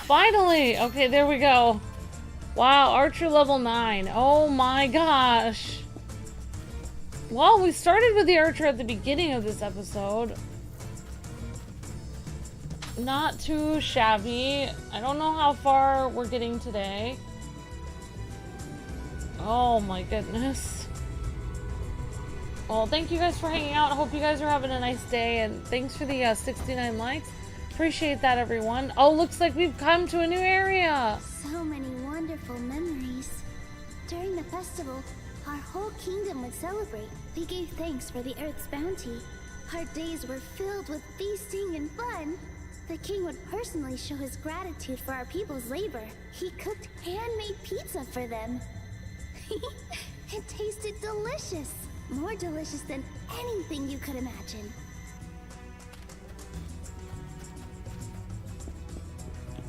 Finally! Okay, there we go. Wow, Archer level 9. Oh my gosh. Well, we started with the Archer at the beginning of this episode. Not too shabby. I don't know how far we're getting today. Oh my goodness. Well, thank you guys for hanging out. I hope you guys are having a nice day, and thanks for the 69 likes. Appreciate that, everyone. Oh, looks like we've come to a new area. So many wonderful memories. During the festival, our whole kingdom would celebrate. We gave thanks for the Earth's bounty. Our days were filled with feasting and fun. The king would personally show his gratitude for our people's labor. He cooked handmade pizza for them. It tasted delicious. More delicious than anything you could imagine.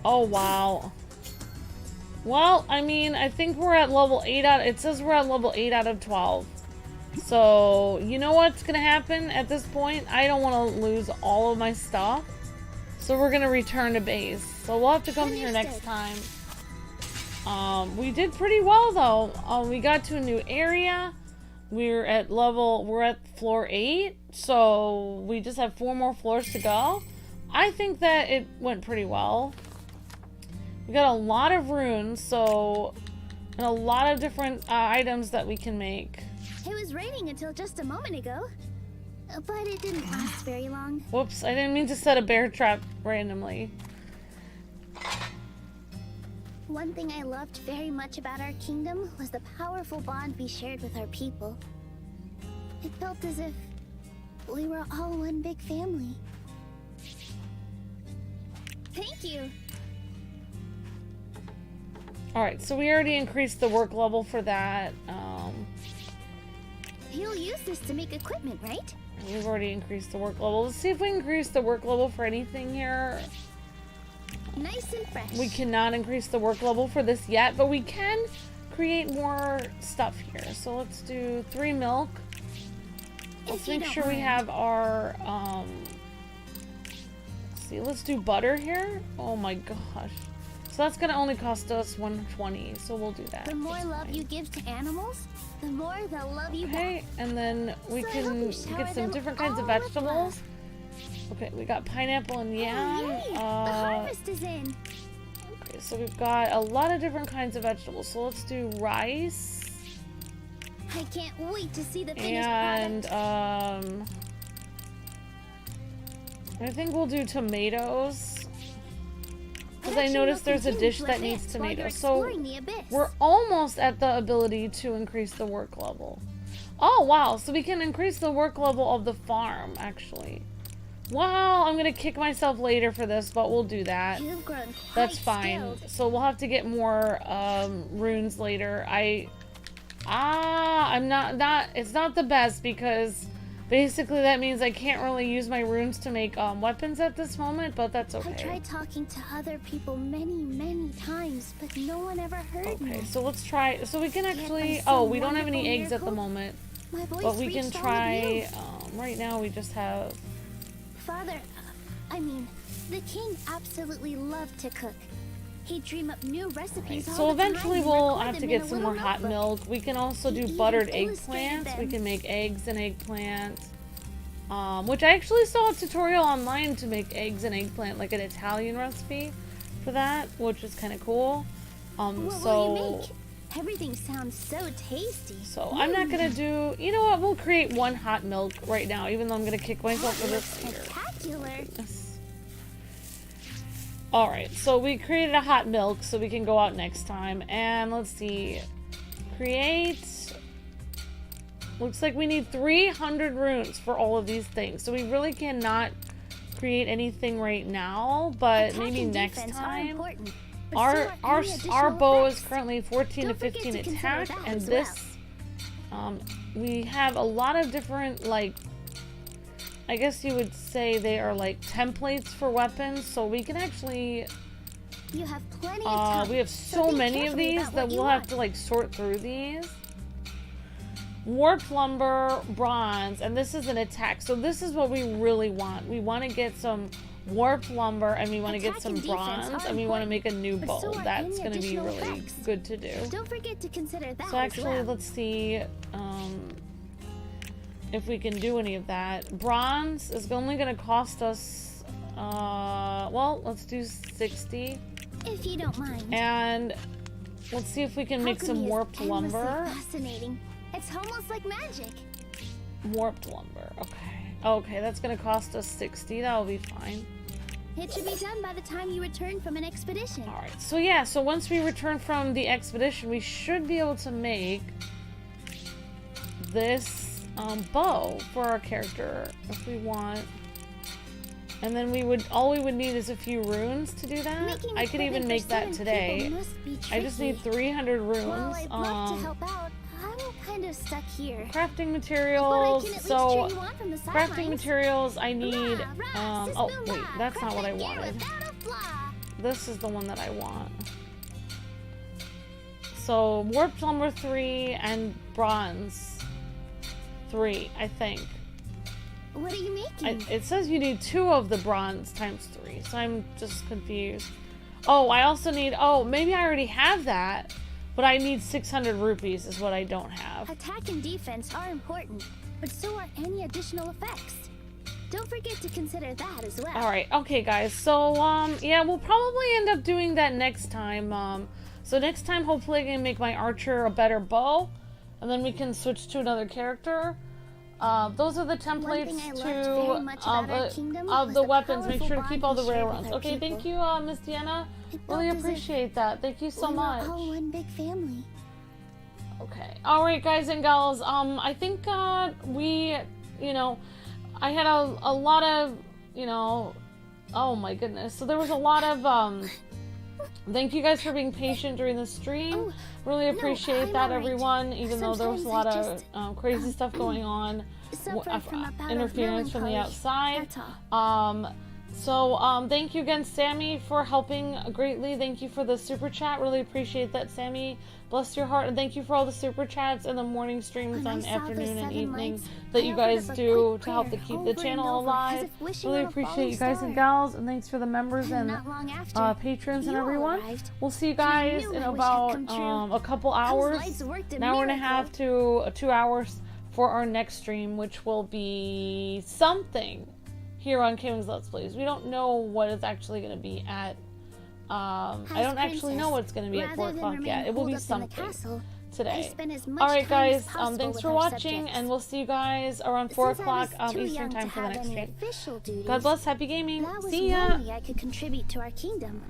Oh, wow. Well, I mean, I think we're at level 8 out. It says we're at level 8 out of 12. So, you know what's gonna happen at this point? I don't want to lose all of my stuff. So we're gonna return to base. So we'll have to come here next time. We did pretty well though. We got to a new area. We're at floor 8, so we just have 4 more floors to go. I think that it went pretty well. We got a lot of runes, so, and a lot of different items that we can make. It was raining until just a moment ago, but it didn't last very long. Whoops, I didn't mean to set a bear trap randomly. One thing I loved very much about our kingdom was the powerful bond we shared with our people. It felt as if we were all one big family. Thank you! Alright, so we already increased the work level for that. You'll use this to make equipment, right? We've already increased the work level. Let's see if we increase the work level for anything here. Nice and fresh. We cannot increase the work level for this yet, but we can create more stuff here. So let's do 3 milk. Let's make sure we have our, let's see, let's do butter here. Oh my gosh. So that's gonna only cost us 120, so we'll do that. The more love you give to animals, the more they'll love you back. Okay, and then we can get some different kinds of vegetables. Okay, we got pineapple and yam. Yay! The harvest is in. Okay, so we've got a lot of different kinds of vegetables. So let's do rice. I can't wait to see the finished and product. I think we'll do tomatoes. Because I actually noticed will there's a continue dish to that needs advance while you're tomatoes. So exploring the abyss. we're almost at the ability to increase the work level. Oh, wow. So we can increase the work level of the farm, actually. Wow, I'm going to kick myself later for this, but we'll do that. You've grown quite That's fine. skilled. So we'll have to get more runes later. I'm not, it's not the best because basically that means I can't really use my runes to make weapons at this moment, but that's okay. I tried talking to other people many times, but no one ever heard me. Okay, so let's try, so we can Yet by actually, some oh, we don't have any wonderful eggs at the miracle, moment, My voice but we can reached all of try, you. right now we just have, Father, I mean, the king absolutely loved to cook. He'd dream up new recipes all so the time eventually and we'll record have to them in get a some more little hot notebook. milk. We can also He do even buttered illustrated eggplants. We them. can make eggs and eggplant. Which I actually saw a tutorial online to make eggs and eggplant, like an Italian recipe for that, which is kind of cool. What will you So make? Everything sounds so tasty. I'm not gonna do, you know what, we'll create one hot milk right now, even though I'm gonna kick myself for That this looks later. spectacular. Alright, so we created a hot milk so we can go out next time. And let's see. Create. Looks like we need 300 runes for all of these things. So we really cannot create anything right now, but Attack maybe and next defense are time. important, but so Our are our any additional our bow is effects. currently 14 to Don't forget 15 to consider attack, that and as this we have a lot of different, like, I guess you would say they are like templates for weapons, so we can actually You have plenty of time. we have so be many of careful these about that what you we'll have want. to like sort through these. Warped lumber, bronze, and this is an attack. So this is what we really want. We want to get some warped lumber, and we want to get Attack some and defense bronze, are and we want to important, make a new but bow. so are That's any going to be additional really effects. good to do. Don't forget to consider that So actually, as well. let's see if we can do any of that. Bronze is only going to cost us, well, let's do 60. If you don't mind. And let's see if we can make some Alchemy is warped endlessly lumber. Fascinating. It's almost like magic. Warped lumber, okay. Okay, that's going to cost us 60. That'll be fine. It should be done by the time you return from an expedition. Alright, so yeah, so once we return from the expedition, we should be able to make this bow for our character if we want. And then all we would need is a few runes to do that. Making I could even equipment make for that certain today. people must be I just need tricky. 300 runes. While I'd love to help out, I'm kind of stuck here. Crafting But I materials. can at least So cheer you on from the crafting sidelines. materials I need. Rah, Oh sis, wait, boom, that's not what I crafting gear wanted. without a flaw. This is the one that I want. So warped lumber 3 and bronze 3, I think. What are you making? It says you need 2 of the bronze times 3, so I'm just confused. Oh, I also need, oh, maybe I already have that, but I need 600 rupees is what I don't have. Attack and defense are important, but so are any additional effects. Don't forget to consider that as well. Alright, okay guys, so, yeah, we'll probably end up doing that next time. So next time, hopefully I can make my archer a better bow, and then we can switch to another character. Those are the templates of the weapons. Make sure to keep all the rare ones. Okay, thank you, Miss Deanna. Really appreciate that. Thank you so much. We're all one big family. Okay. Alright, guys and gals. I think, we, you know, I had a lot of, you know, oh my goodness. So there was a lot of, thank you guys for being patient during the stream. Really appreciate I'm that, alright. everyone. Even though there was a lot Sometimes I of crazy stuff going on, Suffer from a bout of interference from the melancholy. outside. That's all. So thank you again, Sammy, for helping greatly. Thank you for the super chat. Really appreciate that, Sammy. Bless your heart, and thank you for all the super chats and the morning streams When I on saw the afternoon and 7 evening lights, that I you offered guys up a do quick to help to prayer keep over the and channel over, as alive. if wishing Really on a appreciate falling you guys and star. gals, and thanks for the members And and not long after, patrons and you all everyone. arrived. We'll see you And I guys knew in my wish had about come true. a couple Those hours, lights worked a an hour and a miracle. half to 2 hours for our next stream, which will be something here on KwingsLetsPlays. We don't know what it's actually going to be at. I don't actually know what it's going to be at 4 o'clock yet. It will be something. today. spend as much Alright time as guys, possible thanks with for our watching, subjects. and we'll see you guys around 4 Since I o'clock was too Eastern young time to for the have next any stream. official duties, God bless, happy gaming. that was See ya! one way I could contribute to our kingdom.